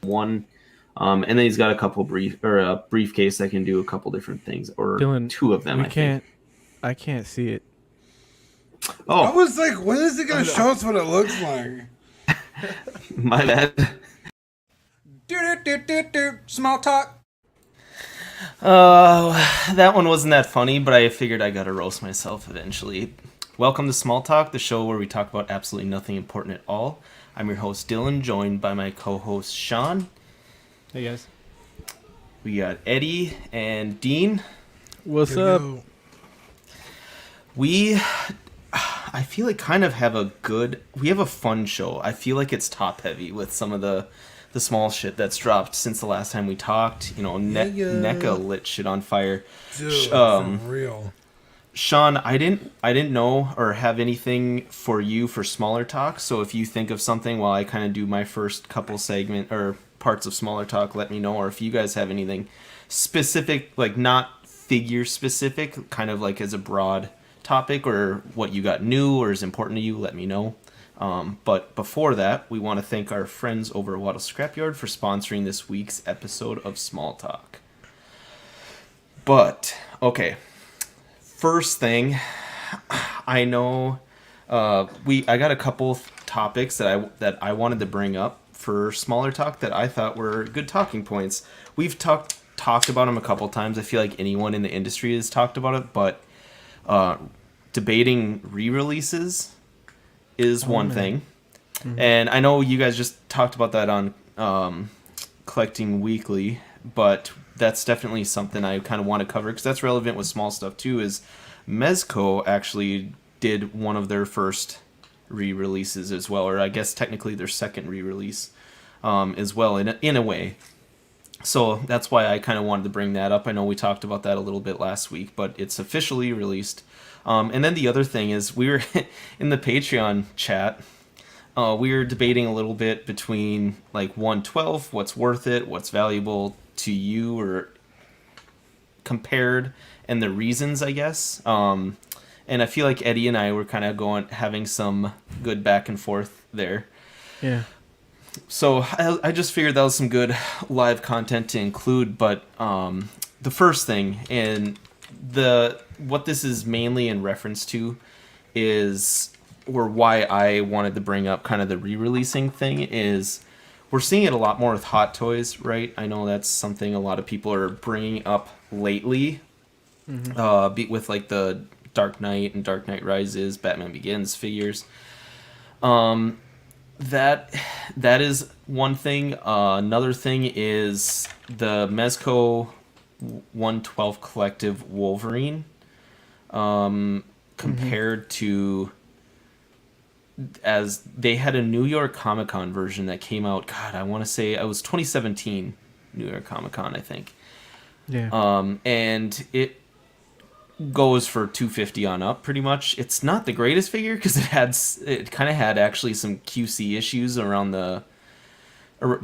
one. And then he's got a couple a briefcase that can do a couple different things, or Dylan, two of them, we I think. can't. I can't see it. I Oh, was like, when is it going to show us what it looks like? my bad. Small talk. That one wasn't that funny, but I figured I gotta roast myself eventually. Welcome to Small Talk, the show where we talk about absolutely nothing important at all. I'm your host Dylan, joined by my co-host Sean. Hey guys, We got Eddie and Dean. what's Yo, up? yo. We, I feel like kind of have we have a fun show. I feel like it's top heavy with some of the small shit that's dropped since the last time we talked. You know, NECA lit shit on fire. Dude, Um, for real. Sean, I didn't know or have anything for you for smaller talk. So if you think of something while I kind of do my first couple segment or parts of smaller talk, let me know. Or if you guys have anything specific, like not figure specific, kind of like as a broad topic, or what you got new or is important to you, let me know. But before that, we want to thank our friends over at Waddle Scrapyard for sponsoring this week's episode of Small Talk. But okay. First thing, I know I got a couple topics that I wanted to bring up for smaller talk that I thought were good talking points. We've talked about them a couple times. I feel like anyone in the industry has talked about it, but debating re-releases is one thing. Mm-hmm. And I know you guys just talked about that on Collecting Weekly, but that's definitely something I kind of want to cover because that's relevant with small stuff too. Is Mezco actually did one of their first re-releases as well, or I guess technically their second re-release as well in a way. So that's why I kind of wanted to bring that up. I know we talked about that a little bit last week, but it's officially released. And then the other thing is we were in the Patreon chat. We were debating a little bit between like 112, what's worth it, what's valuable to you, or compared, and the reasons, I guess. And I feel like Eddie and I were kind of having some good back and forth there. Yeah. So I just figured that was some good live content to include. But the first thing, and what this is mainly in reference to is, or why I wanted to bring up kind of the re-releasing thing, is we're seeing it a lot more with Hot Toys, right? I know that's something a lot of people are bringing up lately, with like the Dark Knight and Dark Knight Rises, Batman Begins figures. That is one thing. Another thing is the Mezco 112 Collective Wolverine, compared to, as they had a New York Comic Con version that came out. God, I want to say it was 2017 New York Comic Con, I think. Yeah. And it goes for $250 on up, pretty much. It's not the greatest figure because it kind of had actually some QC issues around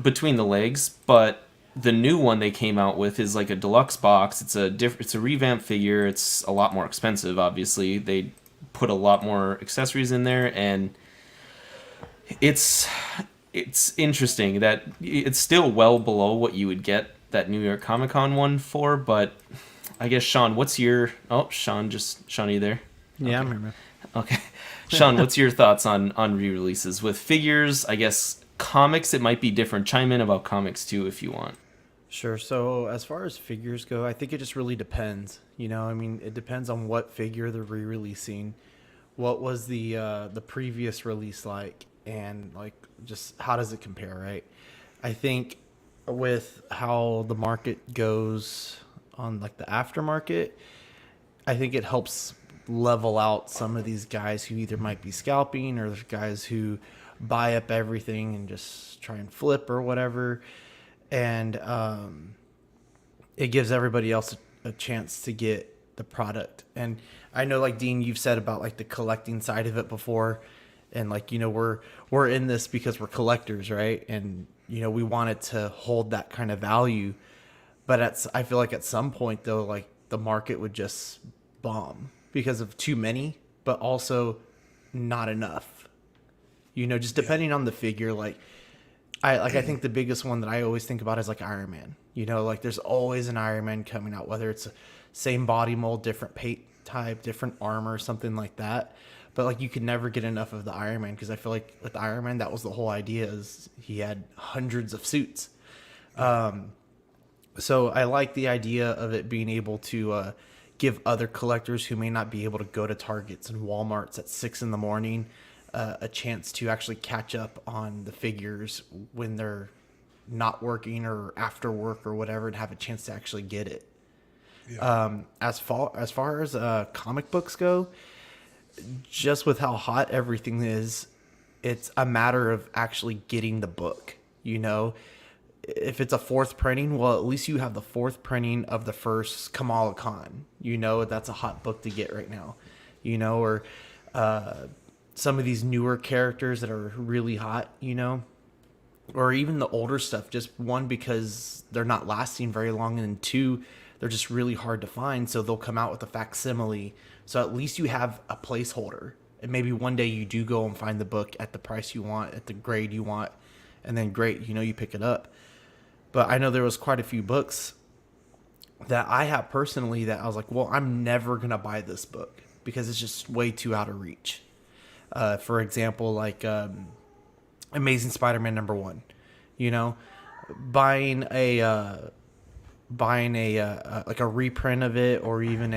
between the legs, but the new one they came out with is like a deluxe box. It's a revamped figure. It's a lot more expensive, obviously. They put a lot more accessories in there, and it's interesting that it's still well below what you would get that New York Comic Con one for, but I guess Sean, Sean, are you there? Yeah, Okay. I'm here, man. Okay. Sean, what's your thoughts on re-releases? With figures, I guess comics, it might be different. Chime in about comics too if you want. Sure. So as far as figures go, I think it just really depends. I mean, it depends on what figure they're re-releasing, what was the previous release like, and like just how does it compare, right? I think with how the market goes on like the aftermarket, I think it helps level out some of these guys who either might be scalping, or there's guys who buy up everything and just try and flip or whatever. And it gives everybody else a chance to get the product. And I know, like Dean, you've said about like the collecting side of it before, and like we're in this because we're collectors, right? And we want it to hold that kind of value. But I feel like at some point though, like the market would just bomb because of too many, but also not enough. Just depending on the figure, like I think the biggest one that I always think about is like Iron Man. You know, like there's always an Iron Man coming out, whether it's same body mold, different paint type, different armor, something like that. But like you could never get enough of the Iron Man, because I feel like with Iron Man, that was the whole idea, is he had hundreds of suits. So I like the idea of it being able to give other collectors who may not be able to go to Targets and Walmarts at 6 a.m. A chance to actually catch up on the figures when they're not working or after work or whatever, and have a chance to actually get it. Yeah. As far as comic books go, just with how hot everything is, it's a matter of actually getting the book. You know, if it's a 4th printing, well, at least you have the 4th printing of the first Kamala Khan. You know, that's a hot book to get right now. You know, or some of these newer characters that are really hot, you know, or even the older stuff. Just one, because they're not lasting very long, and 2, they're just really hard to find. So they'll come out with a facsimile. So at least you have a placeholder, and maybe one day you do go and find the book at the price you want, at the grade you want, and then great, you know, you pick it up. But I know there was quite a few books that I have personally that I was like, well, I'm never going to buy this book because it's just way too out of reach. For example, like Amazing Spider-Man #1, you know, buying a like a reprint of it, or even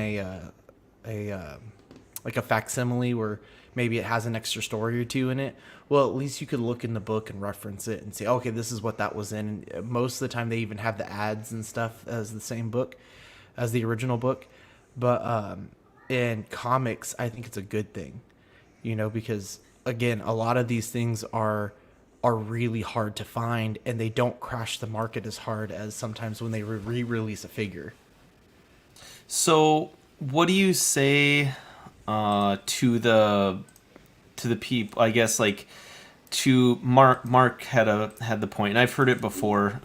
like a facsimile where maybe it has an extra story or 2 in it. Well, at least you could look in the book and reference it and say, okay, this is what that was in. And most of the time they even have the ads and stuff as the same book as the original book. But in comics, I think it's a good thing, you know, because again, a lot of these things are really hard to find, and they don't crash the market as hard as sometimes when they re-release a figure. So what do you say to the people? I guess like to Mark had the point, and I've heard it before.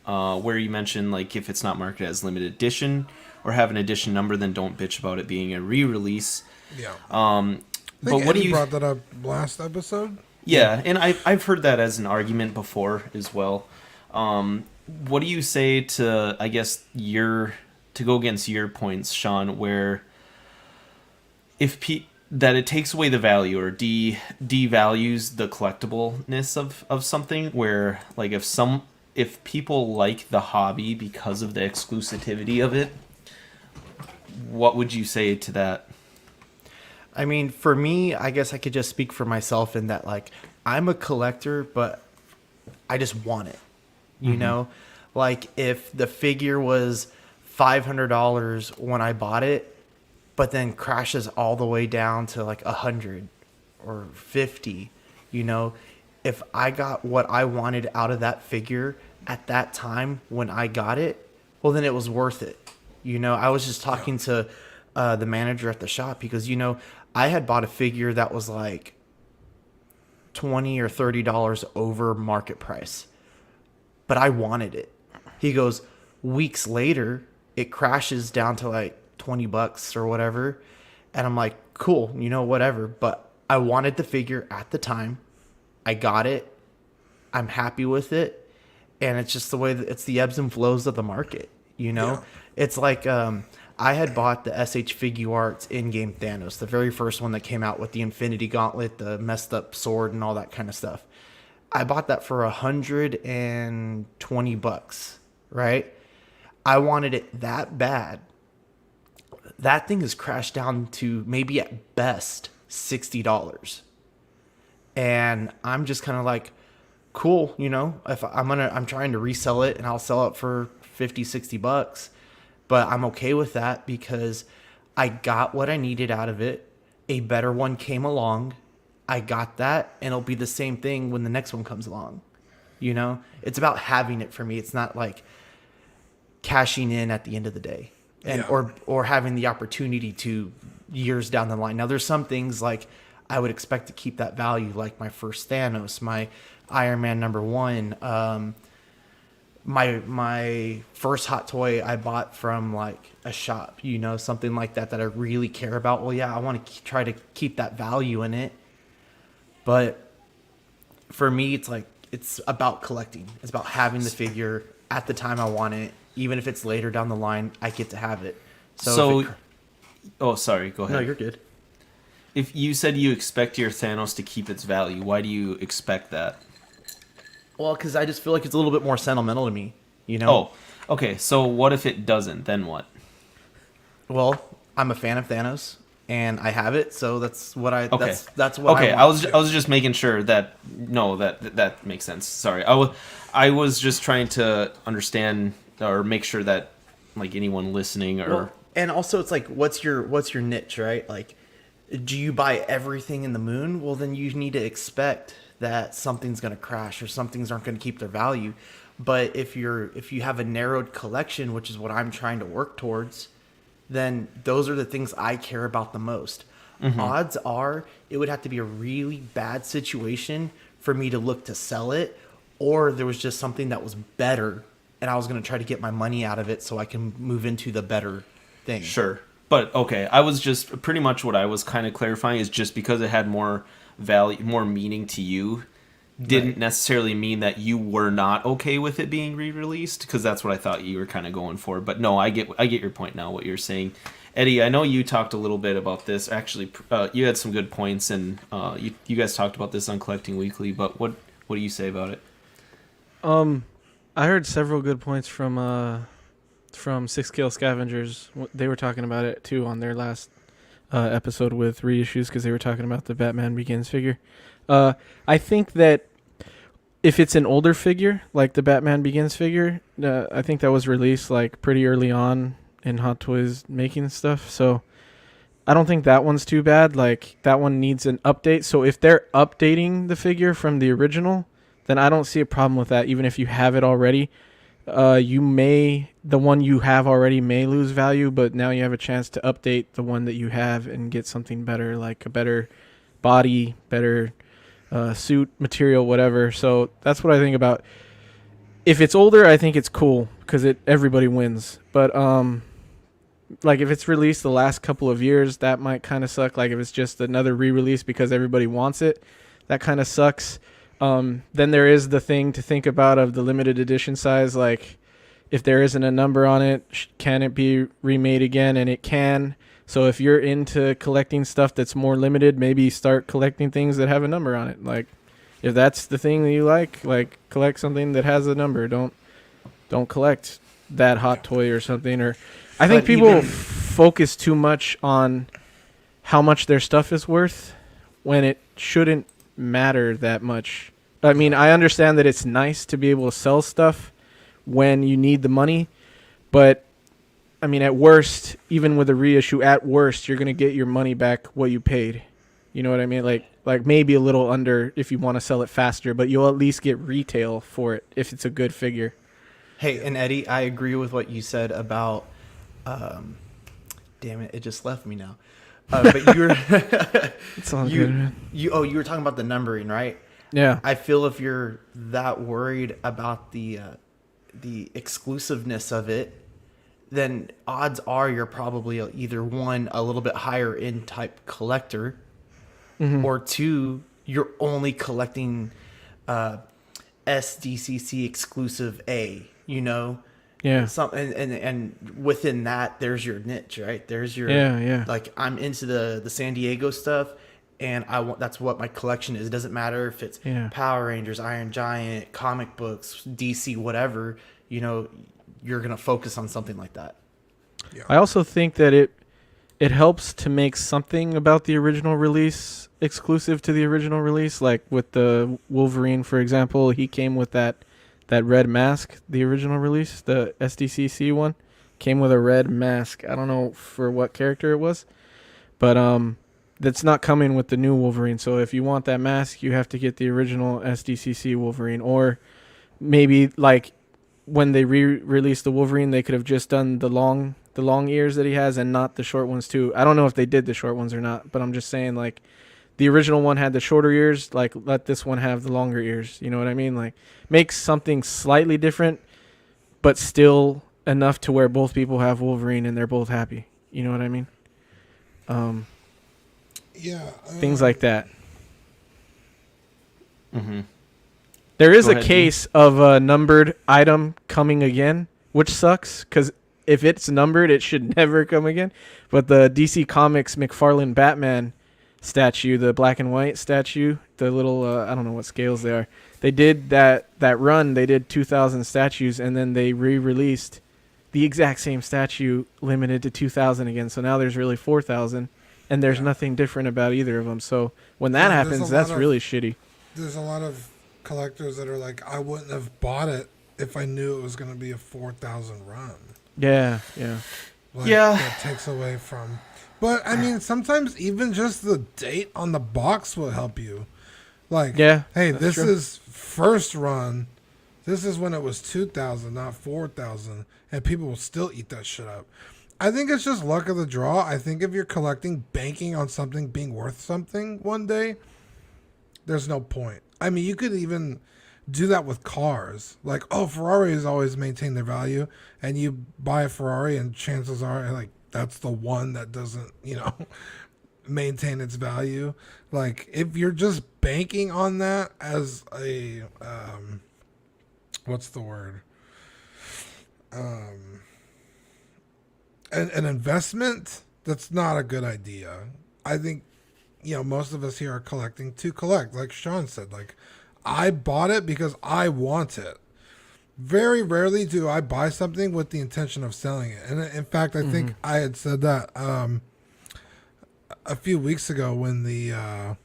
Where you mentioned like if it's not marketed as limited edition or have an edition number, then don't bitch about it being a re-release. Yeah. But what do you brought that up last episode? Yeah, and I've heard that as an argument before as well. What do you say to, I guess, to go against your points, Sean, where if that it takes away the value or devalues the collectibleness of something, where like if people like the hobby because of the exclusivity of it, what would you say to that? I mean, for me, I guess I could just speak for myself in that, like, I'm a collector, but I just want it. You know? Like, if the figure was $500 when I bought it, but then crashes all the way down to like 100 or 50, you know, if I got what I wanted out of that figure at that time when I got it, well, then it was worth it. You know, I was just talking to the manager at the shop, because, you know, I had bought a figure that was like $20 or $30 over market price, but I wanted it. He goes, weeks later, it crashes down to like $20 or whatever. And I'm like, cool, you know, whatever. But I wanted the figure at the time. I got it. I'm happy with it. And it's just the way that it's the ebbs and flows of the market, you know? Yeah. It's like, I had bought the SH Figuarts in-game Thanos, the very first one that came out with the Infinity Gauntlet, the messed up sword and all that kind of stuff. I bought that for $120, right? I wanted it that bad. That thing has crashed down to maybe at best $60. And I'm just kind of like, cool, you know, if I'm trying to resell it, and I'll sell it for $50-$60. But I'm okay with that because I got what I needed out of it. A better one came along. I got that, and it'll be the same thing when the next one comes along. You know, it's about having it for me. It's not like cashing in at the end of the day, and or having the opportunity to years down the line. Now, there's some things like I would expect to keep that value, like my first Thanos, my Iron Man #1, my first hot toy I bought from like a shop, you know, something like that I really care about. Well, yeah, I want to try to keep that value in it. But for me, it's like it's about collecting. It's about having the figure at the time I want it. Even if it's later down the line, I get to have it. Oh, sorry. Go ahead. No, you're good. If you said you expect your Thanos to keep its value, why do you expect that? Well, because I just feel like it's a little bit more sentimental to me, you know? Oh, okay. So what if it doesn't? Then what? Well, I'm a fan of Thanos, and I have it, so that's what I. Okay. That's what. Okay, I want. I was just making sure that that makes sense. Sorry, I was just trying to understand or make sure that like anyone listening or Well, and also it's like, what's your niche, right? Like, do you buy everything in the moon? Well, then you need to expect that something's going to crash or some things aren't going to keep their value. But if you have a narrowed collection, which is what I'm trying to work towards, then those are the things I care about the most. Mm-hmm. Odds are it would have to be a really bad situation for me to look to sell it, or there was just something that was better and I was going to try to get my money out of it so I can move into the better thing. Sure. But okay, I was just pretty much what I was kind of clarifying is just because it had more value, more meaning to you, didn't necessarily mean that you were not okay with it being re-released, because that's what I thought you were kind of going for. But no, I get your point now. What you're saying, Eddie, I know you talked a little bit about this. Actually, you had some good points, and you guys talked about this on Collecting Weekly. But what do you say about it? I heard several good points from Six Scale Scavengers. They were talking about it too on their last episode with reissues, because they were talking about the Batman Begins figure. I think that if it's an older figure, like the Batman Begins figure, I think that was released like pretty early on in Hot Toys making stuff. So I don't think that one's too bad. Like, that one needs an update. So if they're updating the figure from the original, then I don't see a problem with that, even if you have it already. The one you have already may lose value, but now you have a chance to update the one that you have and get something better, like a better body, better suit material, whatever. So that's what I think about. If it's older, I think it's cool because everybody wins. But like if it's released the last couple of years, that might kind of suck. Like if it's just another re-release because everybody wants it, that kind of sucks. Then there is the thing to think about of the limited edition size. Like, if there isn't a number on it, can it be remade again? And it can. So if you're into collecting stuff that's more limited, maybe start collecting things that have a number on it. Like, if that's the thing that you like, collect something that has a number. Don't collect that hot toy or something. Or I think people focus too much on how much their stuff is worth when it shouldn't matter that much. I mean, I understand that it's nice to be able to sell stuff when you need the money, but I mean, at worst, even with a reissue, at worst, you're going to get your money back what you paid. You know what I mean? Like maybe a little under if you want to sell it faster, but you'll at least get retail for it if it's a good figure. Hey, and Eddie, I agree with what you said about damn it just left me now. But you were It's all good, man. you were talking about the numbering, right? Yeah. I feel if you're that worried about the exclusiveness of it, then odds are you're probably either one, a little bit higher end type collector, or two, you're only collecting SDCC exclusive A, you know? Yeah. And within that, there's your niche, right? There's your like, I'm into the San Diego stuff, and that's what my collection is. It doesn't matter if it's Power Rangers, Iron Giant, comic books, DC, whatever. You know, you're gonna focus on something like that. Yeah. I also think that it helps to make something about the original release exclusive to the original release. Like with the Wolverine, for example, he came with that red mask. The original release, the SDCC one, came with a red mask. I don't know for what character it was, but that's not coming with the new Wolverine. So if you want that mask, you have to get the original SDCC Wolverine. Or maybe like when they re-released the Wolverine, they could have just done the long ears that he has and not the short ones too. I don't know if they did the short ones or not, but I'm just saying, like, the original one had the shorter ears, like, let this one have the longer ears. You know what I mean? Like, make something slightly different, but still enough to where both people have Wolverine and they're both happy. You know what I mean? Yeah. Things like that. Mm-hmm. There is Go a ahead, case of a numbered item coming again, which sucks because if it's numbered, it should never come again. But the DC Comics McFarlane Batman statue, the black and white statue, the little I don't know what scales they are. They did that run. They did 2,000 statues, and then they re-released the exact same statue, limited to 2,000 again. So now there's really 4,000, and there's nothing different about either of them. So when that happens, that's really shitty. There's a lot of collectors that are like, I wouldn't have bought it if I knew it was going to be a 4,000 run. Yeah. Like, Yeah. That takes away from. But I mean, sometimes even just the date on the box will help you. Like, Yeah, hey, that's this true. is first run. This is when it was 2,000, not 4,000, and people will still eat that shit up. I think it's just luck of the draw. I think if you're collecting, banking on something being worth something one day, there's no point. I mean, you could even do that with cars. Like, oh, Ferraris always maintain their value, and you buy a Ferrari, and chances are, like, that's the one that doesn't, maintain its value. Like, if you're just banking on that as a, what's the word? An investment, that's not a good idea. I think, most of us here are collecting to collect. Like Sean said, like, I bought it because I want it. Very rarely do I buy something with the intention of selling it. And in fact, I think I had said that a few weeks ago when the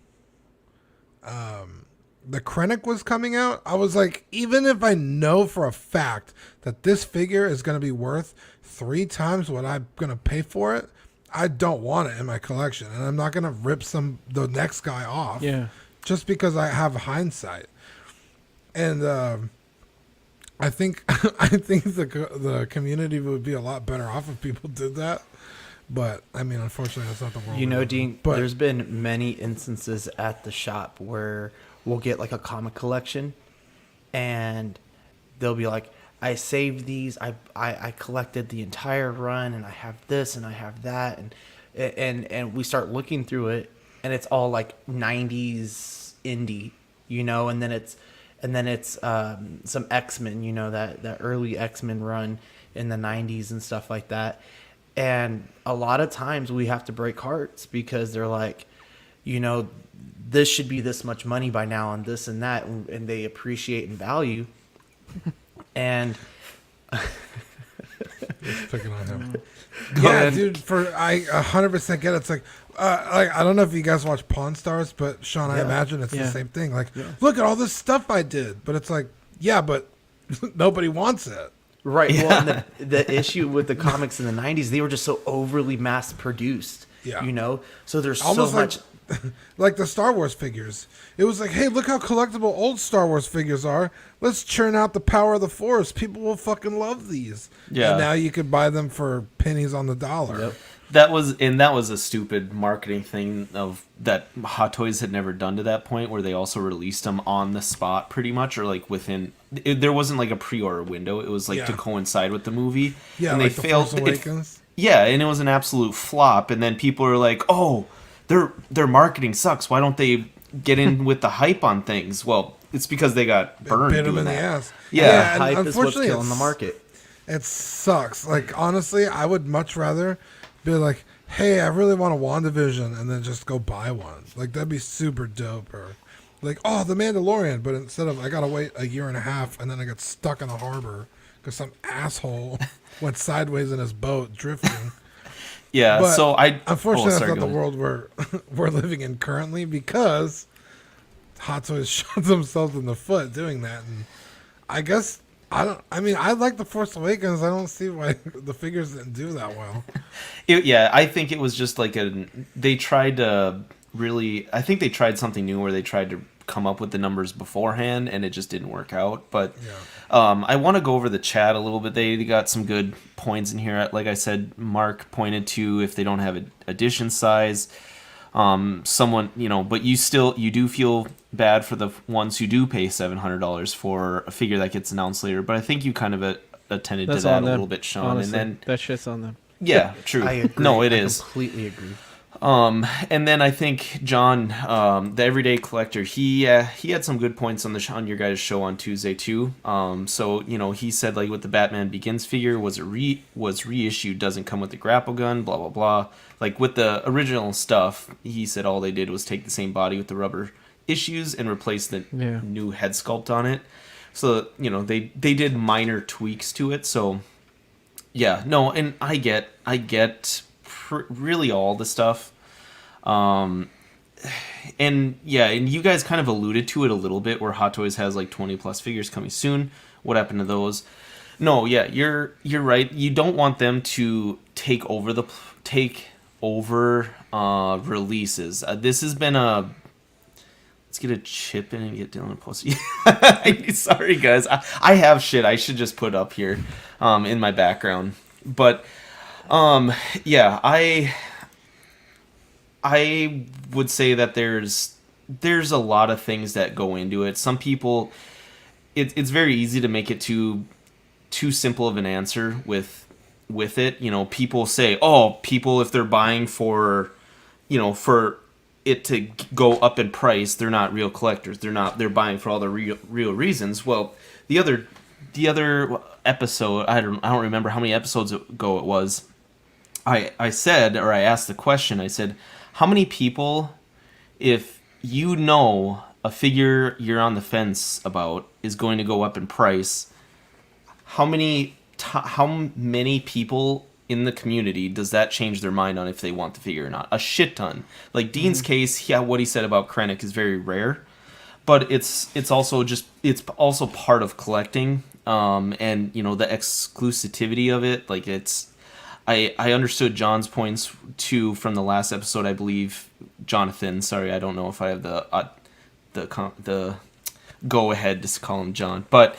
Krennic was coming out. I was like, even if I know for a fact that this figure is going to be worth 3 times what I'm going to pay for it, I don't want it in my collection. And I'm not going to rip the next guy off just because I have hindsight. And I think the community would be a lot better off if people did that. But I mean, unfortunately, that's not the world. Dean, there's been many instances at the shop where we'll get like a comic collection, and they'll be like, "I saved these. I collected the entire run, and I have this, and I have that, and we start looking through it, and it's all like '90s indie, and then it's some X-Men, that early X-Men run in the '90s and stuff like that." And a lot of times we have to break hearts because they're like, this should be this much money by now and this and that. And they appreciate and value. And Just picking on him. Yeah, dude, I 100% get it. It's like I don't know if you guys watch Pawn Stars, but Sean, I imagine it's the same thing. Like, look at all this stuff I did. But it's like, yeah, but nobody wants it. Right. Yeah. Well, and the issue with the comics in the 90s, they were just so overly mass produced. Yeah. So there's almost so much. Like the Star Wars figures. It was like, hey, look how collectible old Star Wars figures are. Let's churn out the power of the Force. People will fucking love these. Yeah. And now you could buy them for pennies on the dollar. Yep. That was a stupid marketing thing of that Hot Toys had never done to that point, where they also released them on the spot pretty much, or like within. There wasn't like a pre-order window. It was like to coincide with the movie. Yeah, and like they failed. The Force Awakens. And it was an absolute flop. And then people are like, "Oh, their marketing sucks. Why don't they get in with the hype on things?" Well, it's because they got burned. Bit them in the ass. Yeah, hype is what's killing the market. It sucks. Like, honestly, I would much rather be like, hey, I really want a WandaVision, and then just go buy one. Like, that'd be super dope. Or like, oh, The Mandalorian, but instead of I gotta wait a year and a half, and then I get stuck in the harbor because some asshole went sideways in his boat drifting. Yeah, but so unfortunately that's not the world we're living in currently, because Hot Toys shot themselves in the foot doing that. And I guess I like the Force Awakens. I don't see why the figures didn't do that well. I think it was just like they tried to really. I think they tried something new where they tried to come up with the numbers beforehand, and it just didn't work out. But I want to go over the chat a little bit. They got some good points in here. Like I said, Mark pointed to if they don't have an edition size. Someone, but you do feel bad for the ones who do pay $700 for a figure that gets announced later. But I think you kind of attended to that a little bit, Sean. Honestly, and then that shit's on them. Yeah, true. I agree. No, it I is. completely agree. And then I think John, the everyday collector, he had some good points on on your guys' show on Tuesday too. So he said like with the Batman Begins figure was reissued, doesn't come with the grapple gun, blah blah blah. Like with the original stuff, he said all they did was take the same body with the rubber issues and replace the new head sculpt on it. So they did minor tweaks to it. So yeah, no, and I get really all the stuff. And you guys kind of alluded to it a little bit where Hot Toys has like 20 plus figures coming soon. What happened to those? No, yeah, you're right. You don't want them to take over releases. This has been let's get a chip in and get Dylan a post. Sorry guys, I have shit I should just put up here in my background. But yeah, I would say that there's a lot of things that go into it. Some people, it's very easy to make it too simple of an answer with it. People say, oh, people if they're buying for it to go up in price, they're not real collectors. They're buying for all the real reasons. Well, the other episode, I don't remember how many episodes ago it was. I said, or I asked the question, I said, how many people, if a figure you're on the fence about is going to go up in price, how many people in the community does that change their mind on if they want the figure or not? A shit ton. Like Dean's case, what he said about Krennic is very rare, but it's also part of collecting, and the exclusivity of it. Like I understood John's points too from the last episode. I believe Jonathan. Sorry, I don't know if I have the go ahead to call him John, but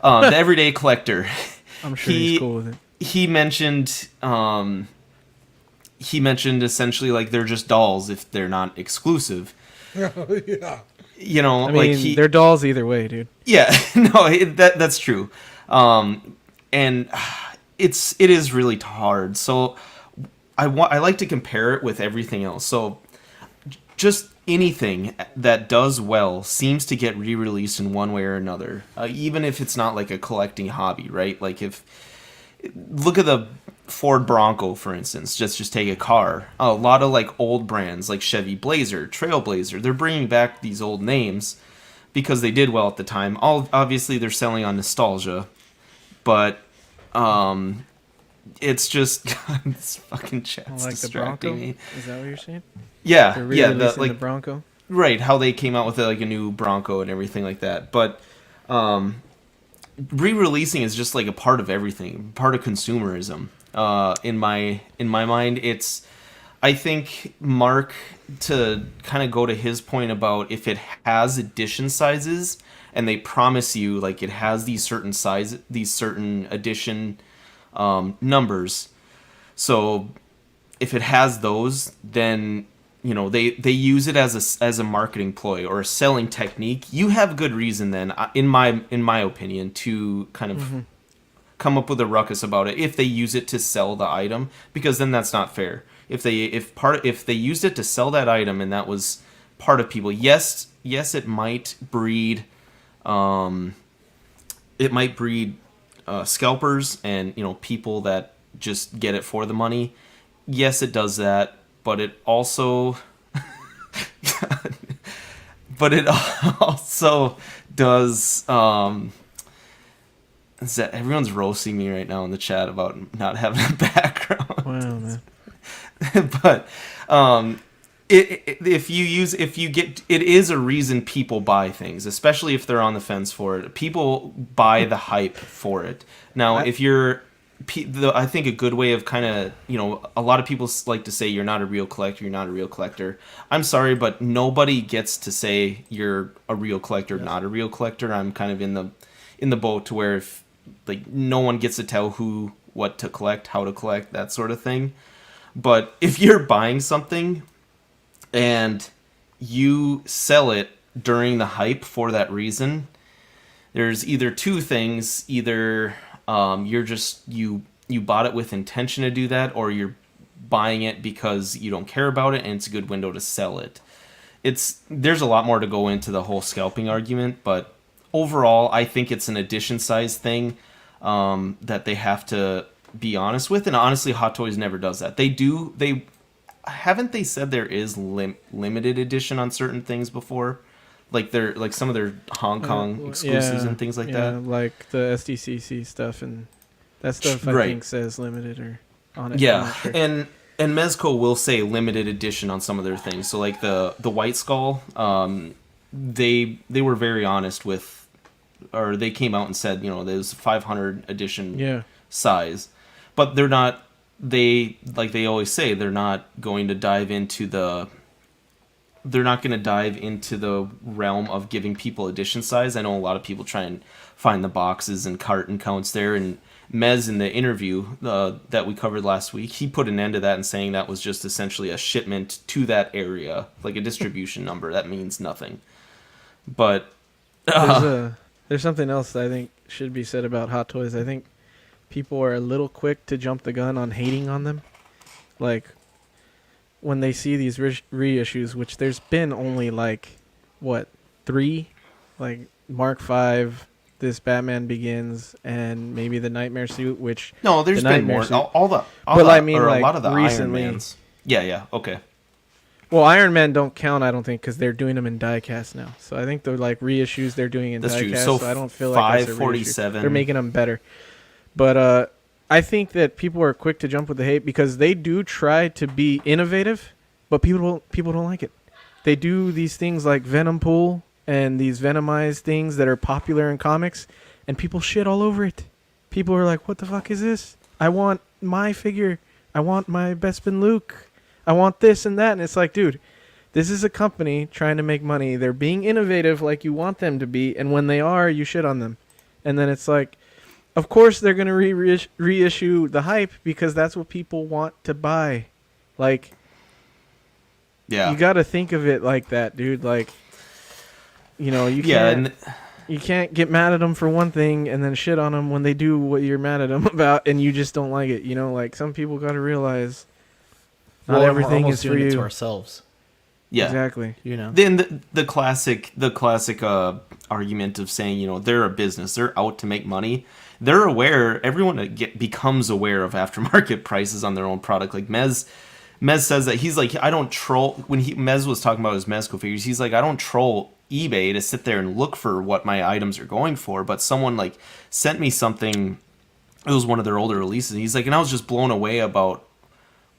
the everyday collector. I'm sure he's cool with it. He mentioned essentially like they're just dolls if they're not exclusive. Yeah. I mean, they're dolls either way, dude. Yeah, no, that's true. And it is really hard. So I like to compare it with everything else. So just anything that does well seems to get re-released in one way or another, even if it's not like a collecting hobby, right? Like look at the Ford Bronco, for instance. Just take a car. A lot of like old brands like Chevy Blazer, Trailblazer, they're bringing back these old names because they did well at the time. Obviously, they're selling on nostalgia, but it's just this fucking chat's like distracting the Bronco? me. Is that what you're saying? Yeah, They're yeah, re-releasing the Bronco. Right, how they came out with like a new Bronco and everything like that. But re-releasing is just like a part of everything, part of consumerism. In my mind, I think Mark, to kind of go to his point about if it has edition sizes and they promise you like it has these certain edition numbers. So if it has those, then they use it as a marketing ploy or a selling technique. You have good reason then, in my opinion, to kind of come up with a ruckus about it if they use it to sell the item, because then that's not fair. If they used it to sell that item and that was part of people, yes, it might breed scalpers and people that just get it for the money. Yes, it does that, but it also does is that everyone's roasting me right now in the chat about not having a background. Wow, man. But it is a reason people buy things, especially if they're on the fence for it. People buy the hype for it. Now, I think a good way of kind of, a lot of people like to say you're not a real collector. I'm sorry, but nobody gets to say you're a real collector, not a real collector. I'm kind of in the boat to where if like no one gets to tell who, what to collect, how to collect, that sort of thing. But if you're buying something and you sell it during the hype for that reason, there's either two things. Either you bought it with intention to do that, or you're buying it because you don't care about it and it's a good window to sell it. There's a lot more to go into the whole scalping argument, but overall, I think it's an edition size thing that they have to be honest with. And honestly, Hot Toys never does that. They haven't they said there is limited edition on certain things before, like some of their Hong Kong exclusives and things like that. Like the SDCC stuff and that stuff. I think says limited or on it. Yeah, and Mezco will say limited edition on some of their things. So like the White Skull, they were very honest with, or they came out and said, there's 500 edition size, but they're not. They always say, they're not going to dive into the. They're not going to dive into the realm of giving people edition size. I know a lot of people try and find the boxes and carton counts there, and Mez in the interview that we covered last week, he put an end to that and saying that was just essentially a shipment to that area, like a distribution number. That means nothing. But there's something else that I think should be said about Hot Toys. I think people are a little quick to jump the gun on hating on them. Like, when they see these reissues, which there's been only 3, like Mark V, this Batman Begins, and maybe the Nightmare suit, which there's been more. Suit, a lot of the recently, Iron Mans. Yeah, okay. Well, Iron Man don't count, I don't think, because they're doing them in die-cast now. So I think they're reissues they're doing in die-cast. So I don't feel like that's a 547. They're making them better. But I think that people are quick to jump with the hate because they do try to be innovative, but people don't like it. They do these things like Venom Pool and these Venomized things that are popular in comics, and people shit all over it. People are like, what the fuck is this? I want my figure. I want my Bespin Luke. I want this and that. And it's like, dude, this is a company trying to make money. They're being innovative like you want them to be, and when they are, you shit on them. And then it's like, of course they're going to reissue the hype because that's what people want to buy. Like, you got to think of it like that, dude. Like, you can't get mad at them for one thing and then shit on them when they do what you're mad at them about and you just don't like it. Like, some people got to realize not everything is for you. To ourselves. Yeah, exactly. Then the classic argument of saying, they're a business, they're out to make money. They're aware. Everyone becomes aware of aftermarket prices on their own product. Like Mez says that he's like, I don't troll. When Mez was talking about his Mezco figures, he's like, I don't troll eBay to sit there and look for what my items are going for. But someone sent me something. It was one of their older releases. He's like, and I was just blown away about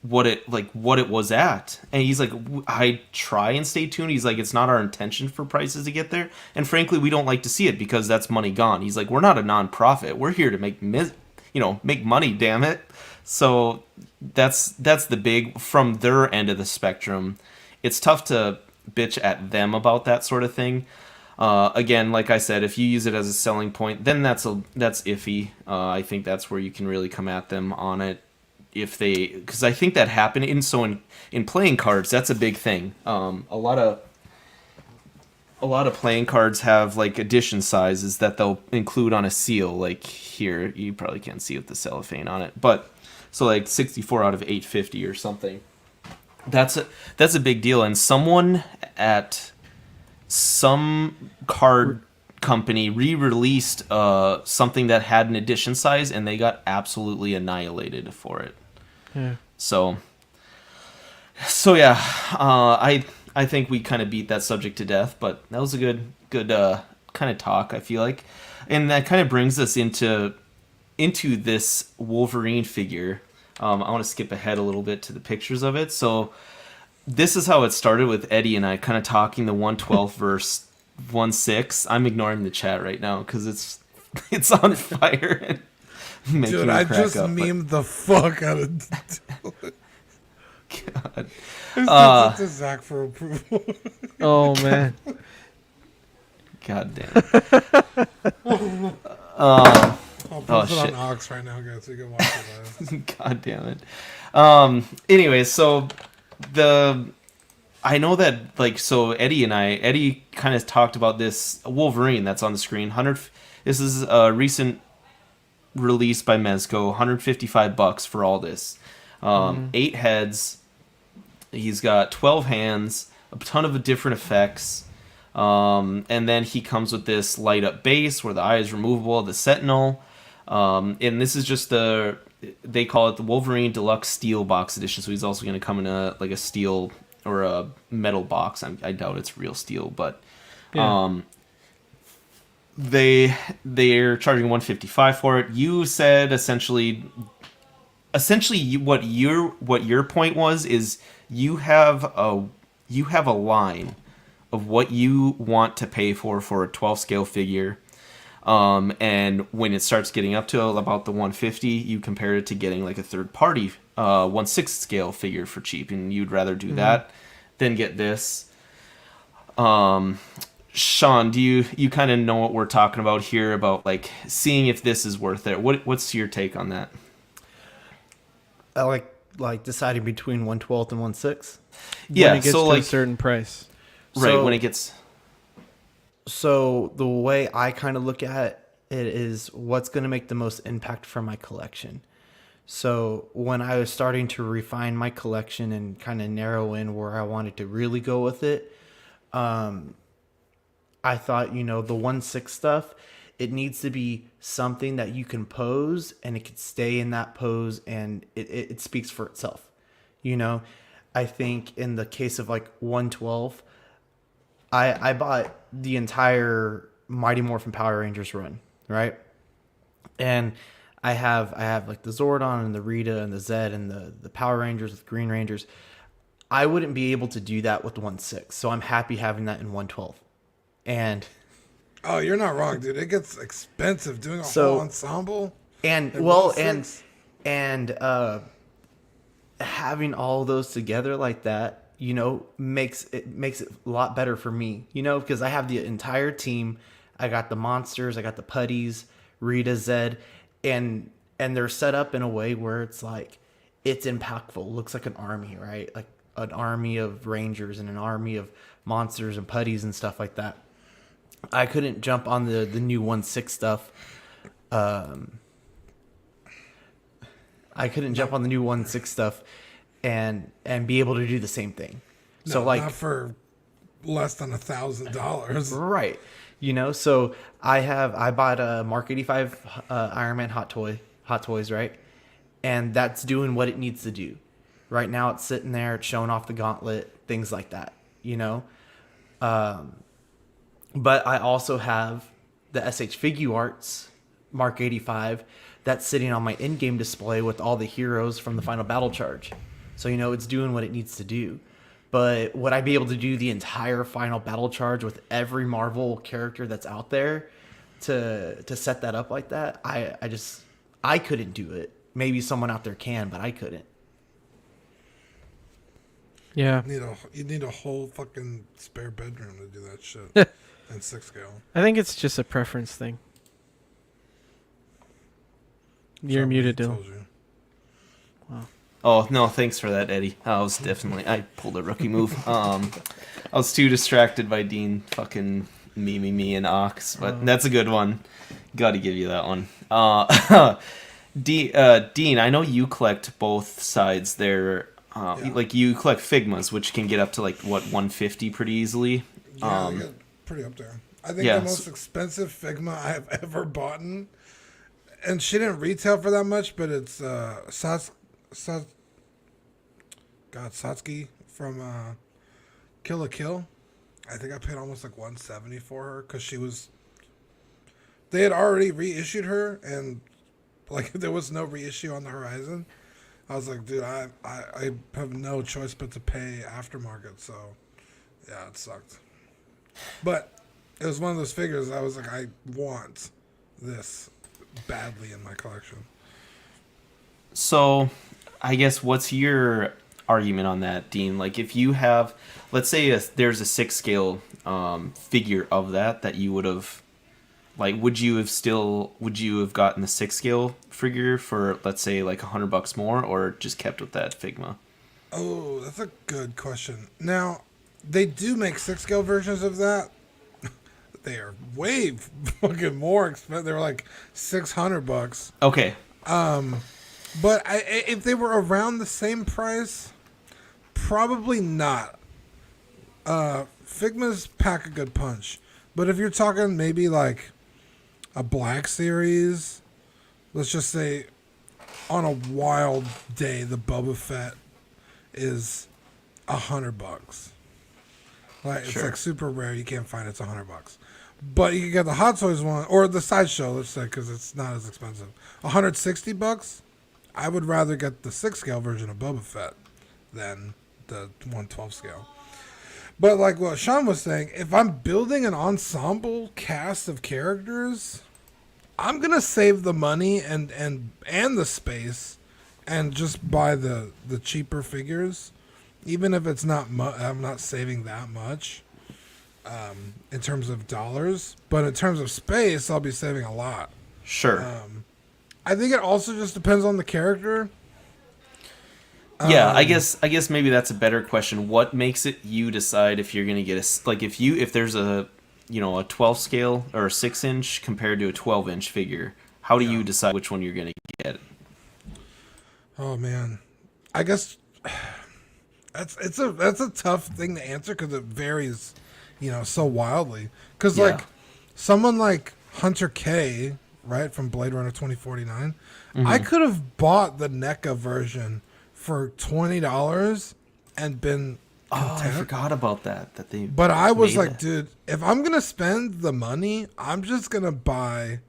what it was at. And he's like, I try and stay tuned. He's like, it's not our intention for prices to get there, and frankly we don't like to see it because that's money gone. He's like, we're not a non-profit, we're here to make money, damn it. So that's the big, from their end of the spectrum, it's tough to bitch at them about that sort of thing. Again, like I said, if you use it as a selling point, then that's iffy. I think that's where you can really come at them on it. Because I think that happened in playing cards, that's a big thing. A lot of playing cards have edition sizes that they'll include on a seal. Like here, you probably can't see with the cellophane on it, but so 64 out of 850 or something. That's a big deal. And someone at some card company re-released something that had an edition size, and they got absolutely annihilated for it. Yeah. So yeah, I think we kind of beat that subject to death, but that was a good kind of talk, I feel like, and that kind of brings us into this Wolverine figure. I want to skip ahead a little bit to the pictures of it. So this is how it started with Eddie and I kind of talking the 112 verse 1/6. I'm ignoring the chat right now because it's on fire and making dude, me I crack just up, memed the fuck out of Dylan. God. It's a Zach for approval. Oh man. God damn it. I'll post it shit. on Ox right now, guys, so you can watch it live. God damn it. Anyway, so I know that so Eddie kind of talked about this Wolverine that's on the screen. This is a recent release by Mezco, $155 for all this. 8 heads. He's got 12 hands, a ton of different effects. And then he comes with this light up base where the eye is removable, the Sentinel. And this is just they call it the Wolverine Deluxe Steel Box Edition. So he's also going to come in a steel or a metal box. I doubt it's real steel, but Yeah. they're charging $155 for it. You said essentially what your point was is you have a line of what you want to pay for a 12 scale figure. And when it starts getting up to about the 150, you compare it to getting like a third party 1/6 scale figure for cheap, and you'd rather do that than get this. Sean, do you kind of know what we're talking about here about like seeing if this is worth it? What's your take on that? I like deciding between 1/12 and 1/6. Yeah, When it gets so to like a certain price. right So- when it gets So the way I kind of look at it is what's going to make the most impact for my collection. So when I was starting to refine my collection and kind of narrow in where I wanted to really go with it, I thought, the 1/6 stuff, it needs to be something that you can pose and it could stay in that pose and it speaks for itself. I think in the case of like 1/12, I bought the entire Mighty Morphin Power Rangers run, right? And I have like the Zordon and the Rita and the Zed and the Power Rangers with Green Rangers. I wouldn't be able to do that with 1/6, so I'm happy having that in 1/12. And Oh, you're not wrong, dude. It gets expensive doing a So- whole ensemble. and at well 1/6. and having all those together like that, makes it a lot better for me, because I have the entire team. I got the monsters, I got the putties, Rita, Zed, and they're set up in a way where it's like it's impactful. Looks like an army, right? Like an army of rangers and an army of monsters and putties and stuff like that. I couldn't jump on the new 1/6 stuff. I couldn't jump on the new 1/6 stuff and be able to do the same thing. So No, like not for less than $1,000. right, so I bought a Mark 85 Iron Man Hot Toys, right? And that's doing what it needs to do. Right now it's sitting there, it's showing off the gauntlet, things like that, But I also have the SH Figuarts Mark 85 that's sitting on my in-game display with all the heroes from the Final Battle Charge. So, it's doing what it needs to do. But would I be able to do the entire Final Battle Charge with every Marvel character that's out there to set that up like that? I couldn't do it. Maybe someone out there can, but I couldn't. Yeah. You need a whole fucking spare bedroom to do that shit. And 6 scale. I think it's just a preference thing. You're Somebody muted, told Dylan. you. Oh no, thanks for that, Eddie. I pulled a rookie move. I was too distracted by Dean fucking memeing me and Ox, but that's a good one. Got to give you that one. Dean, I know you collect both sides there. Yeah. Like you collect Figmas, which can get up to like what 150 pretty easily. Yeah, I get pretty up there. I think yeah, the most expensive Figma I have ever bought, and she didn't retail for that much, but it's Satsuki from Kill la Kill. I think I paid almost like $170 for her because they had already reissued her, and like there was no reissue on the horizon. I was like, dude, I have no choice but to pay aftermarket. So yeah, it sucked. But it was one of those figures I was like, I want this badly in my collection. I guess what's your argument on that, Dean? Like if you have, let's say there's a 6 scale figure of that you would have, like, would you have gotten the 6 scale figure for, let's say, like $100 more, or just kept with that Figma? Oh, that's a good question. Now, they do make 6 scale versions of that. They are way fucking more expensive. They're like $600. Okay. But if they were around the same price, probably not. Figma's pack a good punch. But if you're talking maybe like a Black Series, let's just say on a wild day, the Boba Fett is $100. Like it's like super rare. You can't find it. It's $100. But you can get the Hot Toys one or the Sideshow, let's say, because it's not as expensive. $160. I would rather get the 6 scale version of Boba Fett than the 112 scale. But like what Sean was saying, if I'm building an ensemble cast of characters, I'm gonna save the money and the space, and just buy the cheaper figures, even if it's not. I'm not saving that much, in terms of dollars, but in terms of space, I'll be saving a lot. Sure. I think it also just depends on the character. Yeah, I guess maybe that's a better question. What makes it you decide if you're gonna get if there's a a 12 scale or a 6-inch compared to a 12-inch figure, how do you decide which one you're gonna get? Oh man, I guess that's a tough thing to answer because it varies, so wildly. Because like someone like Hunter K, right, from Blade Runner 2049, I could have bought the NECA version for $20 and been content. Oh, I forgot about that. But I was like, that. dude, if I'm gonna spend the money, I'm just gonna buy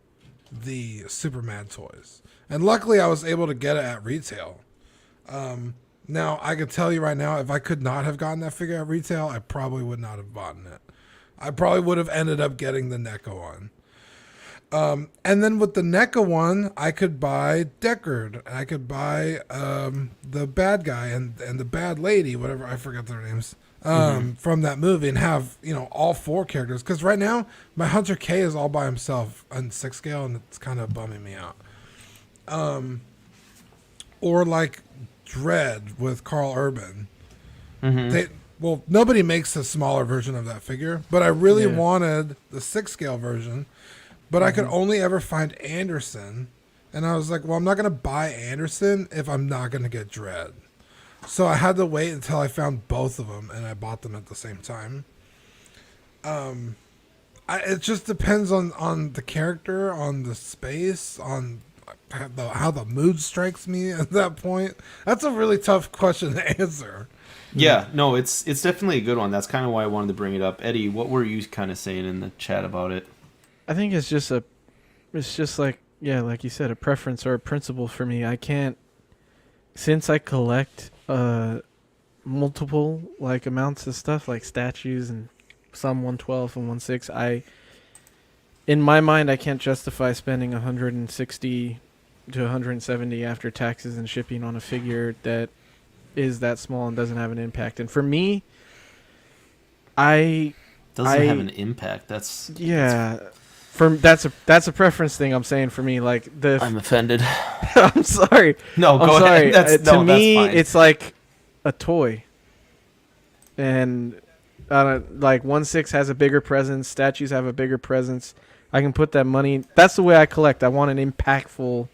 the Superman toys. And luckily, I was able to get it at retail. Now I can tell you right now, if I could not have gotten that figure at retail, I probably would not have bought it. I probably would have ended up getting the NECA one. And then with the NECA one, I could buy Deckard. I could buy the bad guy and the bad lady, whatever, I forget their names, from that movie, and have, all 4 characters. Because right now, my Hunter K is all by himself on 6 scale, and it's kind of bumming me out. Or like Dredd with Carl Urban. Nobody makes a smaller version of that figure, but I really wanted the 6 scale version. But I could only ever find Anderson. And I was like, well, I'm not going to buy Anderson if I'm not going to get Dredd. So I had to wait until I found both of them, and I bought them at the same time. It just depends on the character, on the space, on how the mood strikes me at that point. That's a really tough question to answer. Yeah, no, it's definitely a good one. That's kind of why I wanted to bring it up. Eddie, what were you kind of saying in the chat about it? I think it's just like you said, a preference or a principle for me. I can't, since I collect multiple like amounts of stuff like statues and some 112 and 16, in my mind I can't justify spending 160 to 170 after taxes and shipping on a figure that is that small and doesn't have an impact. And for me, doesn't have an impact. That's that's a preference thing. I'm saying for me, like I'm offended. I'm sorry. No, go ahead. That's to me, that's fine. it's like a toy, and like 1/6 has a bigger presence. Statues have a bigger presence. I can put that money. That's the way I collect. I want an impactful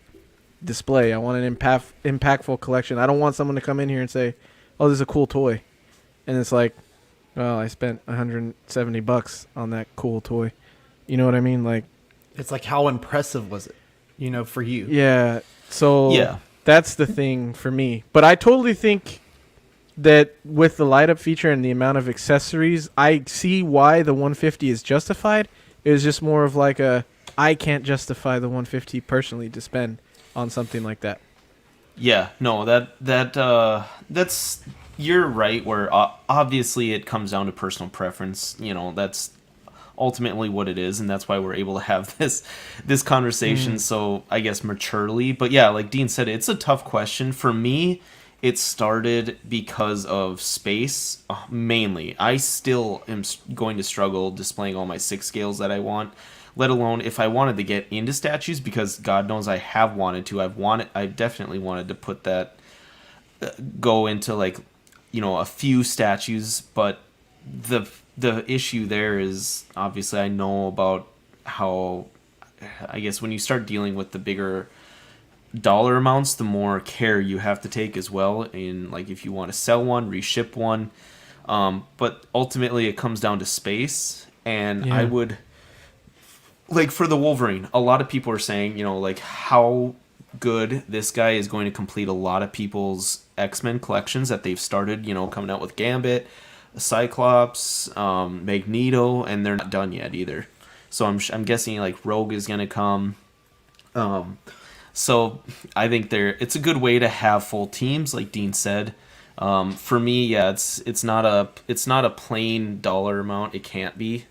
display. I want an impactful collection. I don't want someone to come in here and say, "Oh, this is a cool toy," and it's like, "Well, I spent $170 on that cool toy." You know what I mean? Like, it's like, how impressive was it, for you? Yeah. So that's the thing for me. But I totally think that with the light up feature and the amount of accessories, I see why the 150 is justified. It was just more of like I can't justify the 150 personally to spend on something like that. Yeah, no, that's you're right. Where obviously it comes down to personal preference. That's ultimately what it is, and that's why we're able to have this conversation so I guess maturely. But yeah, like Dean said, it's a tough question. For me, it started because of space mainly. I still am going to struggle displaying all my 6 scales that I want, let alone if I wanted to get into statues, because God knows I have wanted to. I definitely wanted to put that go into like a few statues, but the issue there is, obviously I know about how, I guess when you start dealing with the bigger dollar amounts, the more care you have to take as well. In like if you want to sell one, reship one, but ultimately it comes down to space. And Yeah. I would like for the Wolverine. A lot of people are saying, you know, like how good this guy is going to complete a lot of people's X-Men collections that they've started. You know, coming out with Gambit, Cyclops, Magneto, and they're not done yet either. So I'm guessing like Rogue is gonna come. So I think it's a good way to have full teams, like Dean said. For me, yeah, it's not a plain dollar amount. It can't be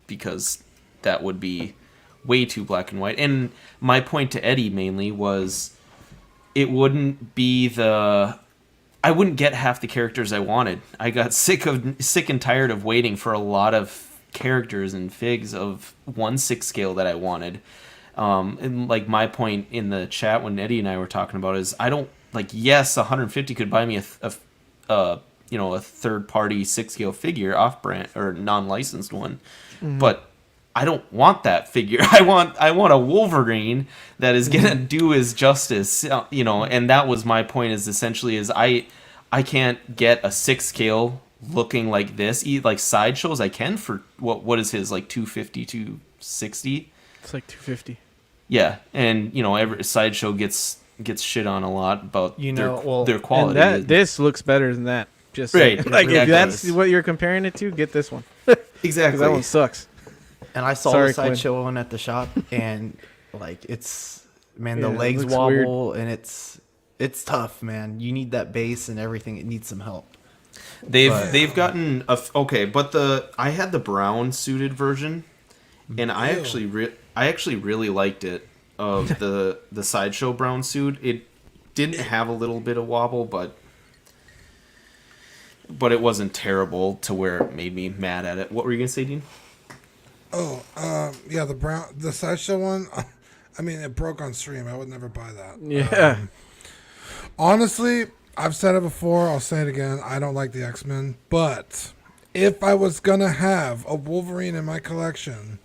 because that would be way too black and white. And my point to Eddie mainly was it wouldn't be I wouldn't get half the characters I wanted. I got sick and tired of waiting for a lot of characters and figs of 1/6 scale that I wanted. And like my point in the chat when Eddie and I were talking about is I don't like, yes, 150 could buy me a third party 6 scale figure off brand or non-licensed one, but I don't want that figure. I want a Wolverine that is gonna do his justice, you know. And that was my point. Is essentially is I can't get a 6 scale looking like this. Like Sideshows, I can for what is his like 250, 260. It's like 250. Yeah, and you know every Sideshow gets shit on a lot about their quality. And this looks better than that. Just right. Like Really if that's does. what you're comparing it to, get this one. Exactly. 'Cause that one sucks. And I saw Sorry, the Quinn. Sideshow one at the shop, and like the Yeah, it legs looks wobble, and it's tough, man. You need that base and everything. It needs some help. They've gotten but I had the brown suited version, and I actually really liked it of the Sideshow brown suit. It didn't have a little bit of wobble, but it wasn't terrible to where it made me mad at it. What were you gonna say, Dean? Oh, yeah, the Sideshow one. I mean, it broke on stream. I would never buy that. Yeah. Honestly, I've said it before. I'll say it again. I don't like the X-Men, but if I was gonna have a Wolverine in my collection,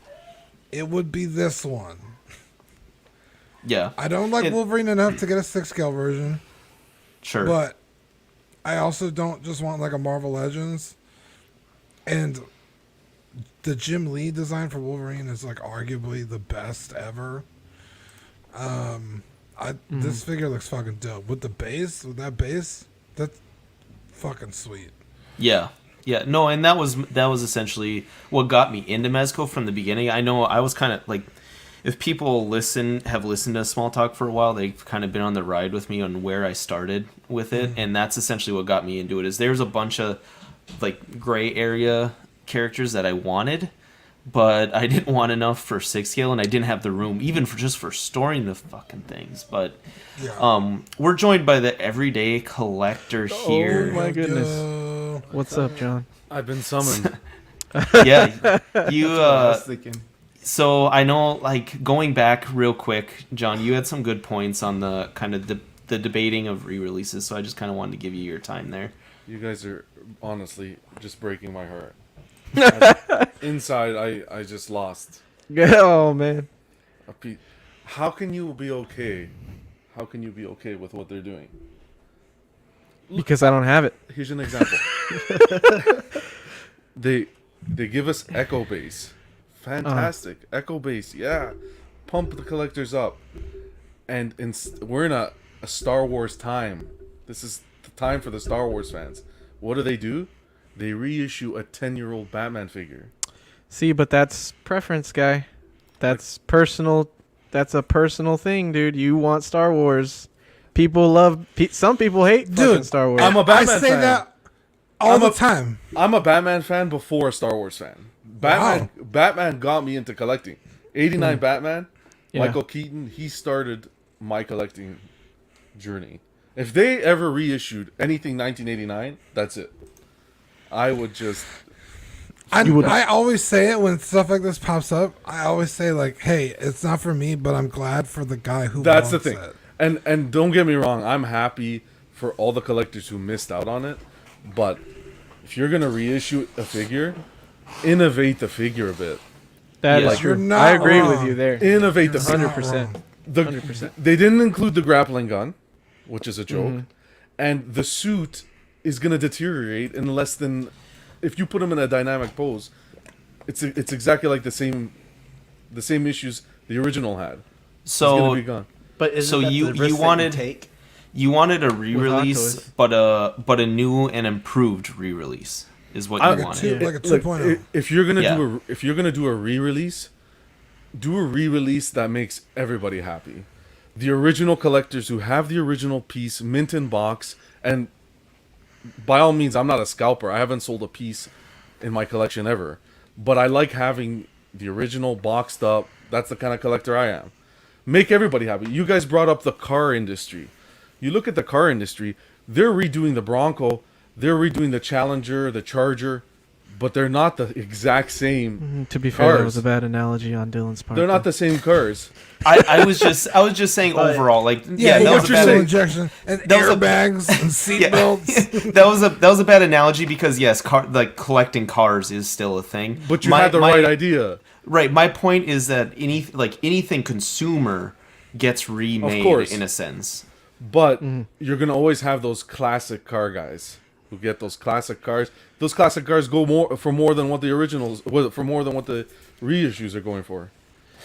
it would be this one. Yeah. I don't like Wolverine enough to get a 6 scale version, Sure. but I also don't just want like a Marvel Legends. And the Jim Lee design for Wolverine is like arguably the best ever. This figure looks fucking dope with that base. That's fucking sweet. Yeah. Yeah. No, and that was essentially what got me into Mezco from the beginning. I know I was kind of like, if people have listened to Small Talk for a while, they've kind of been on the ride with me on where I started with it, and that's essentially what got me into it. Is there's a bunch of like gray area characters that I wanted, but I didn't want enough for 6 scale, and I didn't have the room even for storing the fucking things. But we're joined by the everyday collector here. Oh my goodness. Yo. What's up, John? I've been summoned. Yeah, you. I was thinking. So I know, like, going back real quick, John, you had some good points on the kind of the debating of re-releases. So I just kind of wanted to give you your time there. You guys are honestly just breaking my heart. Inside, I just lost. Oh man. How can you be okay? How can you be okay with what they're doing? Because I don't have it. Here's an example. They give us Echo Base. Fantastic. Echo Base, yeah. Pump the collectors up. And we're in a Star Wars time. This is the time for the Star Wars fans. What do? They reissue a 10-year-old Batman figure. See, but that's preference, guy. That's personal. That's a personal thing, dude. You want Star Wars. People love... Some people hate fucking Star Wars. I'm a Batman I say fan. that all the time. I'm a Batman fan before a Star Wars fan. Batman got me into collecting. 89 Batman, Yeah. Michael Keaton, he started my collecting journey. If they ever reissued anything 1989, that's it. I would just... I always say it when stuff like this pops up. I always say, like, hey, it's not for me, but I'm glad for the guy who That's the wants thing. it. And don't get me wrong, I'm happy for all the collectors who missed out on it. But if you're going to reissue a figure, innovate the figure a bit. That is Like, true. you're not I agree with wrong. you there. Innovate the You're figure. not 100%. wrong. They didn't include the grappling gun, which is a joke, and the suit is gonna deteriorate in less than. If you put him in a dynamic pose, it's exactly like the same issues the original had. It's gonna be So gone. But isn't So that you- the risk you that wanted- take? you wanted a Hot re-release, Toys. but a new and improved re-release is what you Like a wanted. two, like a Look, 2.0. if you're gonna Yeah. do a re-release, do a re-release that makes everybody happy. The original collectors who have the original piece, mint in box, and by all means, I'm not a scalper. I haven't sold a piece in my collection ever, but I like having the original boxed up. That's the kind of collector I am. Make everybody happy. You guys brought up the car industry. You look at the car industry, they're redoing the Bronco, they're redoing the Challenger, the Charger, but they're not the exact same. To be fair, that Cars. was a bad analogy on Dylan's part. They're not though. the same cars. I was just saying overall, like Yeah, that was a fuel bad injection and that was a- airbags and seatbelts. that was a bad analogy because yes, like collecting cars is still a thing. But you had the right idea. Right. My point is that anything consumer gets remade course. in a sense. But you're gonna always have those classic car guys who get those classic cars. Those classic cars go more than what the originals, for more than what the reissues are going for.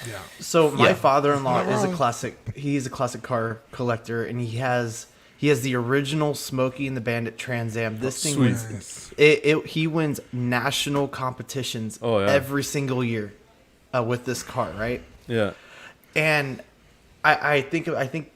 Yeah. So my Yeah. father-in-law Not is a wrong. classic. He's a classic car collector, and he has the original Smokey and the Bandit Trans Am. This thing Sweet. wins. Nice. He wins national competitions Oh, yeah. every single year with this car, right? Yeah. And I think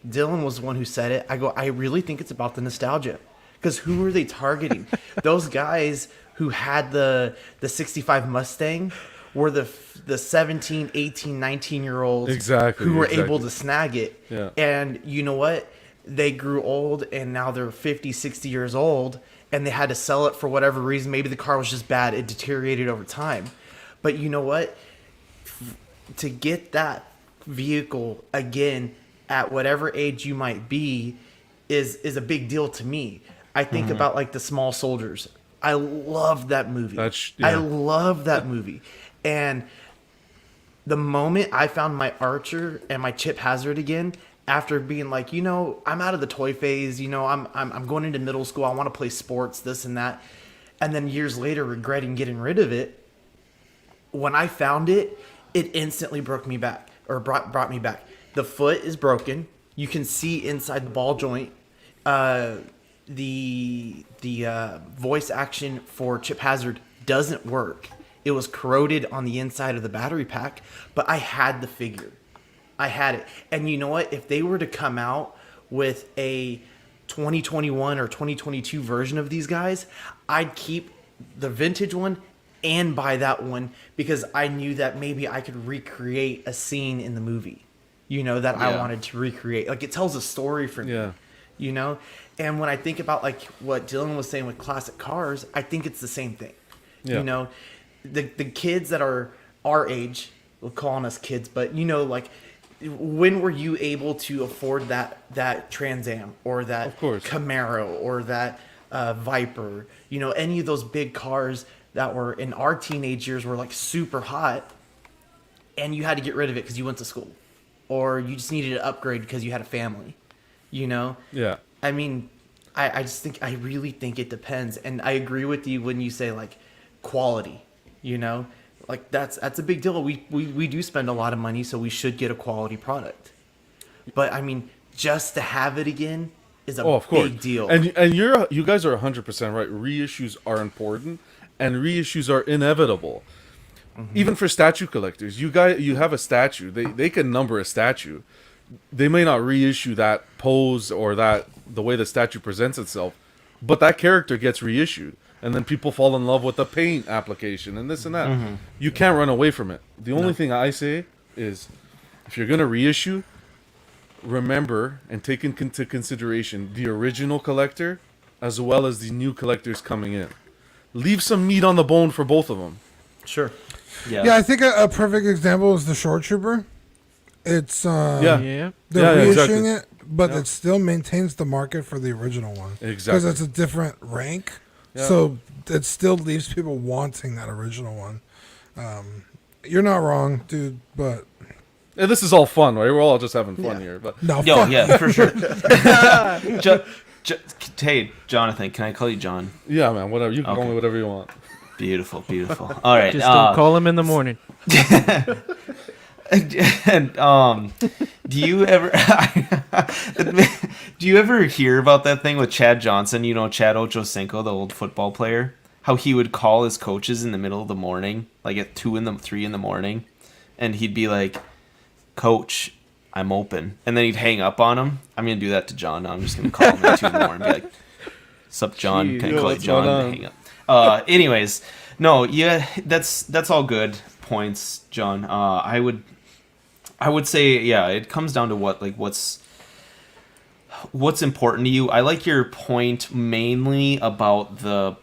Dylan was the one who said it. I really think it's about the nostalgia, because who are they targeting? Those guys who had the 65 Mustang were the 17, 18, 19-year-olds Exactly, who were exactly. able to snag it. Yeah. And you know what? They grew old, and now they're 50, 60 years old, and they had to sell it for whatever reason. Maybe the car was just bad. It deteriorated over time. But you know what? To get that vehicle again at whatever age you might be is a big deal to me. I think about like The Small Soldiers. I love that movie. I yeah. love that movie. And the moment I found my Archer and my Chip Hazard again, after being like, I'm out of the toy phase, I'm going into middle school, I want to play sports, this and that, and then years later regretting getting rid of it, when I found it, it instantly brought me back. The foot is broken. You can see inside the ball joint. The voice action for Chip Hazard doesn't work. It was corroded on the inside of the battery pack, but I had the figure. I had it. And you know what? If they were to come out with a 2021 or 2022 version of these guys, I'd keep the vintage one and buy that one, because I knew that maybe I could recreate a scene in the movie, that I Yeah. wanted to recreate. Like, it tells a story for me, Yeah. And when I think about like what Dylan was saying with classic cars, I think it's the same thing. Yeah. The kids that are our age, we're calling us kids, but like, when were you able to afford that Trans Am or that Of course. Camaro or that Viper? Any of those big cars that were in our teenage years were like super hot, and you had to get rid of it because you went to school, or you just needed to upgrade because you had a family. Yeah. I mean, I really think it depends, and I agree with you when you say like quality. Like that's a big deal. We do spend a lot of money, so we should get a quality product. But I mean, just to have it again is a Of course. big deal. And you guys are 100% right. Reissues are important, and reissues are inevitable. Even for statue collectors, you have a statue. They can number a statue. They may not reissue that pose or the way the statue presents itself, but that character gets reissued, and then people fall in love with the paint application and this and that. You can't run away from it. The only thing I say is, if you're gonna reissue, remember and take into consideration the original collector as well as the new collectors coming in. Leave some meat on the bone for both of them. Sure. Yeah, I think a perfect example is the Short Trooper. It's Yeah. Yeah. they're Yeah, reissuing exactly. it, but it still maintains the market for the original one. Exactly. Because it's a different rank. Yeah. So it still leaves people wanting that original one. You're not wrong, dude, but And this is all fun, right? We're all just having fun here. But No, Yo, fuck. yeah, for sure. Hey, Jonathan, can I call you John? yeah, man, whatever. You can call Okay. me whatever you want. Beautiful, beautiful. All right. Just don't call him in the morning. And do you ever hear about that thing with Chad Johnson? You know, Chad Ochocinco, the old football player, how he would call his coaches in the middle of the morning, like at 3 in the morning, and he'd be like, "Coach, I'm open," and then he'd hang up on him. I'm gonna do that to John. Now I'm just gonna call him at 2 in the morning and be like, "Sup, John? Jeez. Can I Yo, call you what's John?" going And hang up. Anyways, no, yeah, that's all good points, John. I would say, yeah, it comes down to what's important to you. I like your point mainly about the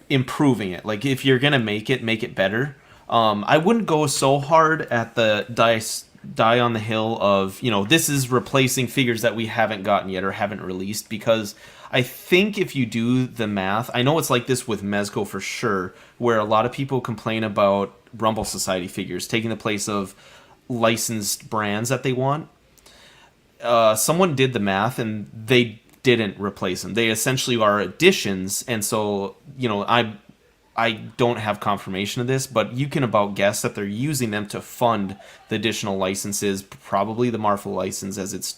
improving it. Like, if you're gonna make it better. I wouldn't go so hard at the die on the hill of, this is replacing figures that we haven't gotten yet or haven't released, because I think if you do the math, I know it's like this with Mezco for sure, where a lot of people complain about Rumble Society figures taking the place of licensed brands that they want. Someone did the math and they didn't replace them. They essentially are additions, and so I don't have confirmation of this, but you can about guess that they're using them to fund the additional licenses, probably the Marvel license, as it's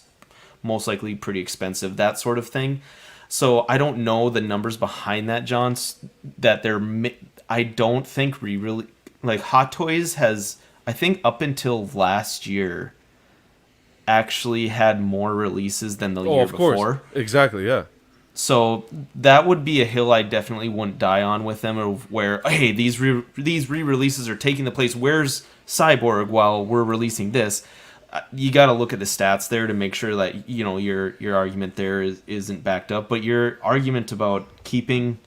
most likely pretty expensive, that sort of thing. So I don't know the numbers behind that, John. I don't think really like Hot Toys has, I think up until last year, actually had more releases than the year Of course. before. Exactly, yeah. So that would be a hill I definitely wouldn't die on with them, of where, hey, these re-releases are taking the place. Where's Cyborg while we're releasing this? You got to look at the stats there to make sure that your argument there isn't backed up. But your argument about keeping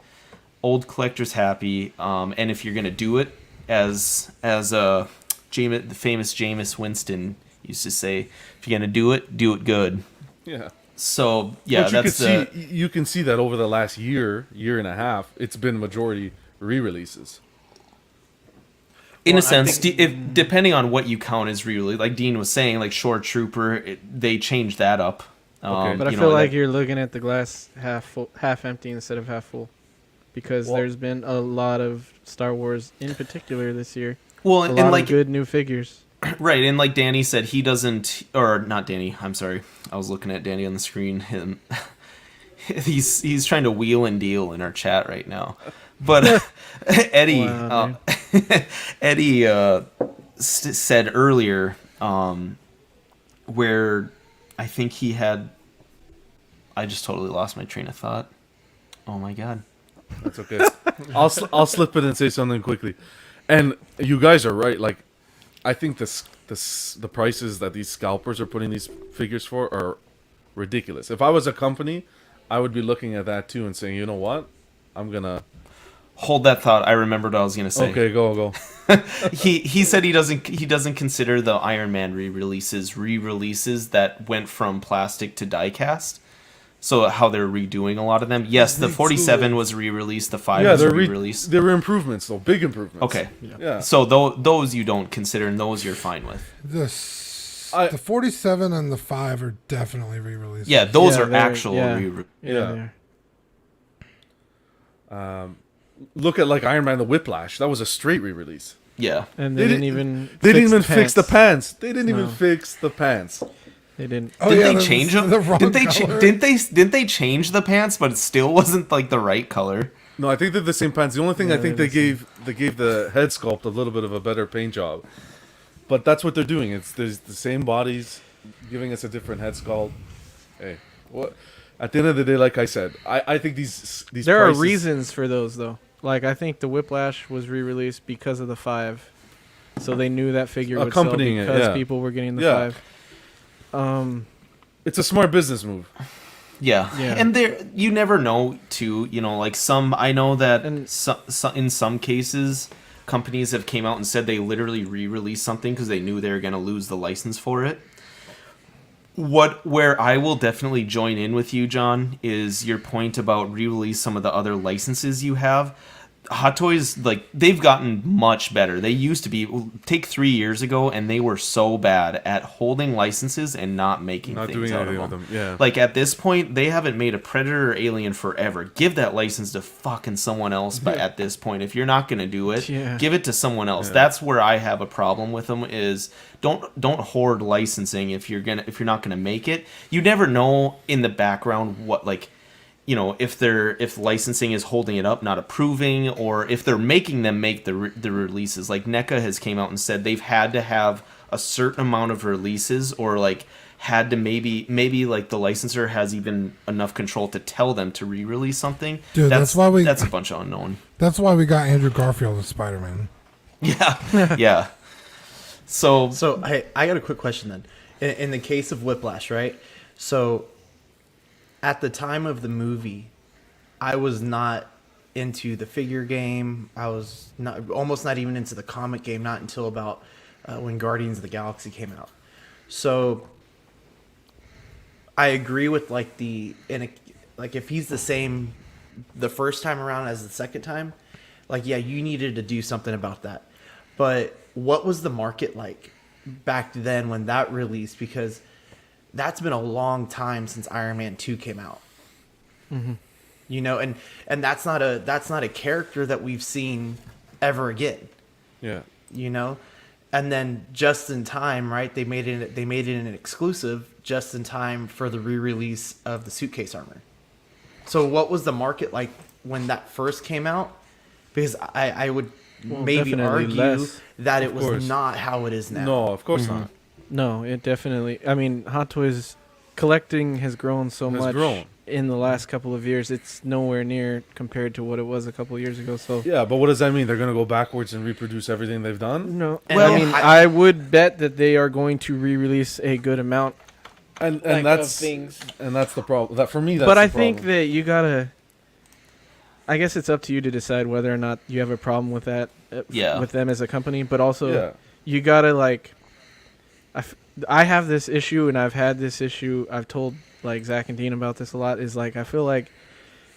old collectors happy, and if you're gonna do it, as the famous Jameis Winston used to say, if you're gonna do it good. Yeah. So yeah, But you can see that over the last year and a half, it's been majority re-releases. In Well, a sense, think- if depending on what you count as re-release, like Dean was saying, like Shore Trooper, they changed that up. Okay. But I feel like you're looking at the glass half full, half empty instead of half full, because there's been a lot of Star Wars in particular this year. well, A and lot like of good new figures. right, and like Danny said, he doesn't, or not Danny. I'm sorry, I was looking at Danny on the screen. Him, he's trying to wheel and deal in our chat right now. But Eddie, Wow, Eddie said earlier, where I think he had. I just totally lost my train of thought. Oh my god. That's okay. I'll slip it and say something quickly. And you guys are right. Like, I think the prices that these scalpers are putting these figures for are ridiculous. If I was a company, I would be looking at that too and saying, you know what, I'm gonna Hold that thought. I remembered what I was gonna say. okay, go. He said he doesn't consider the Iron Man re-releases that went from plastic to die-cast. So how they're redoing a lot of them. Yes, the 47 was re-released. The 5 Yeah, was they're re-released. there were improvements though, big improvements. Okay. Yeah. So those you don't consider, and those you're fine with. The 47 and the 5 are definitely re-released. Yeah, those Yeah, are they're- actual yeah. re. Yeah. there. Look at like Iron Man the Whiplash. That was a straight re-release. Yeah. And They they didn't didn't- even. They didn't even the fix the pants. pants. They didn't even No. fix the pants. They didn't. Oh, Didn't yeah, they the- change them? the wrong color. Didn't they change the pants, but it still wasn't like the right color? No, I think they're the same pants. The only thing Yeah, I think they're they the gave the head sculpt a little bit of a better paint job. But that's what they're doing. There's the same bodies, giving us a different head sculpt. Hey, what? At the end of the day, like I said, I think these There prices, are reasons for those though. Like I think the Whiplash was re-released because of the 5, so they knew that figure would sell Accompanying it, because yeah. people were getting the Yeah. 5. It's a smart business move. Yeah. Yeah. And there, you never know too. Like I know that And- in some cases, companies have came out and said they literally re-released something because they knew they were going to lose the license for it. Where I will definitely join in with you, John, is your point about re-release some of the other licenses you have. Hot Toys, like, they've gotten much better. They used to be, take 3 years ago, and they were so bad at holding licenses and not making Not things doing out of anything them. with them. Yeah. Like, at this point, they haven't made a Predator or Alien forever. Give that license to fucking someone else. But at this point, if you're not going to do it, give it to someone else. That's where I have a problem with them. Is don't hoard licensing if you're not gonna make it. You never know in the background what, like, you know, if licensing is holding it up, not approving, or if they're making them make the releases. Like NECA has came out and said they've had to have a certain amount of releases, or like had to maybe like the licensor has even enough control to tell them to re-release something. Dude, that's a bunch of unknown. That's why we got Andrew Garfield as Spider-Man. Yeah, yeah. So hey, I got a quick question then. In the case of Whiplash, right? So at the time of the movie, I was not into the figure game. I was almost not even into the comic game, not until about when Guardians of the Galaxy came out. So I agree with like if he's the same the first time around as the second time, like, yeah, you needed to do something about that. But what was the market like back then when that released? Because that's been a long time since Iron Man 2 came out. Mm-hmm. You know, and that's not a character that we've seen ever again. Yeah. You know? And then just in time, right? They made it an exclusive just in time for the re-release of the suitcase armor. So what was the market like when that first came out? Because I would maybe argue that it was not how it is now. No, of course not. No, it definitely. I mean, Hot Toys collecting has grown so much in the last couple of years. It's nowhere near compared to what it was a couple of years ago. So yeah, but what does that mean? They're going to go backwards and reproduce everything they've done? No. Well, I mean, I would bet that they are going to re-release a good amount and like, that's of things. And that's the problem. That for me, that's but the I problem. think that you gotta. I guess it's up to you to decide whether or not you have a problem with that. With them as a company, but also you gotta like. I have this issue, and I've had this issue. I've told like Zach and Dean about this a lot. Is like I feel like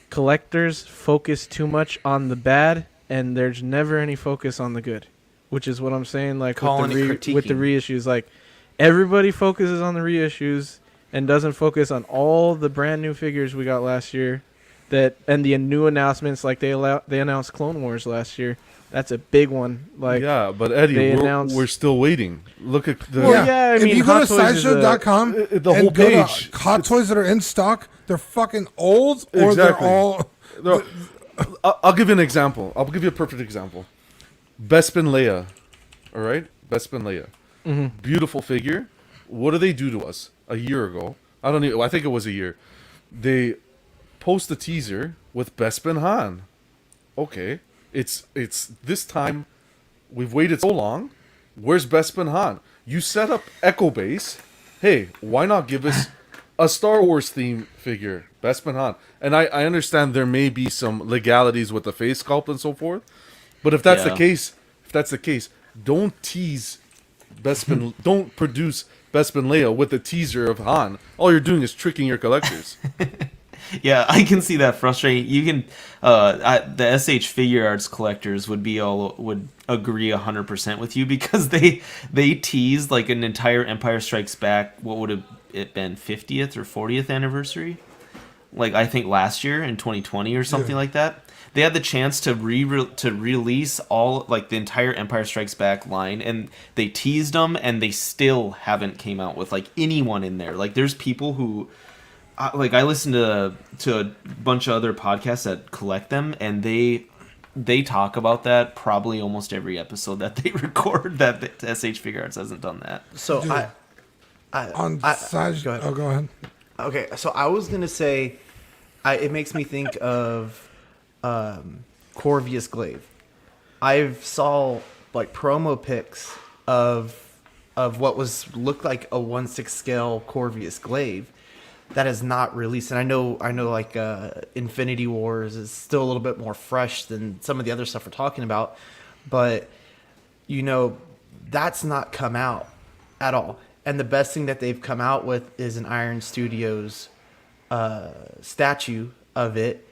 collectors focus too much on the bad, and there's never any focus on the good, which is what I'm saying. Like with the reissues, like everybody focuses on the reissues and doesn't focus on all the brand new figures we got last year. And the new announcements, like they announced Clone Wars last year. That's a big one. Like yeah, but Eddie, we're still waiting. Look at the I mean, if you go to sideshow.com the whole page, hot toys that are in stock, they're fucking old, or they're all. I'll give you an example. I'll give you a perfect example. Bespin Leia, all right, Bespin Leia, beautiful figure. What do they do to us a year ago? I think it was a year. They post a teaser with Bespin Han. Okay. It's this time. We've waited so long. Where's Bespin Han? You set up Echo Base. Hey, why not give us a Star Wars theme figure, Bespin Han? And I understand there may be some legalities with the face sculpt and so forth, but if that's the case, don't tease Bespin. Don't produce Bespin Leia with a teaser of Han. All you're doing is tricking your collectors. Yeah, I can see that frustrating. You can, the SH Figure Arts collectors would agree 100% with you, because they teased like an entire Empire Strikes Back. What would have it been, 50th or 40th anniversary? Like I think last year in 2020 or something like that. They had the chance to release all like the entire Empire Strikes Back line, and they teased them, and they still haven't came out with like anyone in there. Like there's people who. Like I listen to a bunch of other podcasts that collect them, and they talk about that probably almost every episode that they record. That the SH Figure Arts hasn't done that. So Dude, go ahead. Okay, so I was gonna say, it makes me think of Corvius Glaive. I've saw like promo pics of what looked like a 1/6 scale Corvius Glaive that is not released. And I know like Infinity Wars is still a little bit more fresh than some of the other stuff we're talking about, but you know, that's not come out at all. And the best thing that they've come out with is an Iron Studios statue of it.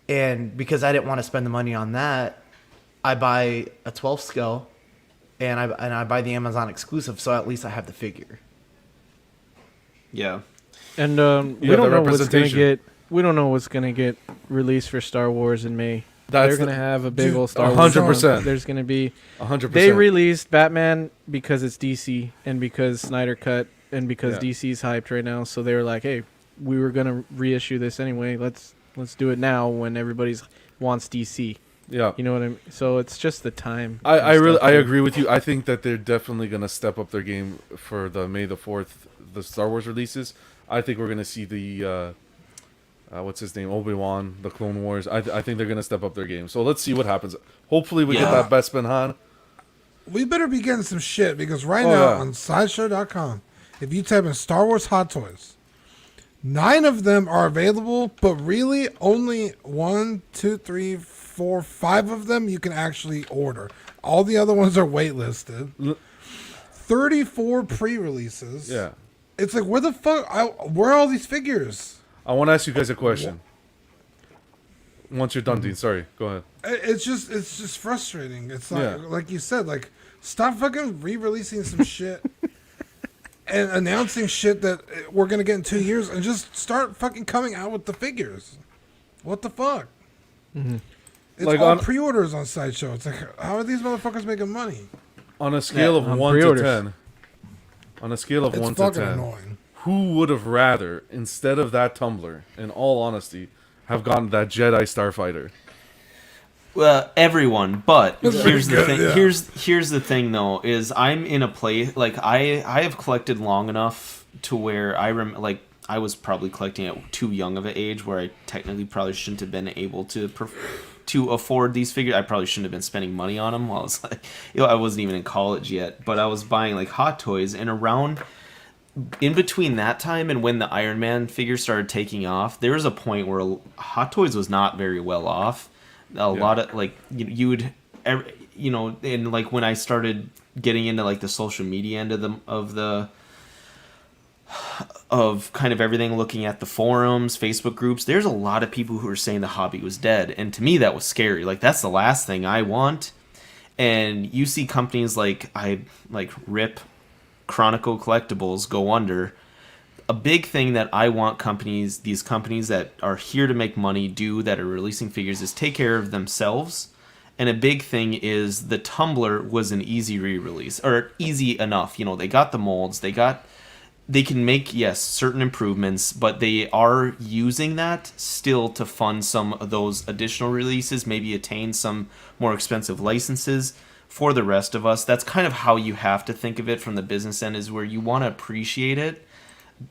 And because I didn't want to spend the money on that, I buy a 12 scale, and I buy the Amazon exclusive, so at least I have the figure. Yeah. And we have don't the know what's gonna representation. get. We don't know what's gonna get released for Star Wars in May. That's They're gonna have a big Dude, old Star Wars. 100%. There's gonna be. 100%. They released Batman because it's DC and because Snyder cut and because Yeah. DC's hyped right now. So they were like, "Hey, we were gonna reissue this anyway. Let's do it now when everybody's wants DC." Yeah. You know what I mean? So it's just the time. I and really stuff. I agree with you. I think that they're definitely gonna step up their game for the May the 4th, the Star Wars releases. I think we're gonna see the what's his name, Obi-Wan, the Clone Wars. I think they're gonna step up their game. So let's see what happens. Hopefully we get Yeah. that Bespin Han. We better be getting some shit because right Oh, now yeah. on Sideshow.com, if you type in Star Wars Hot Toys, 9 of them are available, but really only 1, 2, 3, 4, 5 of them you can actually order. All the other ones are waitlisted. 34 pre-releases. Yeah. It's like, where the fuck? Where are all these figures? I want to ask you guys a question. Once you're done, Dean. Sorry. Go ahead. It's just frustrating. It's like, Yeah. like you said, like, stop fucking re-releasing some shit and announcing shit that we're gonna get in 2 years, and just start fucking coming out with the figures. What the fuck? Mm-hmm. It's Like all on- pre-orders on Sideshow. It's like, how are these motherfuckers making money? On a scale of on 1 to pre-orders. 10. On a scale of It's 1 to fucking 10. annoying. Who would have rather, instead of that tumbler, in all honesty, have gotten that Jedi Starfighter? Well, everyone, but That's here's the pretty thing. good, yeah. Here's the thing, though, is I'm in a place like I have collected long enough to where like I was probably collecting at too young of an age where I technically probably shouldn't have been able to afford these figures. I probably shouldn't have been spending money on them while I was like, I wasn't even in college yet, but I was buying like Hot Toys, and around in between that time and when the Iron Man figure started taking off, there was a point where Hot Toys was not very well off. A lot of like you would, and like when I started getting into like the social media end of kind of everything, looking at the forums, Facebook groups, there's a lot of people who are saying the hobby was dead, and to me that was scary. Like that's the last thing I want. And you see companies like RIP Chronicle Collectibles go under. A big thing that I want these companies that are here to make money that are releasing figures, is take care of themselves. And a big thing is the Tumbler was an easy re-release, or easy enough. They got the molds, they can make, yes, certain improvements, but they are using that still to fund some of those additional releases, maybe attain some more expensive licenses for the rest of us. that's kind of how you have to think of it from the business end, is where you want to appreciate it.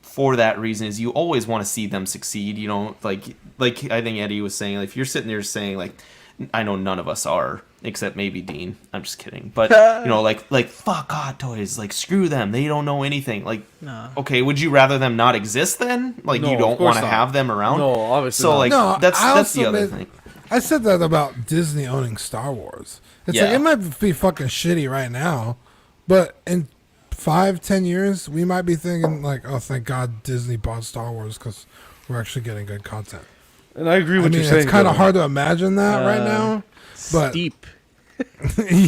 For that reason, is you always want to see them succeed. Like I think Eddie was saying, like, if you're sitting there saying, like, I know none of us are, except maybe Dean. I'm just kidding. But like fuck Hot Toys, like screw them. They don't know anything. Like, Nah. okay, would you rather them not exist then? Like, No, you of don't course want to not. have them around? No, obviously So not. like No, that's I the also other made- thing. I said that about Disney owning Star Wars. It's like, Yeah. it might be fucking shitty right now, but in 5-10 years, we might be thinking like, oh, thank God Disney bought Star Wars because we're actually getting good content. And I agree with I mean, you saying. it's kind of Dylan. hard to imagine that right now. But Steep.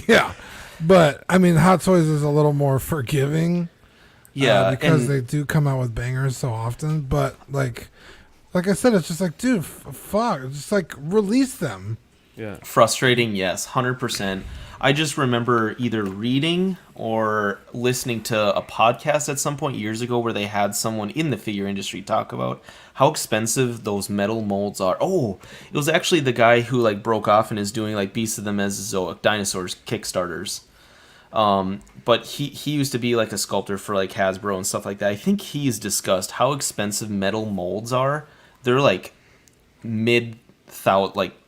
yeah, but I mean, Hot Toys is a little more forgiving. Yeah, because and they do come out with bangers so often. But like I said, it's just like, dude, fuck, just like release them. Yeah. frustrating, yes, 100%. I just remember either reading or listening to a podcast at some point years ago where they had someone in the figure industry talk about how expensive those metal molds are. Oh, it was actually the guy who like broke off and is doing like Beasts of the Mesozoic Dinosaurs Kickstarters. But he used to be like a sculptor for like Hasbro and stuff like that. I think he's discussed how expensive metal molds are. They're like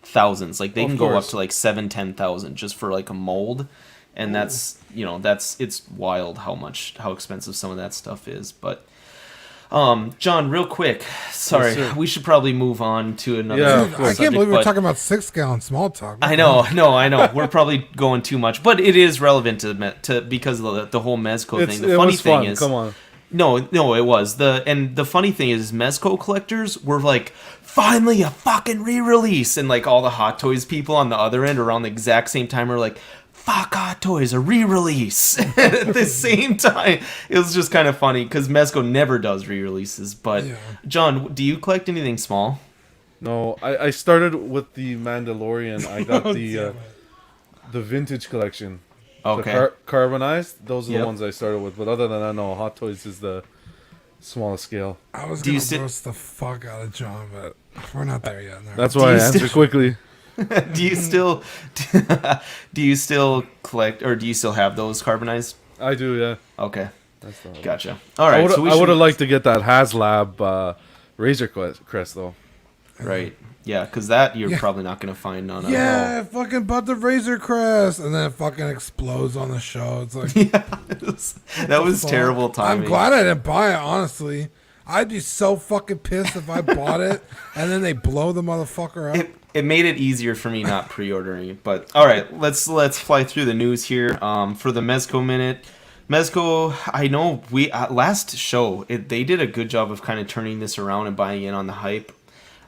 thousands. Like they Of can go up course. to like 7,000-10,000 just for like a mold. And that's it's wild how expensive some of that stuff is. But John, real quick, sorry, Yes, sir. we should probably move on to another. Yeah, Dude, of I course. can't believe we're but- talking about 6-gallon small talk. I know. We're probably going too much, but it is relevant to because of the whole Mezco thing. The It funny was thing fun. is, Come on. No, it was the funny thing is Mezco collectors were like, finally a fucking re-release, and like all the Hot Toys people on the other end around the exact same time were like, fuck Hot Toys, a re-release at the same time. It was just kind of funny because Mezco never does re-releases. But John, do you collect anything small? No, I started with the Mandalorian. I got the vintage collection. Okay. The carbonized. Those are Yep. the ones I started with. But other than that, no. Hot Toys is the smallest scale. I was Do you gonna roast the fuck out of John, but we're not there yet. No. That's why I you answer quickly. do you still collect, or do you still have those carbonized? I do, yeah. Okay, That's the gotcha. All right, so we I would should, have liked to get that HasLab Razor Crest though. right, yeah, because that you're Yeah. probably not gonna find on a Yeah, I fucking bought the Razor Crest, and then it fucking explodes on the show. It's like that was fuck? terrible timing. I'm glad I didn't buy it. Honestly, I'd be so fucking pissed if I bought it and then they blow the motherfucker up. It made it easier for me not pre-ordering it. But all right, let's fly through the news here. For the Mezco minute, Mezco, I know we last show they did a good job of kind of turning this around and buying in on the hype,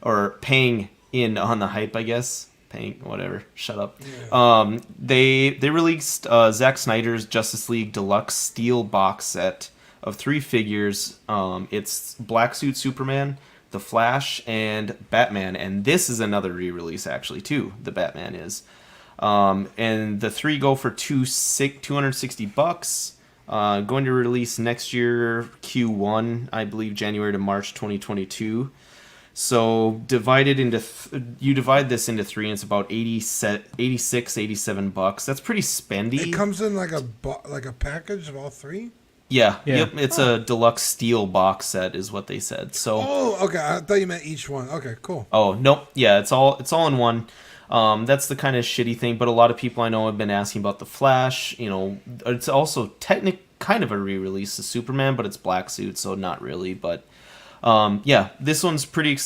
or paying in on the hype, I guess. Paying whatever. Shut up. Yeah. They released Zack Snyder's Justice League Deluxe Steel box set of 3 figures. It's Black Suit Superman, The Flash, and Batman, and this is another re-release actually too. The Batman is, and the 3 go for $260. Going to release next year Q1, I believe January to March 2022. So you divide this into 3, and it's about 86, 87 bucks. That's pretty spendy. It comes in like a package of all 3. Yeah. Yeah. Yep. It's a deluxe steel box set, is what they said. So. Oh, okay. I thought you meant each one. Okay, cool. Oh nope. Yeah, it's all in one. That's the kind of shitty thing. But a lot of people I know have been asking about the Flash. You know, it's also kind of a re-release of Superman, but it's black suit, so not really. But yeah, this one's pretty.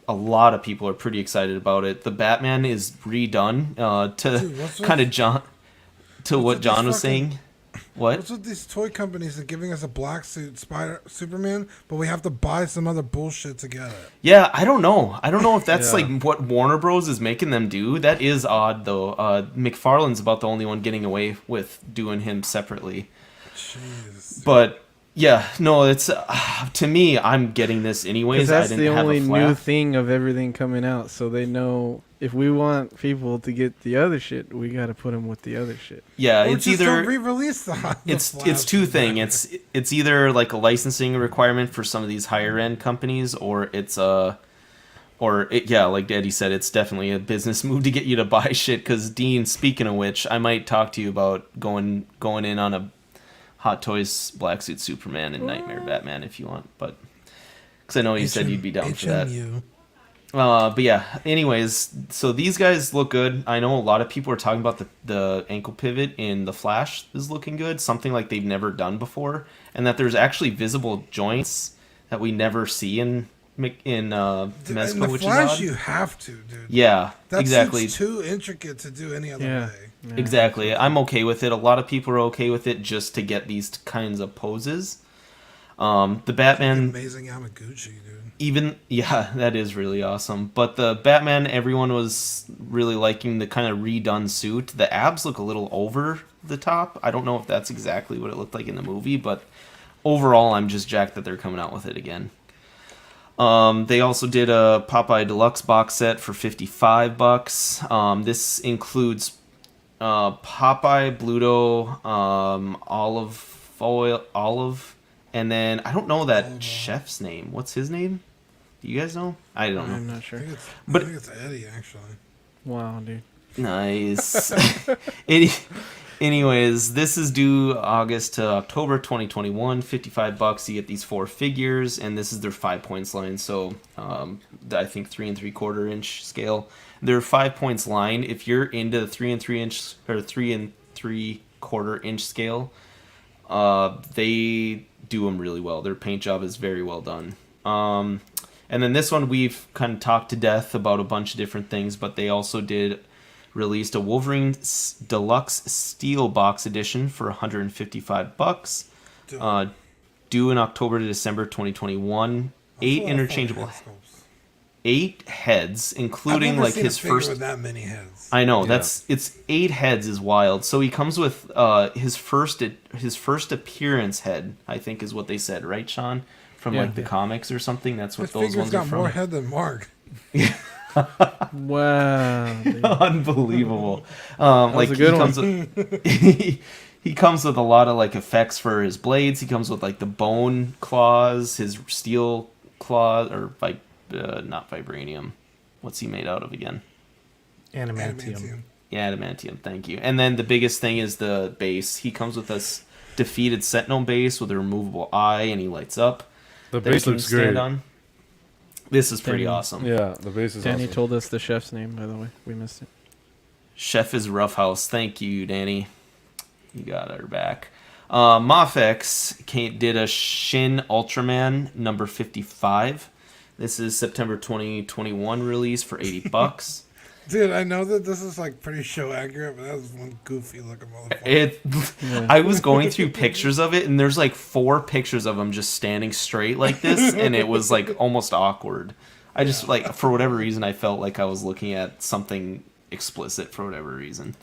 A lot of people are pretty excited about it. The Batman is redone Dude, kind of what John was fucking- saying. What? What's with these toy companies that giving us a black suit Superman, but we have to buy some other bullshit to get it? Yeah, I don't know. I don't know if that's Yeah. like what Warner Bros. Is making them do. That is odd, though. McFarlane's about the only one getting away with doing him separately. Jeez. But yeah, no, it's to me. I'm getting this anyways. Because that's I the didn't only have a new flash. thing of everything coming out, so they know if we want people to get the other shit, we got to put them with the other shit. Yeah, Or it's just either don't re-release the it's Flash two and thing. Batman. It's either like a licensing requirement for some of these higher end companies, or it's like Eddie said, it's definitely a business move to get you to buy shit. Because Dean, speaking of which, I might talk to you about going in on a Hot Toys Black Suit Superman and Nightmare Batman if you want, but because I know you said you'd be down for that. HMU. But yeah, anyways, so these guys look good. I know a lot of people are talking about the ankle pivot in the Flash is looking good, something like they've never done before, and that there's actually visible joints that we never see in In Mezco, the which Flash, is odd. you have to, dude. Yeah, That's exactly. too intricate to do any other Yeah. way. Yeah. Exactly. I'm okay with it. A lot of people are okay with it just to get these kinds of poses. The Batman, Amazing Yamaguchi, dude. that is really awesome. But the Batman, everyone was really liking the kind of redone suit. The abs look a little over the top. I don't know if that's exactly what it looked like in the movie, but overall, I'm just jacked that they're coming out with it again. They also did a Popeye Deluxe box set for $55. This includes Popeye, Bluto, Olive, and then I don't know that chef's name. What's his name? Do you guys know? I don't I'm know. not sure. But- I think it's Eddie, actually. Wow, dude. Nice. Anyways, this is due August to October 2021. $55. You get these 4 figures, and this is their 5 points line. So I think 3 3/4 inch scale. Their 5 points line. If you're into the 3 3 inch or 3 3/4 inch scale, they do them really well. Their paint job is very well done. And then this one we've kind of talked to death about a bunch of different things, but they also released a Wolverine Deluxe Steel Box Edition for $155. due in October to December 2021. That's 8 a lot of interchangeable, fucking head sculpts. 8 heads, I've including never like seen his a figure first. with that many heads. I know Yeah. it's 8 heads is wild. So he comes with his first appearance head, I think is what they said, right, Sean? From Yeah. like the comics or something. That's what This those figure's ones are got more from. head than Mark. Wow. Dude. Unbelievable. was a good he one. comes with, he comes with a lot of like effects for his blades. He comes with like the bone claws, his steel claws, or not vibranium. What's he made out of again? Adamantium. Yeah, adamantium. Thank you. And then the biggest thing is the base. He comes with this defeated Sentinel base with a removable eye, and he lights up. The that he base can looks stand great. on. This is pretty Danny. awesome. Yeah, the base is Danny awesome. told us the chef's name, by the way. We missed it. Chef is Roughhouse. Thank you, Danny. You got our back. MAFEX did a Shin Ultraman number 55. This is September 2021 release for $80. Dude, I know that this is like pretty show accurate, but that was one goofy looking motherfucker. It. I was going through pictures of it, and there's like 4 pictures of him just standing straight like this, and it was like almost awkward. I just like for whatever reason I felt like I was looking at something explicit for whatever reason.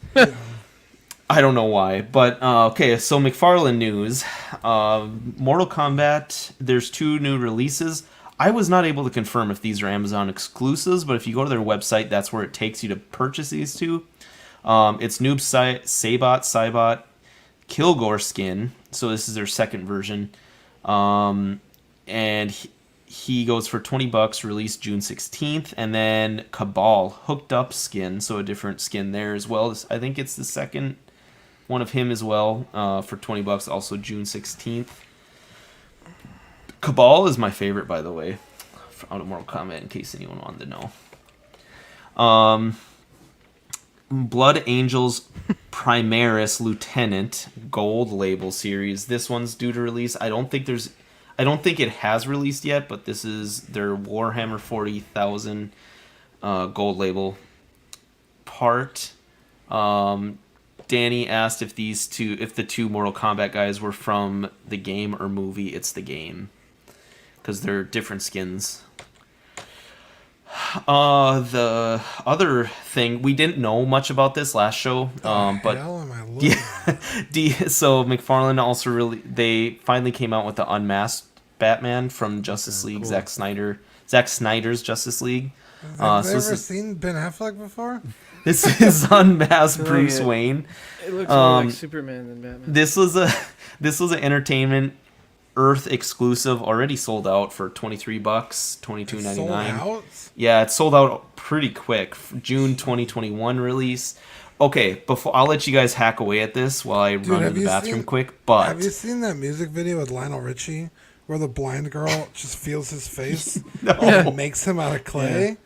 I don't know why, but okay. So McFarlane news, Mortal Kombat. There's 2 new releases. I was not able to confirm if these are Amazon exclusives, but if you go to their website, that's where it takes you to purchase these 2. It's Noob Saibot Kilgore skin, so this is their second version, and he goes for $20, released June 16th, and then Cabal Hooked Up skin, so a different skin there as well. I think it's the second one of him as well, for $20, also June 16th. Cabal is my favorite, by the way, out of Mortal Kombat, in case anyone wanted to know. Blood Angels Primaris Lieutenant Gold Label series. This one's due to release. I don't think it has released yet, but this is their Warhammer 40,000 Gold Label part. Danny asked if the 2 Mortal Kombat guys were from the game or movie. It's the game, because they're different skins. The other thing, we didn't know much about this last show, but hell am I looking at? so McFarlane also they finally came out with the unmasked Batman from Justice League, cool. Zack Snyder's Justice League. Have So you this ever is- seen Ben Affleck before? This is unmasked Look Bruce at- Wayne. It looks more like Superman than Batman. This was an Entertainment Earth exclusive, already sold out for $23, $22.99. Sold out? Yeah, it sold out pretty quick. June 2021 release. Okay, before I'll let you guys hack away at this while I run to have the you bathroom seen- quick. But Have you seen that music video with Lionel Richie where the blind girl just feels his face No. and makes him out of clay?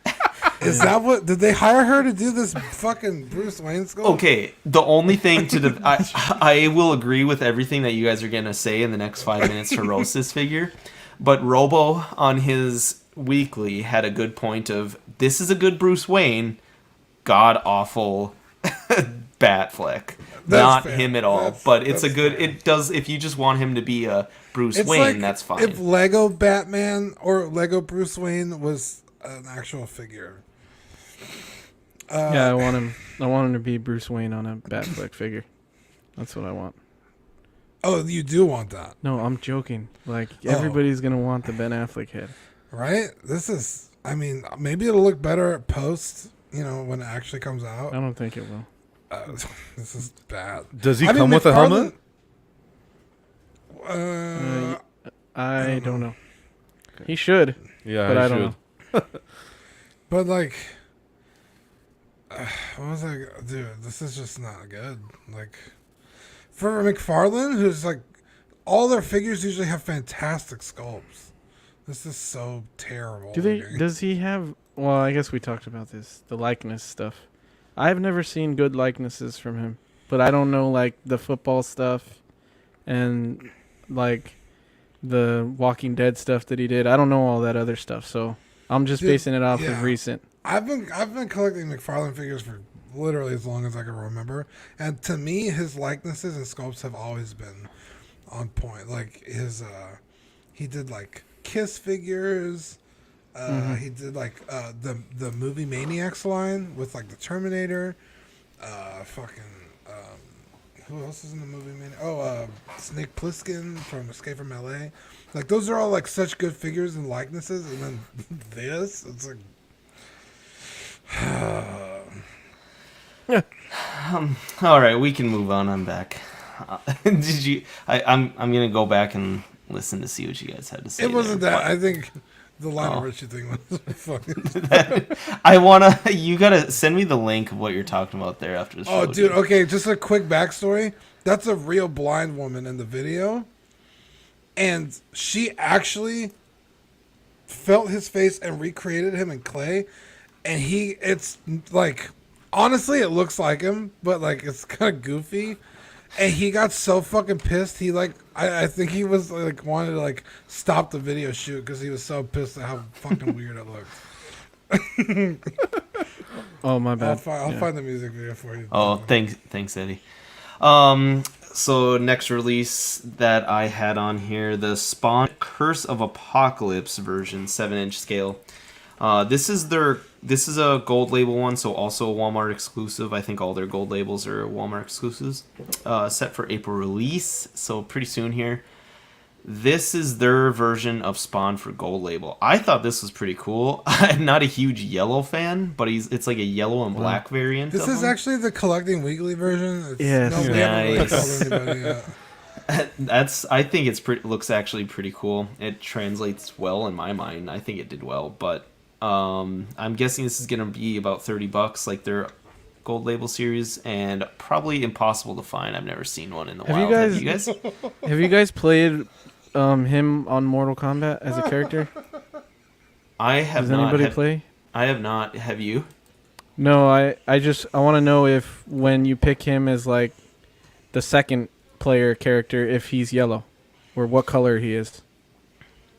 Is that what? Did they hire her to do this fucking Bruce Wayne sculpt? okay, the only thing I will agree with everything that you guys are gonna say in the next 5 minutes to roast this figure, but Robo on his weekly had a good point of this is a good Bruce Wayne, god awful bat flick. Not fair. him at all, That's- but it's a that's good. fair. It does if you just want him to be a Bruce It's Wayne, like that's fine. if Lego Batman or Lego Bruce Wayne was an actual figure. Yeah, I want him to be Bruce Wayne on a Batfleck figure. That's what I want. Oh, you do want that, No, I'm joking. Like Oh. everybody's gonna want the Ben Affleck head. right? This is. I mean, maybe it'll look better post. When it actually comes I out. don't think it will. This is bad. Does he I mean, come with a helmet? I don't know. He should, Yeah, but he I don't should. know. But like, what was I? Dude, this is just not good. Like, for McFarlane, who's like, all their figures usually have fantastic sculpts. This is so terrible. looking. Does he have? Well, I guess we talked about this. The likeness stuff. I've never seen good likenesses from him, but I don't know like the football stuff, and like the Walking Dead stuff that he did. I don't know all that other stuff, so I'm just Dude, basing it off yeah. of recent. I've been collecting McFarlane figures for literally as long as I can remember, and to me, his likenesses and sculpts have always been on point. Like his He did like Kiss figures. He did like the movie Maniacs line with like the Terminator. Who else is in the movie Maniacs? Snake Plissken from Escape from L.A. Like those are all like such good figures and likenesses, and then this, it's like. All right, we can move on. I'm back. Did you? I'm gonna go back and listen to see what you guys had to say. It wasn't there, that. I think the Lionel Richie thing was funny. I wanna. You gotta send me the link of what you're talking about there after the show. Oh, dude. Okay, just a quick backstory. That's a real blind woman in the video, and she actually felt his face and recreated him in clay. And it's like, honestly, it looks like him, but like it's kind of goofy. And he got so fucking pissed. He like, I think he was like wanted to like stop the video shoot because he was so pissed at how fucking weird it looked. Oh, my bad. I'll find the music video for you. Oh, thanks, Eddie. So next release that I had on here, the Spawn Curse of Apocalypse version, 7-inch scale. This is a gold label one, so also a Walmart exclusive. I think all their gold labels are Walmart exclusives. Set for April release, so pretty soon here. This is their version of Spawn for gold label. I thought this was pretty cool. I'm not a huge yellow fan, but it's like a yellow and black variant. This is actually the Collecting Weekly version. Yeah, no, we haven't really told anybody yet. I think looks actually pretty cool. It translates well in my mind. I think it did well, but I'm guessing this is gonna be about $30, like their gold label series, and probably impossible to find. I've never seen one in the wild. Have you guys? Have you guys played him on Mortal Kombat as a character? I have Does not. anybody play? I have not. Have you? No, I want to know if when you pick him as like the second player character, if he's yellow, or what color he is.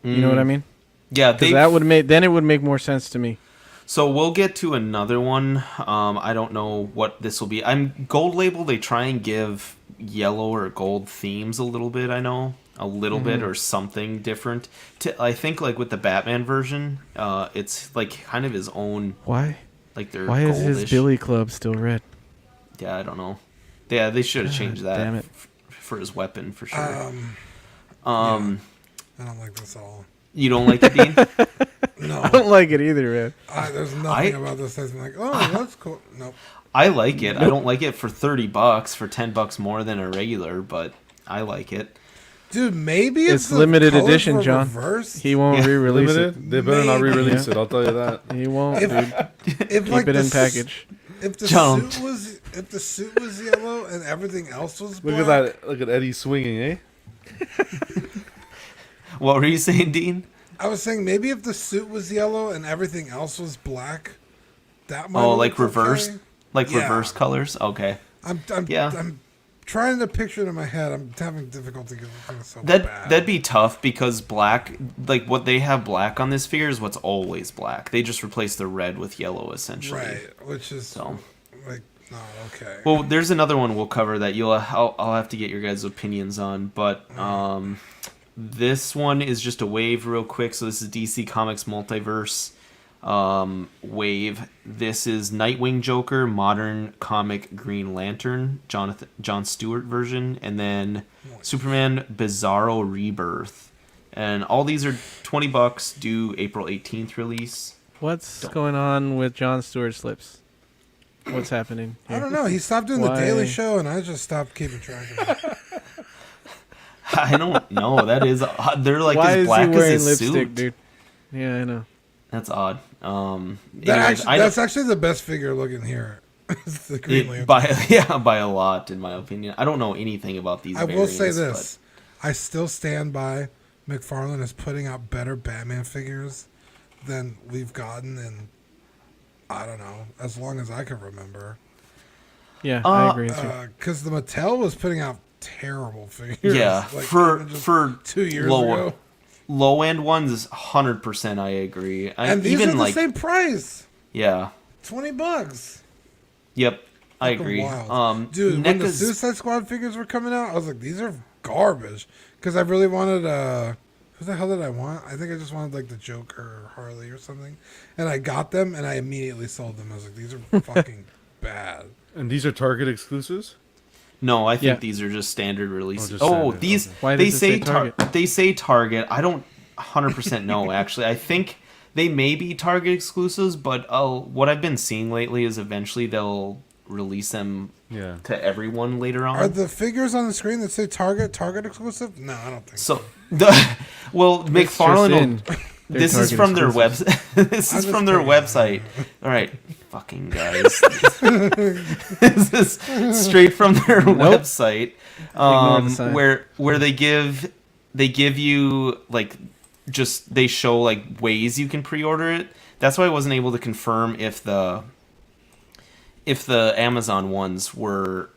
You know what I mean? Yeah, that would make it would make more sense to me. So we'll get to another one. I don't know what this will be. Gold label. They try and give yellow or gold themes a little bit. I know a little bit or something different. I think like with the Batman version, it's like kind of his own. Why? Like they're Why is goldish. his Billy Club still red? Yeah, I don't know. Yeah, they should have changed that. Damn it. For his weapon for sure. Yeah, I don't like this at all. You don't like it, Dean? No, I don't like it either, man. there's nothing about this that's like, oh, that's cool. Nope. I like it. I don't like it for $30, for $10 more than a regular, but I like it. Dude, maybe It's the limited colors edition, were John. reversed. He won't re-release it. Limited? They better not re-release it. I'll tell you that. He won't, dude. If Keep like it in the package. If the Don't. suit was yellow and everything else was black. Look at that. Look at Eddie swinging, eh? What were you saying, Dean? I was saying maybe if the suit was yellow and everything else was black, that might. Oh, have like looked reverse, okay. like Yeah. reverse colors. Okay. I'm trying to picture it in my head. I'm having difficulty because it's so bad. That'd be tough because black, like what they have black on this figure is what's always black. They just replace the red with yellow essentially. right, which is So. like not okay. Well, there's another one we'll cover that I'll have to get your guys' opinions on, but this one is just a wave real quick. So this is DC Comics Multiverse wave. This is Nightwing Joker, Modern Comic Green Lantern, John Stewart version, and then Superman Bizarro Rebirth. And all these are $20, due April 18th release. What's going on with Jon Stewart's lips? What's happening here? I don't know. He stopped doing Why? the Daily Show, and I just stopped keeping track of it. I don't know. That is they're like Why as is black he wearing as his lipstick, suit. dude? Yeah, I know. That's odd. That's actually the best figure looking here. It's the Green Lantern. By a lot, in my opinion. I don't know anything about these. I will say variants, this: I still stand by McFarlane is putting out better Batman figures than we've gotten in, I don't know, as long as I can remember. Yeah, I agree with you. Because the Mattel was putting out terrible figures. Yeah, like, for even just for 2 years lower ago. low end ones, 100%. I agree. And these even are the like same price. yeah, $20. yep, I Fucking agree. wild. Dude, when the NECA's Suicide Squad figures were coming out, I was like, these are garbage. Because I really wanted Who the hell did I want? I think I just wanted like the Joker or Harley or something, and I got them and I immediately sold them. I was like, these are fucking bad. And these are Target exclusives? No, I think Yeah. these are just standard releases. just Oh, standard, these okay. Why they does it say say Target? they say Target. I don't 100% know actually. I think they may be Target exclusives, but what I've been seeing lately is eventually they'll release them Yeah. to everyone later on. Are the figures on the screen that say Target exclusive? No, I don't think So McFarlane in. will, They're this is Target from their exclusives. website. This I'm is just from their kidding. website. All right, fucking guys. This is straight from their website, Ignore the sign. where they give you like just they show like ways you can pre-order it. That's why I wasn't able to confirm if the Amazon ones were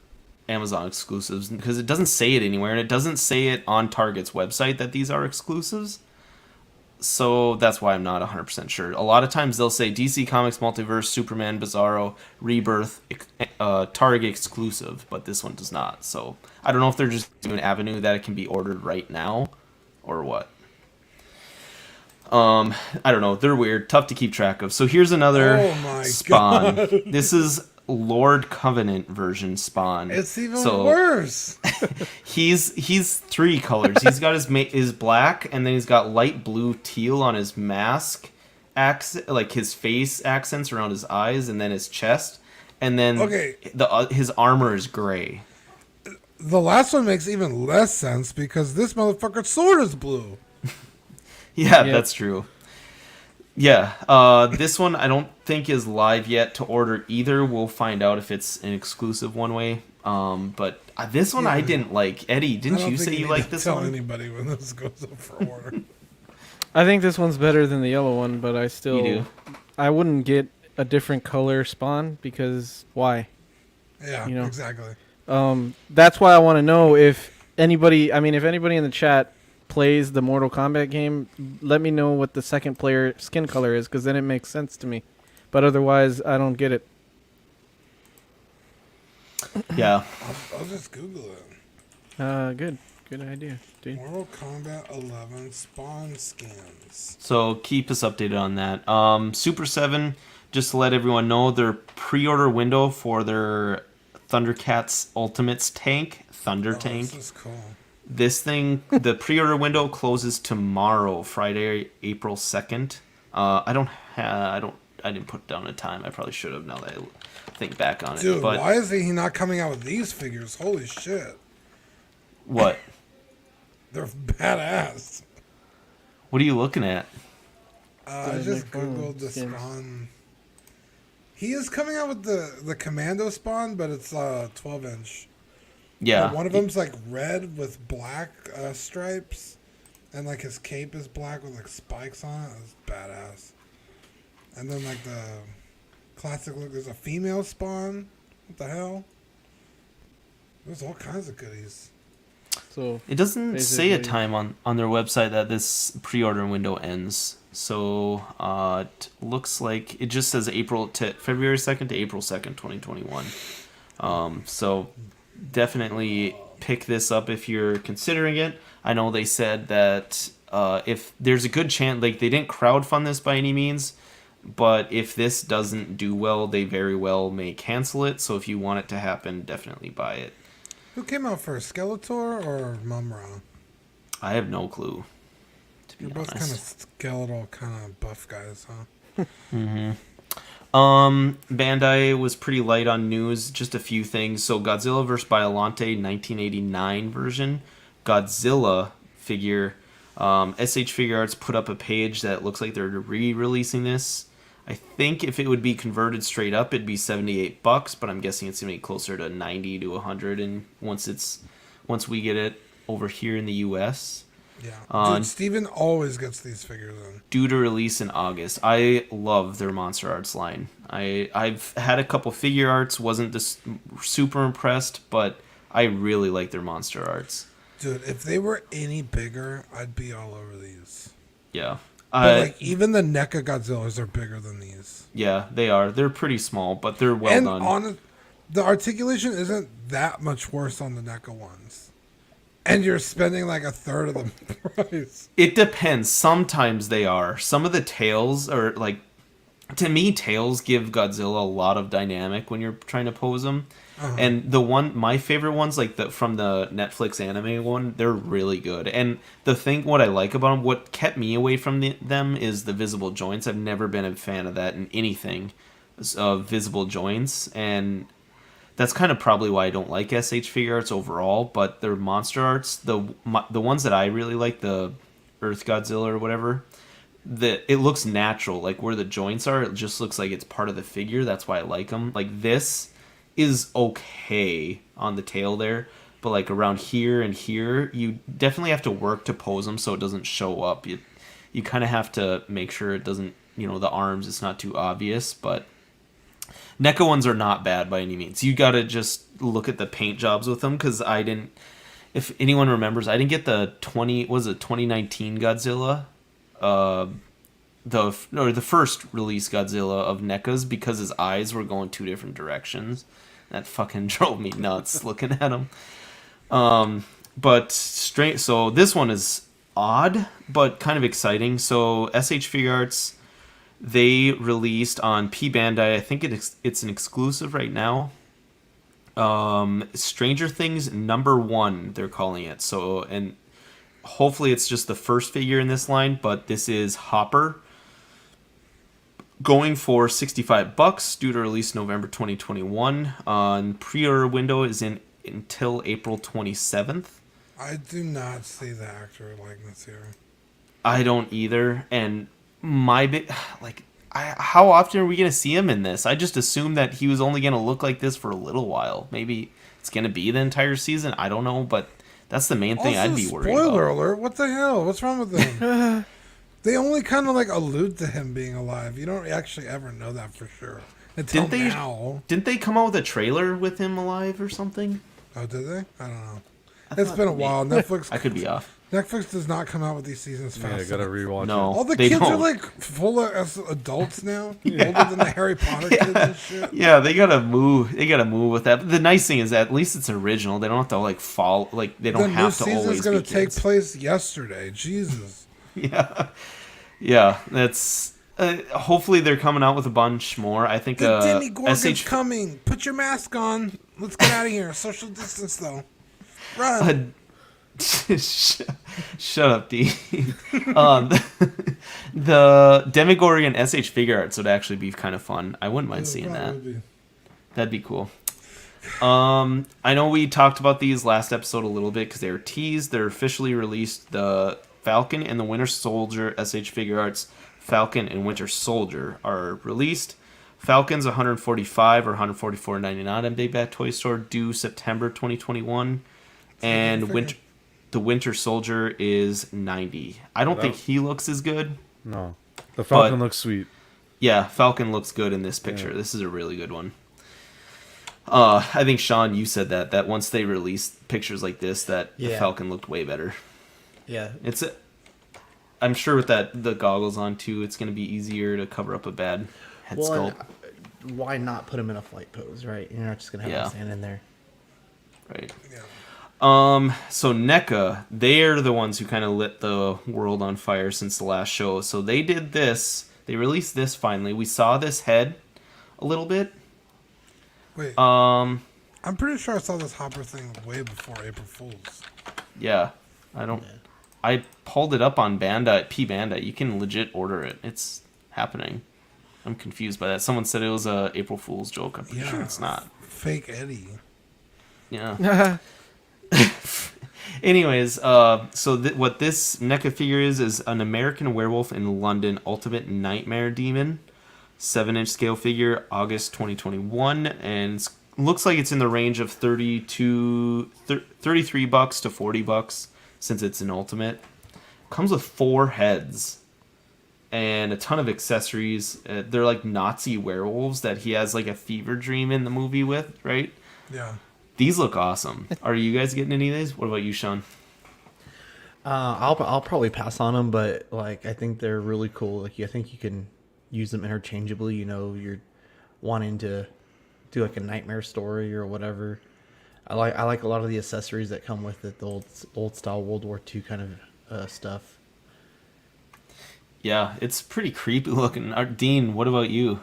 Amazon exclusives because it doesn't say it anywhere and it doesn't say it on Target's website that these are exclusives. So that's why I'm not 100% sure. A lot of times they'll say DC Comics Multiverse, Superman, Bizarro, Rebirth, Target exclusive, but this one does not. So I don't know if they're just doing an avenue that it can be ordered right now or what. I don't know. They're weird, tough to keep track of. So here's another Oh my Spawn. God. This is Lord Covenant version Spawn. it's even So worse. he's three colors. He's got his black, and then he's got light blue teal on his mask, like his face accents around his eyes, and then his chest, and then Okay. his armor is gray. The last one makes even less sense because this motherfucker's sword is blue. Yeah, Yep. that's true. Yeah, this one I don't think is live yet to order either. We'll find out if it's an exclusive one way. But this one I didn't like. Eddie, I didn't don't you think say you need liked to this tell one? anybody when this goes up for order. I think this one's better than the yellow one, but I still You do? I wouldn't get a different color Spawn because why? Yeah, You know. exactly. That's why I want to know if anybody in the chat plays the Mortal Kombat game, let me know what the second player skin color is, because then it makes sense to me. But otherwise, I don't get it. Yeah. I'll just Google it. Good idea, dude. Mortal Kombat 11 Spawn skins. So keep us updated on that. Super 7, just to let everyone know, their pre-order window for their Thundercats Ultimates tank, Thunder Tank. This is cool. This thing, the pre-order window closes tomorrow, Friday, April 2nd. I didn't put down a time. I probably should have now that I think back on it. Dude, But why is he not coming out with these figures? Holy shit. what? They're badass. What are you looking at? I The just McFarlane Googled the skins. Spawn. He is coming out with the Commando Spawn, but it's 12-inch. Yeah. One of them's like red with black stripes, and like his cape is black with like spikes on it. It's badass. And then like the classic look, there's a female Spawn. What the hell? There's all kinds of goodies. So It doesn't say a Basically- time on their website that this pre-order window ends. So it looks like it just says February 2nd to April 2nd, 2021. So definitely pick this up if you're considering it. I know they said that if there's a good chance, like they didn't crowdfund this by any means, but if this doesn't do well, they very well may cancel it. So if you want it to happen, definitely buy it. Who came out first, Skeletor or Mumra? I have no clue, to be You're both honest. kind of skeletal, kind of buff guys, huh? Bandai was pretty light on news, just a few things. So Godzilla vs. Biollante 1989 version, Godzilla figure. SH Figure Arts put up a page that looks like they're re-releasing this. I think if it would be converted straight up, it'd be $78, but I'm guessing it's gonna be closer to 90 to 100, and once we get it over here in the U.S. Yeah. Dude, Steven always gets these figures in. Due to release in August. I love their Monster Arts line. I've had a couple figure arts, wasn't this super impressed, but I really like their Monster Arts. Dude, if they were any bigger, I'd be all over these. Yeah. But like even the NECA Godzillas are bigger than these. Yeah, they are. They're pretty small, but they're well And done. the articulation isn't that much worse on the NECA ones. And you're spending like a third of the price. It depends. Sometimes they are. Some of the tails are like, to me, tails give Godzilla a lot of dynamic when you're trying to pose them. And my favorite ones, like from the Netflix anime one, they're really good. And what I like about them, what kept me away from them is the visible joints. I've never been a fan of that in anything, of visible joints. And that's kind of probably why I don't like SH figure arts overall. But their monster arts, the ones that I really like, the Earth Godzilla or whatever, it looks natural. Like where the joints are, it just looks like it's part of the figure. That's why I like them. Like this is okay on the tail there, but like around here and here, you definitely have to work to pose them so it doesn't show up. You kind of have to make sure it doesn't, the arms, it's not too obvious. But NECA ones are not bad by any means. You gotta just look at the paint jobs with them, because if anyone remembers, I didn't get the 2019 Godzilla, the first release Godzilla of NECA's, because his eyes were going two different directions. That fucking drove me nuts looking at him. So this one is odd, but kind of exciting. So SH Figure Arts, they released on P Bandai. I think it's an exclusive right now. Stranger Things #1, they're calling it. So, and hopefully it's just the first figure in this line, but this is Hopper, going for $65, due to release November 2021. Pre-order window is until April 27th. I do not see the actor likeness here. I don't either. And how often are we going to see him in this? I just assumed that he was only going to look like this for a little while. Maybe it's going to be the entire season. I don't know, but that's the main thing I'd be worried about. Spoiler alert! What the hell? What's wrong with them? They only kind of like allude to him being alive. You don't actually ever know that for sure until now. Didn't they come out with a trailer with him alive or something? Oh, did they? I don't know. It's been a while. Netflix. I could be off. Netflix does not come out with these seasons fast. Yeah, gotta rewatch No. it. All the kids are like full of adults now, older than the Harry Potter kids and shit. Yeah, they gotta move. They gotta move with that. But the nice thing is that at least it's original. They don't have to they don't have to always be kids. The new season's gonna take place yesterday. Jesus. Yeah. That's. Hopefully they're coming out with a bunch more. I think the Demigorgon's coming. Put your mask on. Let's get out of here. Social distance though. Run. Shut up, D. The Demigorgon SH Figure Arts would actually be kind of fun. I wouldn't mind seeing that. That'd be cool. I know we talked about these last episode a little bit because they were teased. They're officially released. The Falcon and the Winter Soldier SH Figure Arts Falcon and Winter Soldier are released. Falcon's $145 or $144.99 at Big Bad Toy Store, due September 2021. And the Winter Soldier is $90. I don't think he looks as good. No. The Falcon looks sweet. Yeah, Falcon looks good in this picture. Yeah. This is a really good one. I think, Sean, you said that once they released pictures like this, the Falcon looked way better. Yeah. I'm sure with the goggles on, too, it's going to be easier to cover up a bad head sculpt. Why not put him in a flight pose, right? You're not just going to have him stand in there. Right. Yeah. So NECA, they are the ones who kind of lit the world on fire since the last show. So they did this. They released this finally. We saw this head a little bit. Wait. I'm pretty sure I saw this Hopper thing way before April Fool's. Yeah. I pulled it up on Bandai, P Bandai. You can legit order it. It's happening. I'm confused by that. Someone said it was a April Fool's joke. I'm pretty sure it's not. Fake Eddie. Yeah. Anyways, what this NECA figure is an American Werewolf in London Ultimate Nightmare Demon, 7-inch scale figure, August 2021, and looks like it's in the range of $33 to $40 since it's an Ultimate. Comes with 4 heads and a ton of accessories. They're like Nazi werewolves that he has like a fever dream in the movie with, right? Yeah. These look awesome. Are you guys getting any of these? What about you, Sean? I'll probably pass on them, but I think they're really cool. I think you can use them interchangeably. You're wanting to do a nightmare story or whatever. I like a lot of the accessories that come with it, the old style World War II kind of stuff. Yeah, it's pretty creepy looking. Dean, what about you?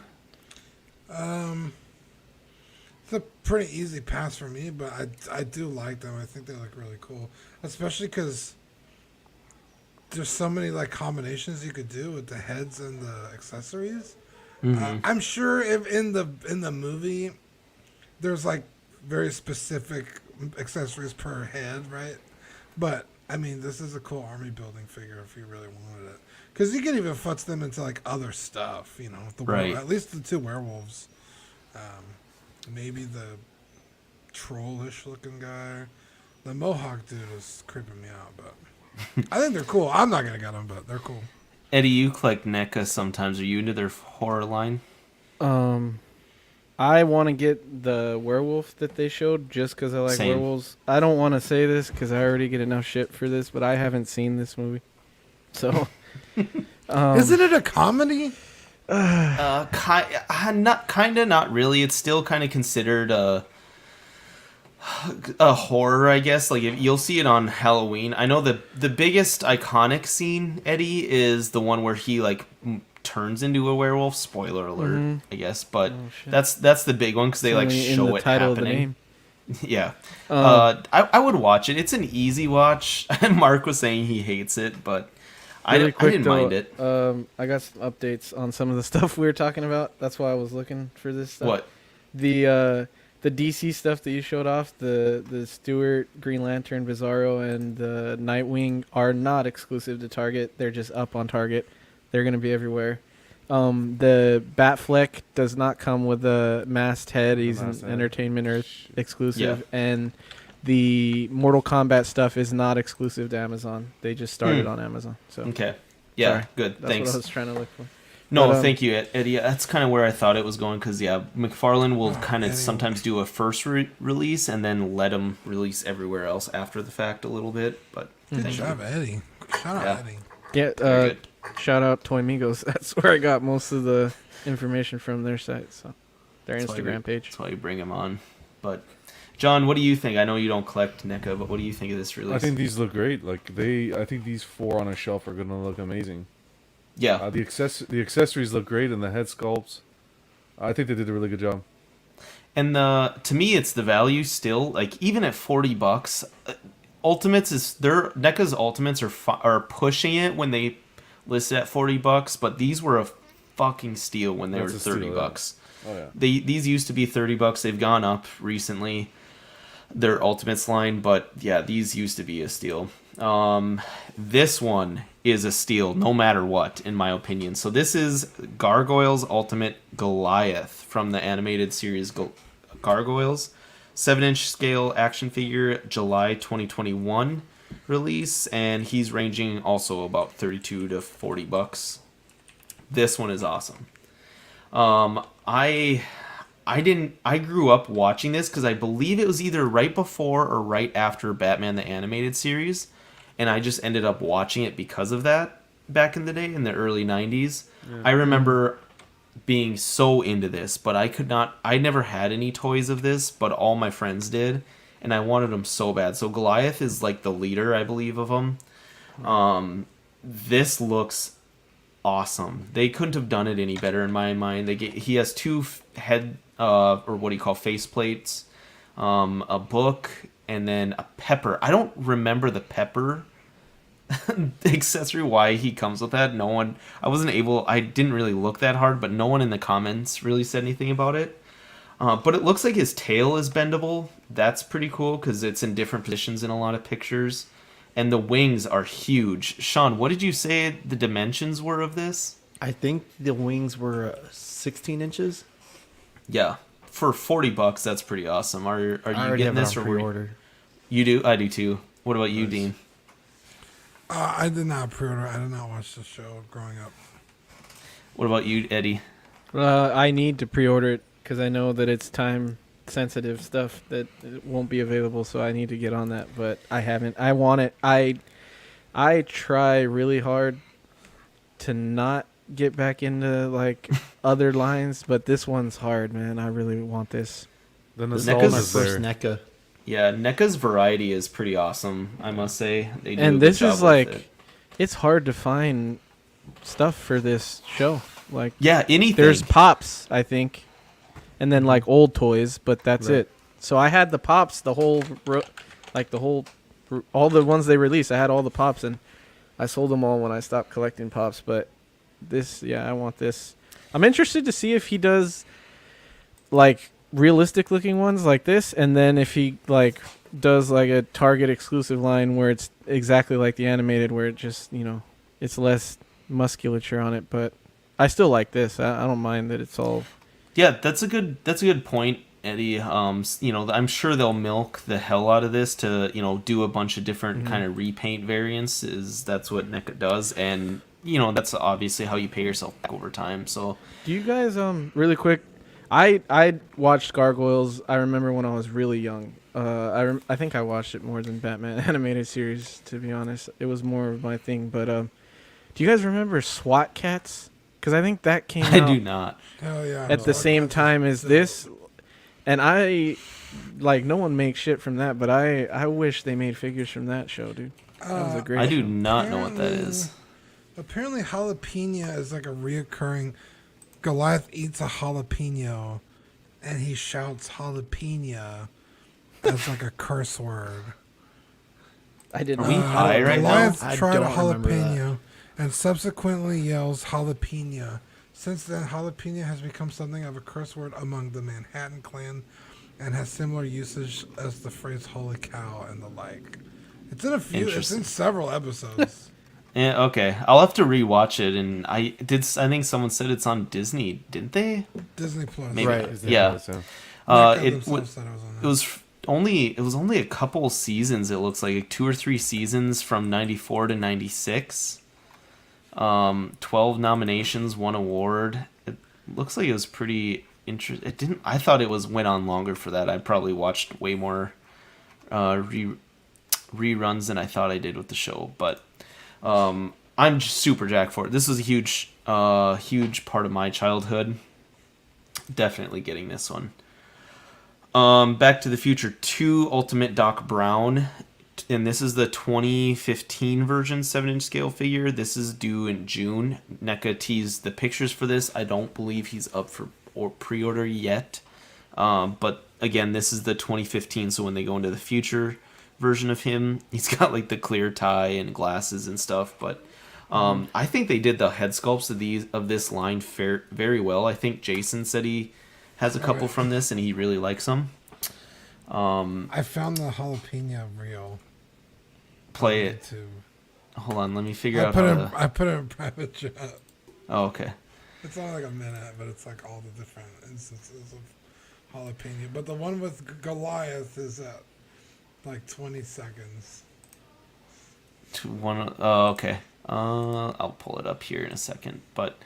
It's a pretty easy pass for me, but I do like them. I think they look really cool, especially because there's so many like combinations you could do with the heads and the accessories. I'm sure if in the movie there's like very specific accessories per head, right? But I mean, this is a cool army building figure if you really wanted it, because you can even futz them into like other stuff. You know, Right. at least the two werewolves. Maybe the trollish looking guy. The Mohawk dude is creeping me out, but I think they're cool. I'm not gonna get them, but they're cool. Eddie, you collect NECA sometimes. Are you into their horror line? I want to get the werewolf that they showed just because I like Same. werewolves. I don't want to say this because I already get enough shit for this, but I haven't seen this movie. So, Isn't it a comedy? Not really. It's still kind of considered a horror, I guess. Like you'll see it on Halloween. I know the biggest iconic scene, Eddie, is the one where he like turns into a werewolf. Spoiler alert, I guess. But shit. that's the big one because they It's like only in show the it title happening. of the name. Yeah. I would watch it. It's an easy watch. Mark was saying he hates it, but I Really quick, didn't mind it. I got some updates on some of the stuff we were talking about. That's why I was looking for this stuff. What? The DC stuff that you showed off, the Stewart, Green Lantern, Bizarro, and the Nightwing are not exclusive to Target. They're just up on Target. They're going to be everywhere. The Batfleck does not come with a masked head. He's an Entertainment Earth exclusive. Yeah. And the Mortal Kombat stuff is not exclusive to Amazon. They just started on Amazon. So Okay. Yeah. Sorry. Good. that's Thanks. what I was trying to look for. No, But, thank you, Eddie. That's kind of where I thought it was going because, yeah, McFarlane will kind of Eddie. sometimes do a first release and then let him release everywhere else after the fact a little bit. But Good thank job, you. Eddie. Shout out, Yeah. Eddie. Yeah, Very good. shout out Toy Migos. That's where I got most of the information from their site. So their That's why Instagram page. That's why you bring him on. But, John, what do you think? I know you don't collect NECA, but what do you think of this release? I think these look great. I think these 4 on a shelf are gonna look amazing. Yeah. The accessories look great, and the head sculpts. I think they did a really good job. And to me, it's the value still. Like even at $40, Ultimates NECA's Ultimates are pushing it when they list it at $40, but these were a fucking steal when they That's were a steal, $30. Oh yeah. These used to be $30. They've gone up recently, their Ultimates line, but yeah, these used to be a steal. This one is a steal no matter what, in my opinion. So this is Gargoyles Ultimate Goliath from the animated series Gargoyles. 7-inch scale action figure, July 2021 release, and he's ranging also about $32 to $40. This one is awesome. I grew up watching this because I believe it was either right before or right after Batman the Animated Series, and I just ended up watching it because of that back in the day in the early 90s. Yeah. I remember being so into this, but I never had any toys of this, but all my friends did, and I wanted them so bad. So Goliath is like the leader, I believe, of them. This looks awesome. They couldn't have done it any better in my mind. He has 2 head or what do you call face plates, a book, and then a pepper. I don't remember the pepper accessory, why he comes with that. I didn't really look that hard, but no one in the comments really said anything about it. But it looks like his tail is bendable. That's pretty cool because it's in different positions in a lot of pictures. And the wings are huge. Sean, what did you say the dimensions were of this? I think the wings were 16 inches. Yeah. For $40, that's pretty awesome. Are you getting this or pre-order? You do? I do too. What about you, Dean? I did not pre-order. I did not watch the show growing up. What about you, Eddie? I need to pre-order it because I know that it's time-sensitive stuff that it won't be available, so I need to get on that. But I haven't. I want it. I try really hard to not get back into like other lines, but this one's hard, man. I really want this. The NECA's nostalgia My is first there. NECA. Yeah, NECA's variety is pretty awesome, I must say. They do a And good this job is with like, it. it's hard to find stuff for this show. Like, Yeah, anything. there's pops, I think, and then like old toys, but that's Right. it. So I had the pops, the whole, all the ones they released. I had all the pops, and I sold them all when I stopped collecting pops. But this, yeah, I want this. I'm interested to see if he does like realistic looking ones like this, and then if he like does like a Target exclusive line where it's exactly like the animated, where it just, you know, it's less musculature on it. But I still like this. I don't mind that it's all. Yeah, that's a good point, Eddie. You know, I'm sure they'll milk the hell out of this to, you know, do a bunch of different kind of repaint variants. That's what NECA does, and you know, that's obviously how you pay yourself back over time. So, Do you guys really quick? I watched Gargoyles. I remember when I was really young. I think I watched it more than Batman animated series. To be honest, it was more of my thing. But do you guys remember SWAT Cats? Because I think that came I out do not. Hell yeah. at the same time as this. And I like, no one makes shit from that, but I wish they made figures from that show, dude. That was a great I do show. not know what that is. Apparently, jalapeno is like a reoccurring. Goliath eats a jalapeno, and he shouts jalapeno as like a curse word. I did Are not. we high right now? Goliath I tried don't remember jalapeno and subsequently yells jalapeno. Since then, jalapeno has become something of a curse word among the Manhattan clan and has similar usage as the phrase holy cow and the like. It's in a few, it's Interesting. in several episodes. Yeah, okay, I'll have to rewatch it. And I think someone said it's on Disney, didn't they? Disney Plus. Maybe. Right. Yeah. NECA It themselves said it was on it there. was only a couple seasons. It looks like 2 or 3 seasons from '94 to '96. 12 nominations, 1 award. It looks like it was pretty interesting. It didn't. I thought it went on longer for that. I probably watched way more reruns than I thought I did with the show. But I'm just super jacked for it. This was a huge part of my childhood. Definitely getting this one. Back to the Future 2 Ultimate Doc Brown. And this is the 2015 version 7-inch scale figure. This is due in June. NECA teased the pictures for this. I don't believe he's up for pre-order yet. But again, this is the 2015, so when they go into the future version of him, he's got like the clear tie and glasses and stuff. But I think they did the head sculpts of this line very well. I think Jason said he has a couple from this and he really likes them. I found the jalapeno reel. Play it. Too. Hold on, let me figure I out put how it. to... I put it in private chat. Oh, okay. It's only like a minute, but it's like all the different instances of jalapeno. But the one with Goliath is at like 20 seconds. Okay. I'll pull it up here in a second. But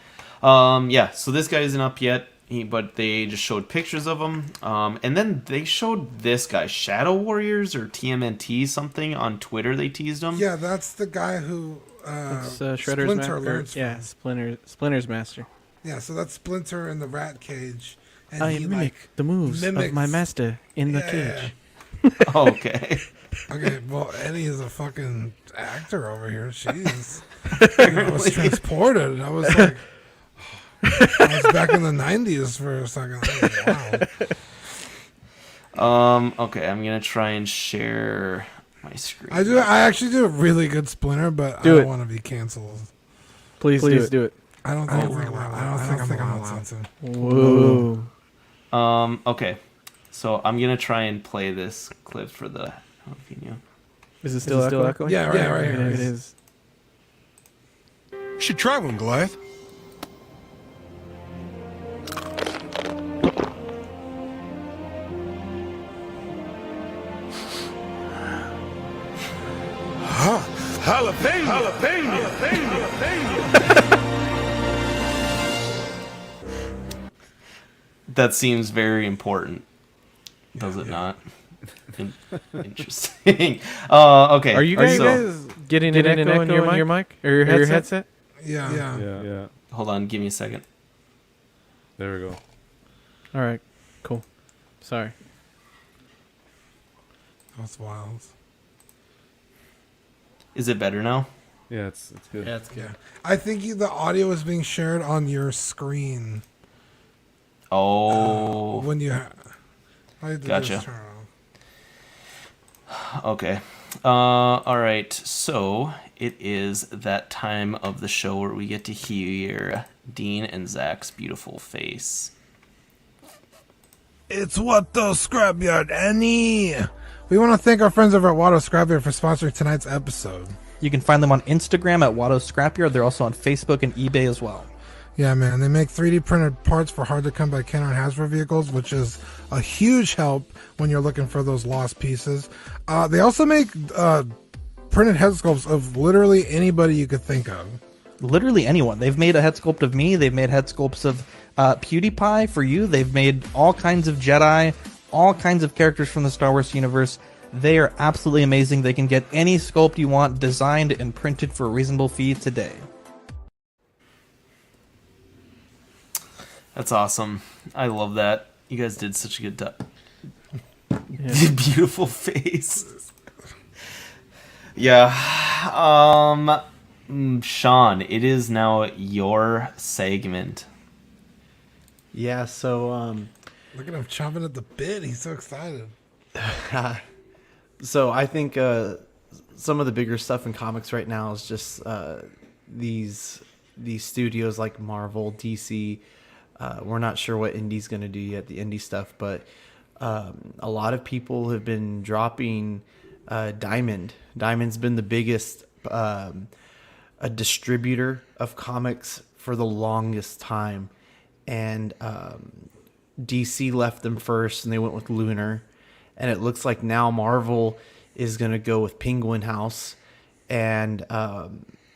yeah, so this guy isn't up yet. But they just showed pictures of him. And then they showed this guy, Shadow Warriors or TMNT something on Twitter. They teased him. Yeah, that's the guy who It's Shredder's Splinter master. learns Yeah, from. Splinter's master. Yeah, so that's Splinter in the rat cage. And I he, mimic the moves of my mimics- master in the Yeah. cage. Okay. Okay, well, Eddie is a fucking actor over here. Jeez. I was transported. I was like, I was back in the 90s for a second. I was, wow. Okay, I'm gonna try and share my screen. I actually do a really good Splinter, but Do I don't it. want to be canceled. Please do it. I don't think I'm allowed to. Whoa. Okay, so I'm gonna try and play this clip for the jalapeno. Is it still echoing? Yeah, right here. It is. Should try one, Goliath. That seems very important. Does it not? Interesting. Okay. Are you guys getting an echo in your mic or your headset? Yeah. Yeah. Hold on, give me a second. There we go. All right, cool. Sorry. That's wild. Is it better now? Yeah, it's good. Yeah, it's good. Yeah. I think the audio is being shared on your screen Oh, when you. All you have to do Gotcha. is turn it on. okay. All right. So it is that time of the show where we get to hear Dean and Zach's beautiful face. It's What the Scrapyard, Annie. We want to thank our friends over at Watto Scrapyard for sponsoring tonight's episode. You can find them on Instagram at Watto Scrapyard. They're also on Facebook and eBay as well. Yeah, man. They make 3D printed parts for hard-to-come-by Kenner and Hasbro vehicles, which is a huge help when you're looking for those lost pieces. They also make printed head sculpts of literally anybody you could think of. Literally anyone. They've made a head sculpt of me. They've made head sculpts of PewDiePie for you. They've made all kinds of Jedi, all kinds of characters from the Star Wars universe. They are absolutely amazing. They can get any sculpt you want designed and printed for a reasonable fee today. That's awesome. I love that. You guys did such a good beautiful face. Yeah. Sean, it is now your segment. Yeah, so Look at him chomping at the bit. He's so excited. so I think some of the bigger stuff in comics right now is just these studios like Marvel, DC. We're not sure what Indie's going to do yet, the indie stuff, but a lot of people have been dropping Diamond. Diamond's been the biggest a distributor of comics for the longest time, and DC left them first, and they went with Lunar, and it looks like now Marvel is going to go with Penguin House, and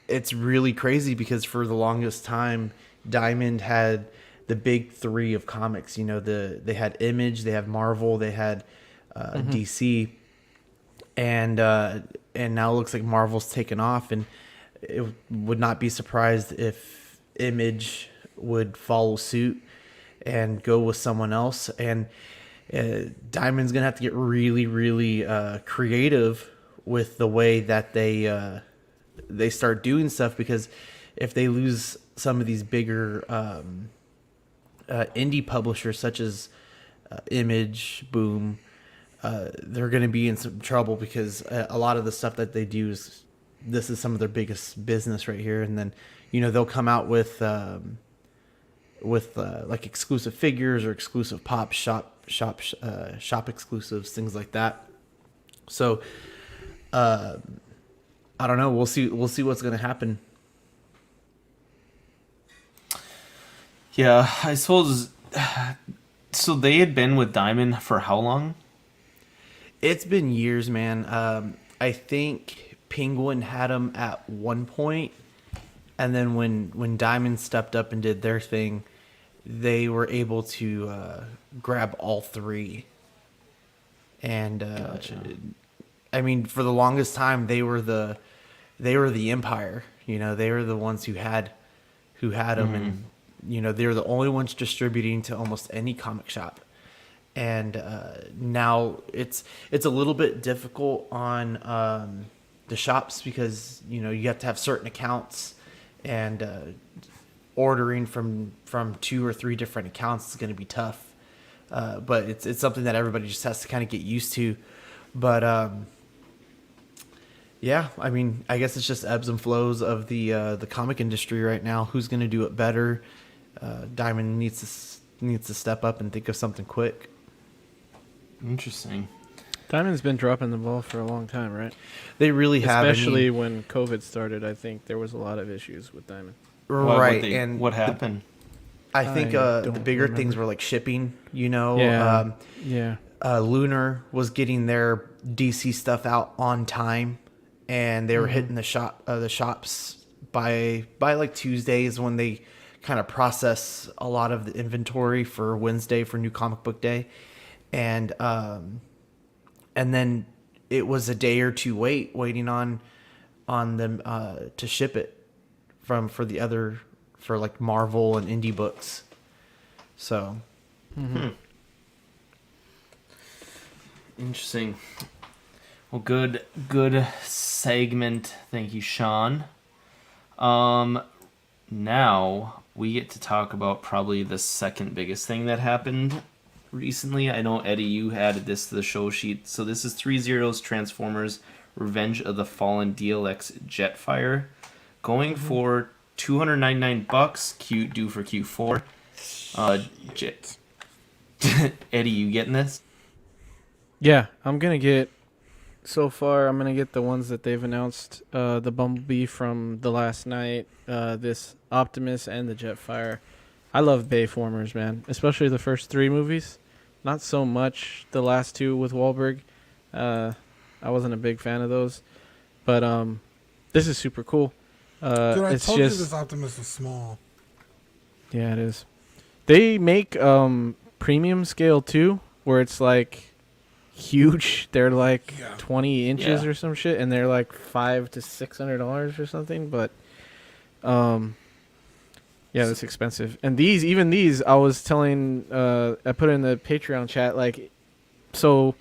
it's really crazy because for the longest time, Diamond had the big three of comics. You know, they had Image, they had Marvel, they had DC, and now it looks like Marvel's taken off, and it would not be surprised if Image would follow suit and go with someone else. And Diamond's gonna have to get really, really creative with the way that they start doing stuff, because if they lose some of these bigger indie publishers such as Image, Boom, they're going to be in some trouble, because a lot of the stuff that they do this is some of their biggest business right here. And then, you know, they'll come out with like exclusive figures or exclusive pop shop exclusives, things like that. So I don't know. We'll see what's going to happen. Yeah, I suppose. So they had been with Diamond for how long? It's been years, man. I think Penguin had them at one point, and then when Diamond stepped up and did their thing, they were able to grab all three. And Gotcha. I mean, for the longest time, they were the empire. You know, they were the ones who had them, and you know, they're the only ones distributing to almost any comic shop. And now it's a little bit difficult on the shops, because you know, you have to have certain accounts, and ordering from 2 or 3 different accounts is going to be tough. But it's something that everybody just has to kind of get used to. But yeah, I mean, I guess it's just ebbs and flows of the comic industry right now. Who's going to do it better? Diamond needs to step up and think of something quick. Interesting. Diamond's been dropping the ball for a long time, right? They really have, Especially when COVID started. I think there was a lot of issues with Diamond. right? And what happened? I think I the don't bigger remember. things were like shipping. You know, Yeah. Yeah. Lunar was getting their DC stuff out on time, and they were hitting the shops by like Tuesdays, when they kind of process a lot of the inventory for Wednesday for New Comic Book Day, and then it was a day or two waiting on them to ship it for like Marvel and indie books. So Interesting. Well, good segment. Thank you, Sean. Now we get to talk about probably the second biggest thing that happened recently. I know, Eddie, you added this to the show sheet. So this is 3-Zero's Transformers Revenge of the Fallen DLX Jetfire, going for $299. Cute, due for Q4. Eddie, you getting this? Yeah, I'm gonna get. So far, I'm gonna get the ones that they've announced. The Bumblebee from the last night, this Optimus, and the Jetfire. I love Bayformers, man, especially the first 3 movies. Not so much the last 2 with Wahlberg. I wasn't a big fan of those, but this is super cool. Dude, I it's told you just this Optimus was small. yeah, it is. They make premium scale too, where it's like huge. They're like 20 inches or some shit, and they're like $500 to $600 or something. But yeah, that's expensive. And even these, I was telling, I put in the Patreon chat, like, so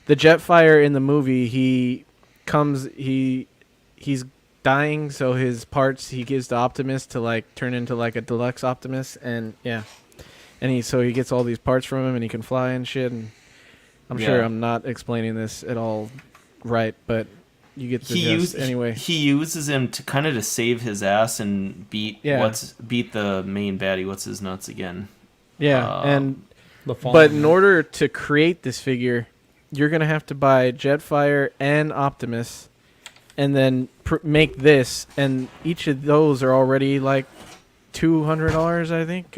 the Jetfire in the movie, he's dying, so his parts he gives to Optimus to like turn into like a deluxe Optimus, and yeah, and he gets all these parts from him, and he can fly and shit. And I'm sure I'm not explaining this at all right, but you get the gist anyway. He uses him to kind of to save his ass and beat the main baddie. What's his nuts again? Yeah, but in order to create this figure, you're gonna have to buy Jetfire and Optimus, and then make this. And each of those are already like $200, I think.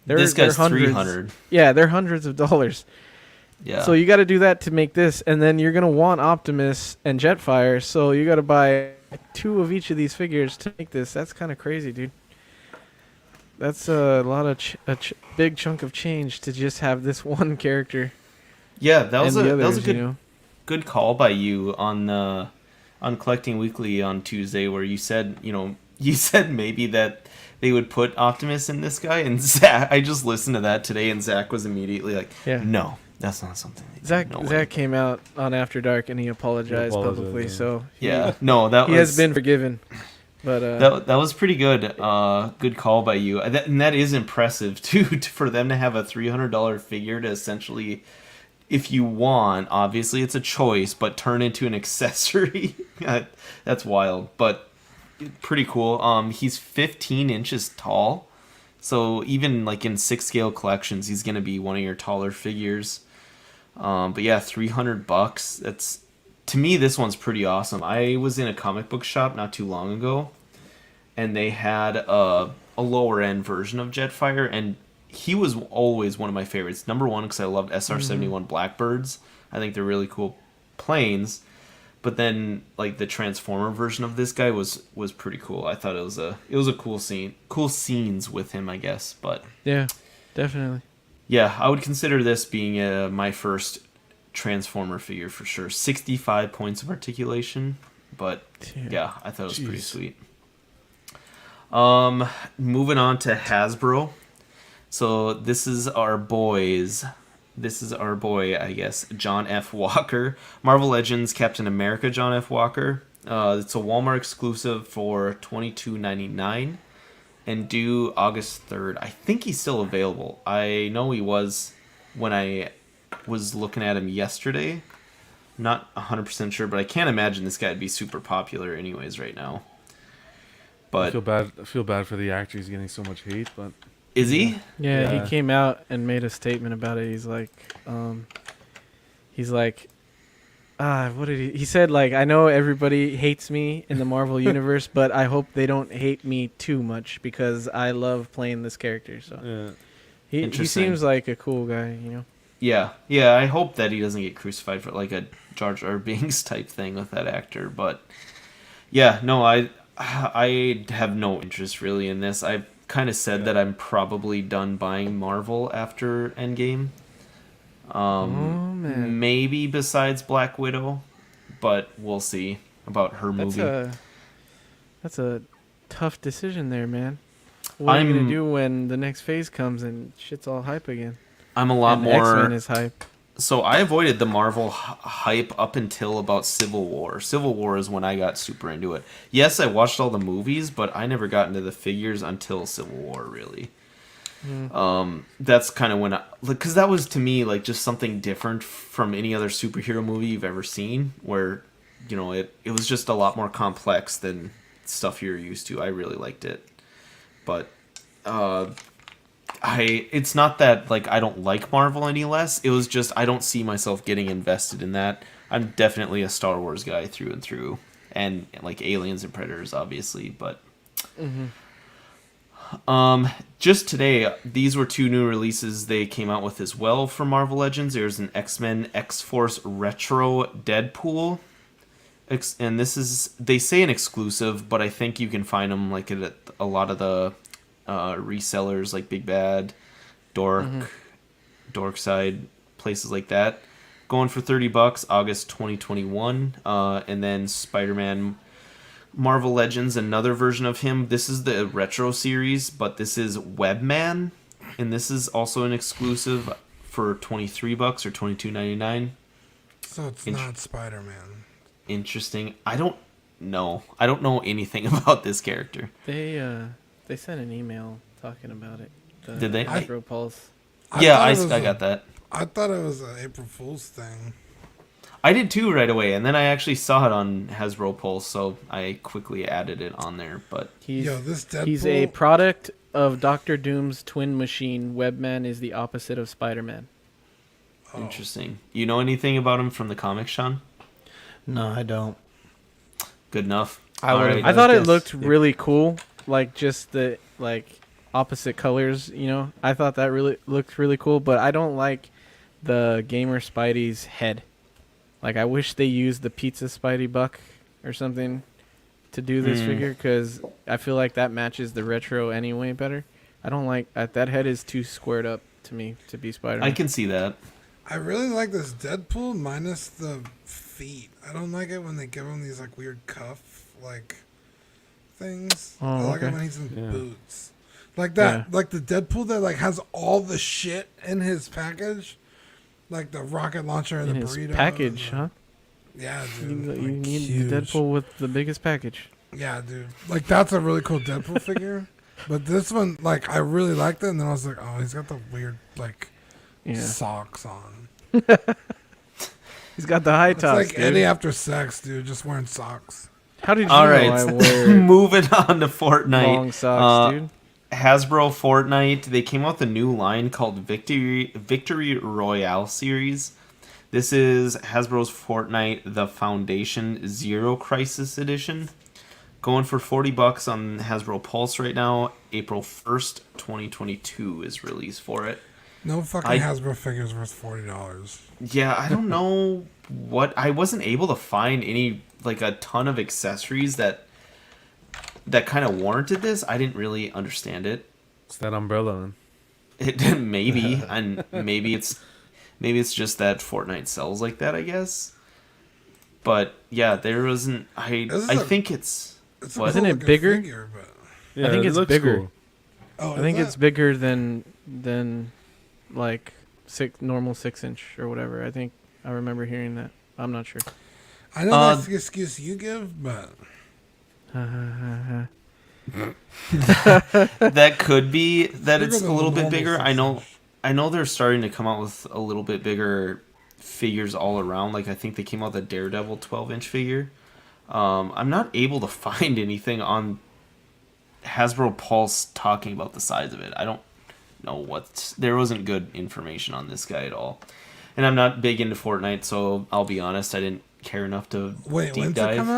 This guy's $300. Yeah, they're hundreds of dollars. Yeah. So you got to do that to make this, and then you're gonna want Optimus and Jetfire. So you got to buy 2 of each of these figures to make this. That's kind of crazy, dude. That's a lot of big chunk of change to just have this one character. Yeah, that was a good you know? good call by you on Collecting Weekly on Tuesday, where you said maybe that they would put Optimus in this guy, and Zach. I just listened to that today, and Zach was immediately like, "No, that's not something." Zach came out on After Dark and he apologized publicly. Yeah. So he has been forgiven. But that was pretty good. Good call by you. And that is impressive too, for them to have a $300 figure to essentially, if you want, obviously it's a choice, but turn into an accessory. That's wild, but pretty cool. He's 15 inches tall, so even like in 6 scale collections, he's gonna be one of your taller figures. But yeah, $300. That's, to me, this one's pretty awesome. I was in a comic book shop not too long ago, and they had a lower end version of Jetfire, and he was always one of my favorites. Number one, because I loved SR-71 Blackbirds. I think they're really cool planes. But then, like, the Transformer version of this guy was pretty cool. I thought it was a cool scene, cool scenes with him, I guess. But yeah, definitely. Yeah, I would consider this being my first Transformer figure for sure. 65 points of articulation, but yeah, I thought it was pretty sweet. Moving on to Hasbro. So this is our boy, I guess, John F. Walker. Marvel Legends Captain America John F. Walker. It's a Walmart exclusive for $22.99 and due August 3rd. I think he's still available. I know he was when I was looking at him yesterday. Not 100% sure, but I can't imagine this guy would be super popular anyways right now. But I feel bad for the actor. He's getting so much hate, but is he? Yeah, he came out and made a statement about it. He's like, what did he said, like, I know everybody hates me in the Marvel universe, but I hope they don't hate me too much because I love playing this character. So he seems like a cool guy, you know. Yeah, I hope that he doesn't get crucified for like a Jar Jar Binks type thing with that actor. But yeah, no, I have no interest really in this. I've kind of said that I'm probably done buying Marvel after Endgame. Maybe besides Black Widow, but we'll see about her movie. That's a tough decision there, man. What are you gonna do when the next phase comes and shit's all hype again? I'm a lot more. X-Men is hype. So I avoided the Marvel hype up until about Civil War. Civil War is when I got super into it. Yes, I watched all the movies, but I never got into the figures until Civil War, really. That's kind of when because that was to me like just something different from any other superhero movie you've ever seen, where it was just a lot more complex than stuff you're used to. I really liked it, but it's not that like I don't like Marvel any less. It was just I don't see myself getting invested in that. I'm definitely a Star Wars guy through and through, and like Aliens and Predators, obviously, but. Just today, these were 2 new releases they came out with as well for Marvel Legends. There's an X-Men X-Force Retro Deadpool. And this is, they say an exclusive, but I think you can find them like at a lot of the resellers like Big Bad, Dorkside, places like that. Going for $30, August 2021. And then Spider-Man Marvel Legends, another version of him. This is the retro series, but this is Webman, and this is also an exclusive for $23 or $22.99. So it's not Spider-Man. Interesting. I don't know anything about this character. They sent an email talking about it. Did they? Hydro Pulse. I got that. I thought it was an April Fool's thing. I did too right away, and then I actually saw it on Hasbro Pulse, so I quickly added it on there. But This Deadpool... He's a product of Doctor Doom's twin machine. Webman is the opposite of Spider-Man. Interesting. You know anything about him from the comics, Sean? No, I don't. Good enough. I thought it looked really cool, like just the opposite colors. I thought that really looked really cool, but I don't like the gamer Spidey's head. Like, I wish they used the Pizza Spidey Buck or something to do this figure, because I feel like that matches the retro anyway better. I don't like that head is too squared up to me to be Spider-Man. I can see that. I really like this Deadpool minus the feet. I don't like it when they give him these like weird cuff things. I like it when he's in boots. Like that, like the Deadpool that like has all the shit in his package. Like the rocket launcher and the burrito. Package, huh? Yeah, dude. You need the Deadpool with the biggest package. Yeah, dude. Like, that's a really cool Deadpool figure. But this one, like, I really liked it. And then I was like, oh, he's got the weird, like, socks on. He's got the high tops, It's like Eddie after sex, dude. Just wearing socks. How did you All know right, I wear moving on to Fortnite. long socks, dude? Hasbro Fortnite, they came out with a new line called Victory Royale series. This is Hasbro's Fortnite The Foundation Zero Crisis Edition. Going for $40 on Hasbro Pulse right now. April 1st, 2022 is release for it. No fucking Hasbro figures worth $40. Yeah, I don't know I wasn't able to find any, like, a ton of accessories that kind of warranted this. I didn't really understand it. It's that umbrella. It maybe, and maybe it's just that Fortnite sells like that, I guess. But yeah, there wasn't. I think it's. Isn't it bigger? Figure, but... Yeah, I think it's bigger. Cool. Oh, I think it's bigger than like normal 6-inch or whatever. I think I remember hearing that. I'm not sure. I know that's the excuse you give, but. That could be that it's a little bit bigger. 6-inch. I know they're starting to come out with a little bit bigger figures all around. Like I think they came out with a Daredevil 12-inch figure. I'm not able to find anything on Hasbro Pulse talking about the size of it. I don't know there wasn't good information on this guy at all. And I'm not big into Fortnite, so I'll be honest, I didn't care enough to Wait, deep when's dive. it come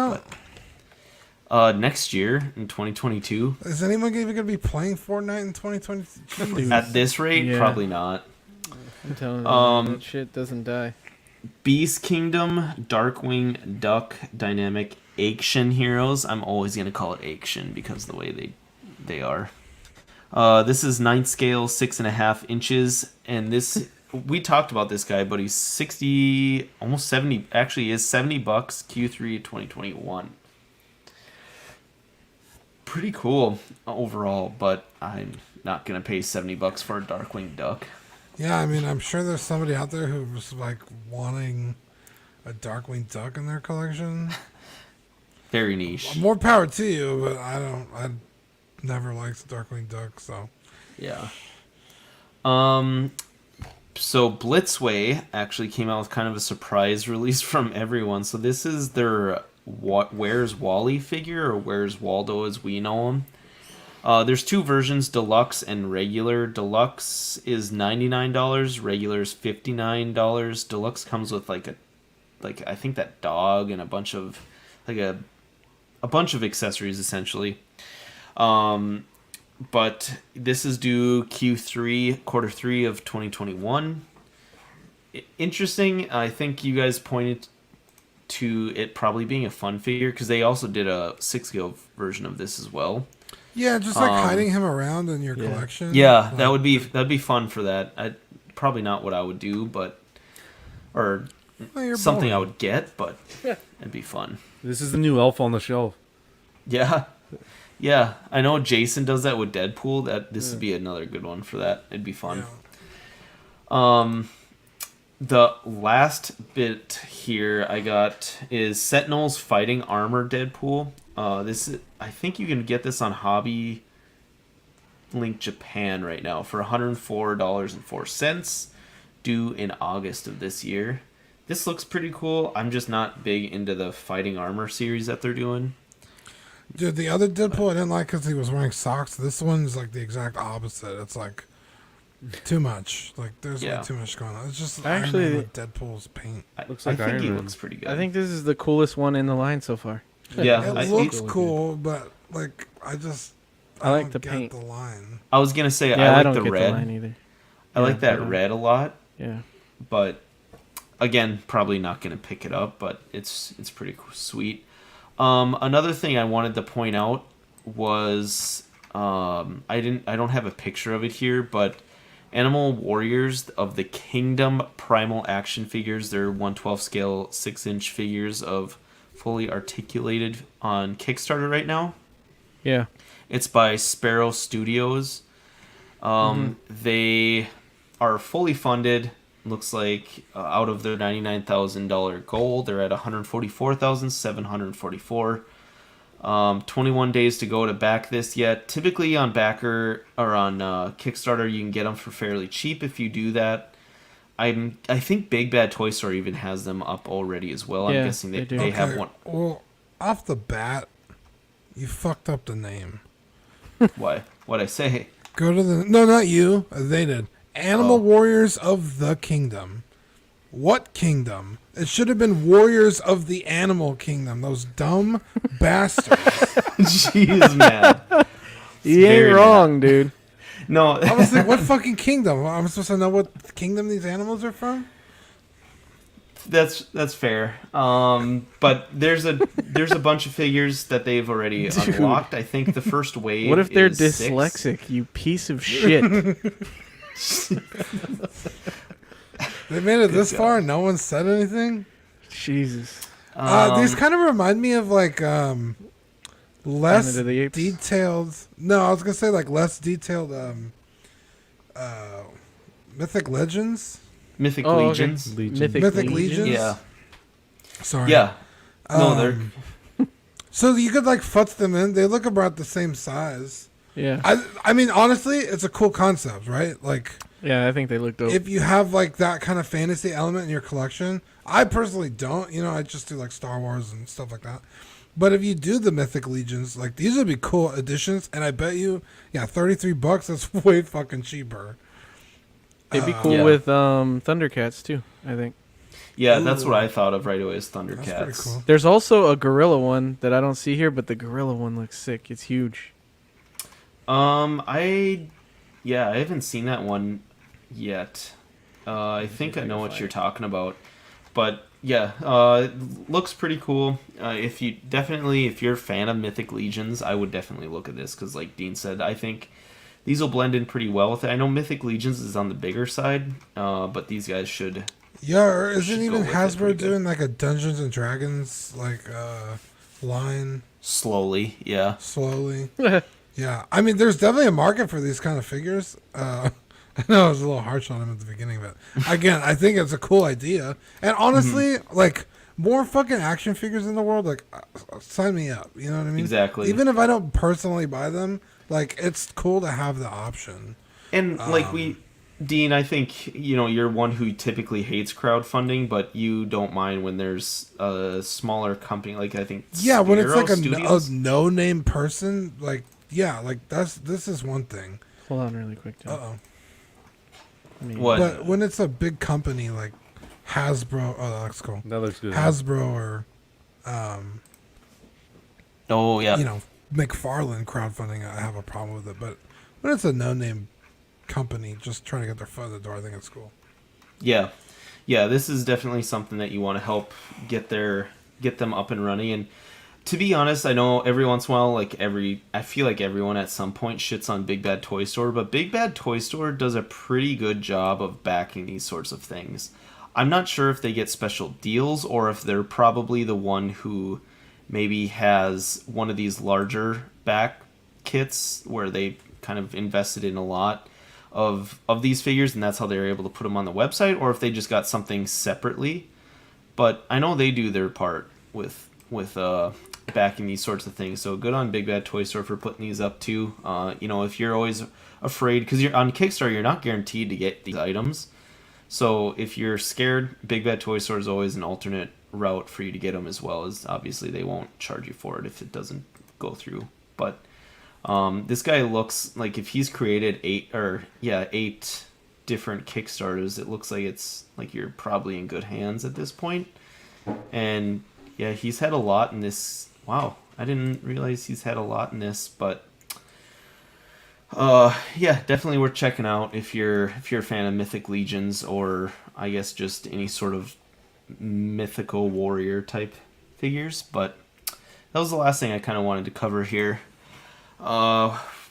out? Next year in 2022. Is anyone even going to be playing Fortnite in 2022? At this rate, Yeah. probably not. I'm telling you, that shit doesn't die. Beast Kingdom, Darkwing Duck, Dynamic Action Heroes. I'm always going to call it Action because of the way they are. This is 9th scale, 6.5 inches, and this we talked about this guy, but he's 60, almost 70. Actually, he is $70 Q3 2021. Pretty cool overall, but I'm not gonna pay $70 for a Darkwing Duck. Yeah, I mean, I'm sure there's somebody out there who's like wanting a Darkwing Duck in their collection. Very niche. More power to you, but I never liked the Darkwing Duck, so. Yeah. So Blitzway actually came out with kind of a surprise release from everyone. So this is their Where's Wally figure, or Where's Waldo as we know him. There's two versions, deluxe and regular. Deluxe is $99, regular is $59. Deluxe comes with like I think that dog and a bunch of accessories essentially. But this is due Q3, quarter 3 of 2021. Interesting. I think you guys pointed to it probably being a fun figure because they also did a 6-go version of this as well. Yeah, just like hiding him around in your collection. Yeah, like, that'd be fun for that. Probably not what I would do, but something I would get, but it'd be fun. This is the new elf on the shelf. Yeah. Yeah, I know Jason does that with Deadpool. This would be another good one for that. It'd be fun. Yeah. The last bit here I got is Sentinels Fighting Armor Deadpool. I think you can get this on Hobby Link Japan right now for $104.04, due in August of this year. This looks pretty cool. I'm just not big into the Fighting Armor series that they're doing. Dude, the other Deadpool I didn't like because he was wearing socks. This one's like the exact opposite. It's like too much. Like there's way too much going on. It's just Actually, Iron Man with Deadpool's paint. Looks I like think Iron he Man. looks pretty good. I think this is the coolest one in the line so far. Yeah, It looks cool, but like I like don't the get paint. the line. I was gonna say Yeah, I like don't the get red. the line either. I like that red a lot, Yeah. but again, probably not gonna pick it up. But it's pretty sweet. Another thing I wanted to point out was I don't have a picture of it here, but Animal Warriors of the Kingdom Primal action figures. They're 1/12 scale 6-inch figures of fully articulated on Kickstarter right now. Yeah. It's by Sparrow Studios. They are fully funded. Looks like out of their $99,000 goal, they're at $144,744. 21 days to go to back this yet. Typically on backer or on Kickstarter, you can get them for fairly cheap if you do that. I think Big Bad Toy Store even has them up already as well. Yeah, I'm guessing they do. they have one. Well, off the bat, you fucked up the name. Why? What'd I say? Go to the not you. They did. Animal Warriors of the Kingdom. What kingdom? It should have been Warriors of the Animal Kingdom. Those dumb bastards. Jeez, man. You ain't wrong, dude. No, I was like, what fucking kingdom? I'm supposed to know what kingdom these animals are from? that's fair. But there's a bunch of figures that they've already unlocked. I think the first wave. What if they're is 6. dyslexic, you piece of shit? They made it this far and no one said anything? Jesus. These kind of remind me of like less Planet of the Apes? detailed. No, I was gonna say like less detailed Mythic Legends. Mythic Oh, okay. Legions. Mythic Legions? Yeah. Sorry. Yeah. No, they're So you could like futz them in. They look about the same size. Yeah. I mean, honestly, it's a cool concept, right? Like, Yeah, I think they look dope. if you have like that kind of fantasy element in your collection, I personally don't. You know, I just do like Star Wars and stuff like that. But if you do the Mythic Legions, like these would be cool additions, and I bet you, $33. That's way fucking cheaper. They'd be cool Yeah. with Thundercats too, I think. yeah. That's what I thought of right away as That's pretty Thundercats. cool. There's also a gorilla one that I don't see here, but the gorilla one looks sick. It's huge. I haven't seen that one yet. I think I know what you're talking about, but yeah, looks pretty cool. If you're a fan of Mythic Legions, I would definitely look at this because, like Dean said, I think these will blend in pretty well with it. I know Mythic Legions is on the bigger side, but these guys should. Yeah, or isn't Should even go with it Hasbro pretty good. doing like a Dungeons and Dragons line Slowly, yeah. slowly? Yeah, I mean, there's definitely a market for these kind of figures. I know I was a little harsh on him at the beginning, but again, I think it's a cool idea. And honestly, like more fucking action figures in the world, like sign me up. You know what I mean? Exactly. Even if I don't personally buy them, like it's cool to have the option. And Dean, I think you're one who typically hates crowdfunding, but you don't mind when there's a smaller company, like I think. Yeah, when it's Spiro like a Studios? no-name person, like yeah, like this is one thing. Hold on really quick, John. Uh-oh. I mean, What? But when it's a big company like Hasbro, oh, that looks cool. That looks good. Hasbro or, Oh yeah. McFarlane crowdfunding, I have a problem with it. But when it's a no-name company just trying to get their foot in the door, I think it's cool. Yeah, this is definitely something that you want to help get them up and running. And to be honest, I know every once in a while, I feel like everyone at some point shits on Big Bad Toy Store, but Big Bad Toy Store does a pretty good job of backing these sorts of things. I'm not sure if they get special deals or if they're probably the one who maybe has one of these larger back kits where they kind of invested in a lot of these figures, and that's how they're able to put them on the website, or if they just got something separately. But I know they do their part with backing these sorts of things. So good on Big Bad Toy Store for putting these up too. If you're always afraid, because you're on Kickstarter, you're not guaranteed to get these items. So if you're scared, Big Bad Toy Store is always an alternate route for you to get them, as well as obviously they won't charge you for it if it doesn't go through. But this guy looks like if he's created 8 different Kickstarters, it looks like it's like you're probably in good hands at this point. And yeah, he's had a lot in this. Wow, I didn't realize he's had a lot in this, but yeah, definitely worth checking out if you're a fan of Mythic Legions, or I guess just any sort of mythical warrior type figures. But that was the last thing I kind of wanted to cover here.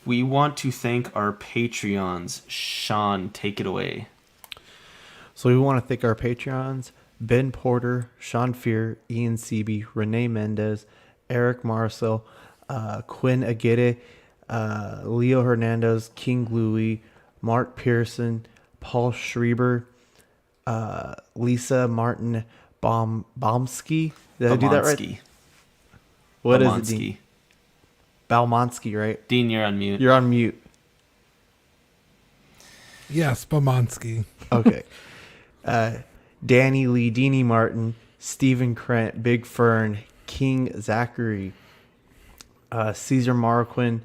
We want to thank our Patreons. Sean, take it away. So we want to thank our Patreons: Ben Porter, Sean Fear, Ian Seeby, Renee Mendez, Eric Marcel, Quinn Aguirre, Leo Hernandez, King Louie, Mark Pearson, Paul Schreiber, Lisa Martin Baumsky. Did I do that right? What is it, Dean? Balmonsky, right? Dean, you're on mute. You're on mute. Yes, Bomonsky. Okay. Danny Lee, Deanie Martin, Stephen Krent, Big Fern, King Zachary, Caesar Marquin,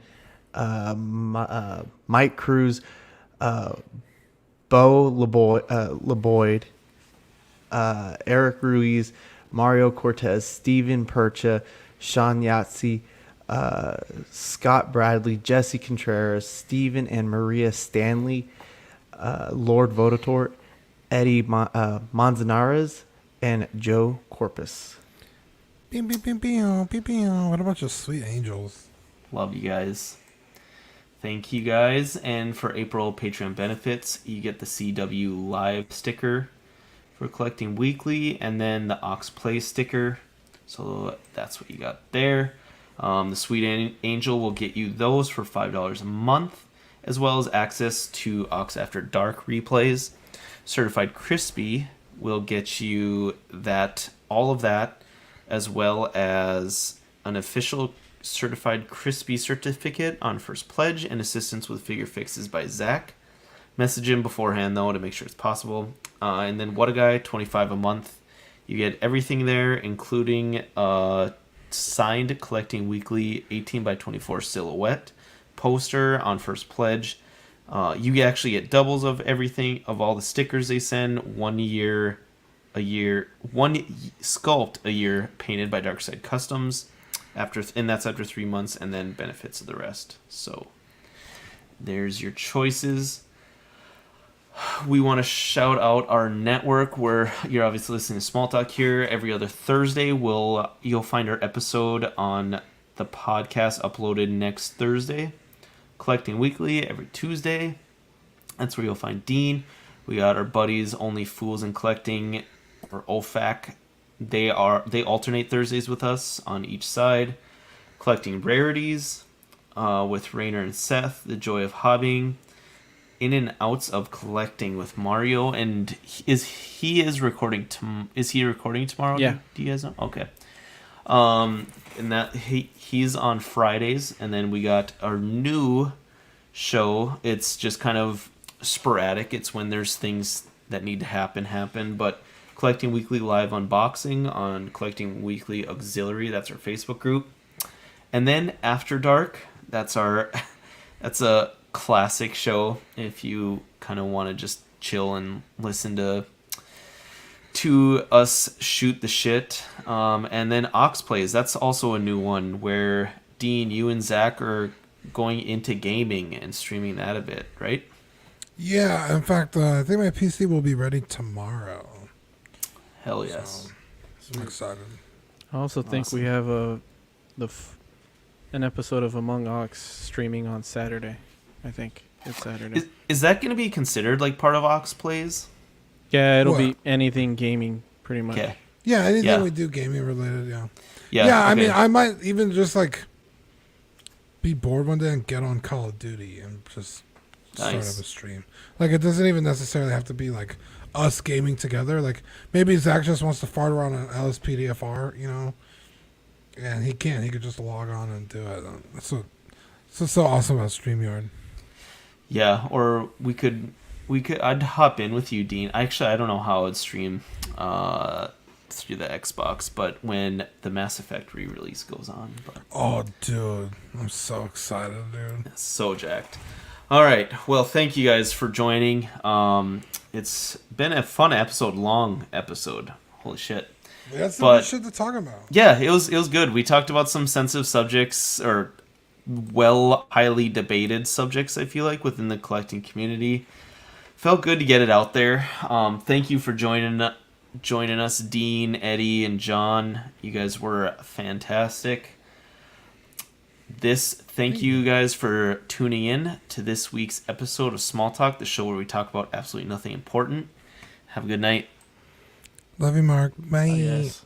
Mike Cruz, Bo LeBoyd, Eric Ruiz, Mario Cortez, Steven Percha, Sean Yahtzee, Scott Bradley, Jesse Contreras, Stephen and Maria Stanley, Lord Vodator, Eddie Manzanares, and Joe Corpus. What a bunch of sweet angels. Love you guys. Thank you guys. And for April Patreon benefits, you get the CW Live sticker for collecting weekly, and then the Ox Play sticker. So that's what you got there. The Sweet Angel will get you those for $5 a month, as well as access to Ox After Dark replays. Certified Crispy will get you all of that, as well as an official Certified Crispy certificate on first pledge and assistance with figure fixes by Zach. Message him beforehand though to make sure it's possible. And then What a Guy, $25 a month. You get everything there, including signed Collecting Weekly 18 by 24 silhouette poster on first pledge. You actually get doubles of everything, of all the stickers they send. 1 sculpt a year painted by Darkside Customs, and that's after 3 months, and then benefits of the rest. So there's your choices. We want to shout out our network, where you're obviously listening to Small Talk here. Every other Thursday, you'll find our episode on the podcast uploaded next Thursday. Collecting Weekly every Tuesday. That's where you'll find Dean. We got our buddies Only Fools in Collecting, or OFAC. They alternate Thursdays with us on each side. Collecting Rarities with Rainer and Seth, The Joy of Hobbying. in and outs of collecting with Mario, and he is recording. Is he recording tomorrow? Yeah. Do you guys know? Okay. And that he's on Fridays, and then we got our new show. It's just kind of sporadic. It's when there's things that need to happen. But Collecting Weekly Live Unboxing on Collecting Weekly Auxiliary. That's our Facebook group. And then After Dark. That's a classic show if you kind of want to just chill and listen to us shoot the shit. And then Ox Plays. That's also a new one where Dean, you and Zach are going into gaming and streaming that a bit, right? Yeah, in fact, I think my PC will be ready tomorrow. Hell yes. So I'm excited. I also think we have an episode of Among Us streaming on Saturday. I think it's Saturday. Is that going to be considered like part of Ox Plays? Yeah, it'll What? be anything gaming, pretty much. Okay. Yeah, anything Yeah. we do gaming related, yeah. Yeah. I okay. mean, I might even just like be bored one day and get on Call of Duty and just start up a Nice. stream. Like, it doesn't even necessarily have to be like us gaming together. Like, maybe Zach just wants to fart around an LSPDFR, you know, and he can't. He could just log on and do it. That's what's so awesome about StreamYard. Yeah, or we could. I'd hop in with you, Dean. Actually, I don't know how I'd stream through the Xbox, but when the Mass Effect re-release goes on, but Oh, dude, I'm so excited, dude. so jacked. All right, well, thank you guys for joining. It's been a fun episode, long episode. Holy shit. We had some But- good shit to talk about. Yeah, it was good. We talked about some sensitive subjects, or highly debated subjects, I feel like, within the collecting community. Felt good to get it out there. Thank you for joining us, Dean, Eddie, and John. You guys were fantastic. Thank you guys for tuning in to this week's episode of Small Talk, the show where we talk about absolutely nothing important. Have a good night. Love you, Mark. Bye. Yes.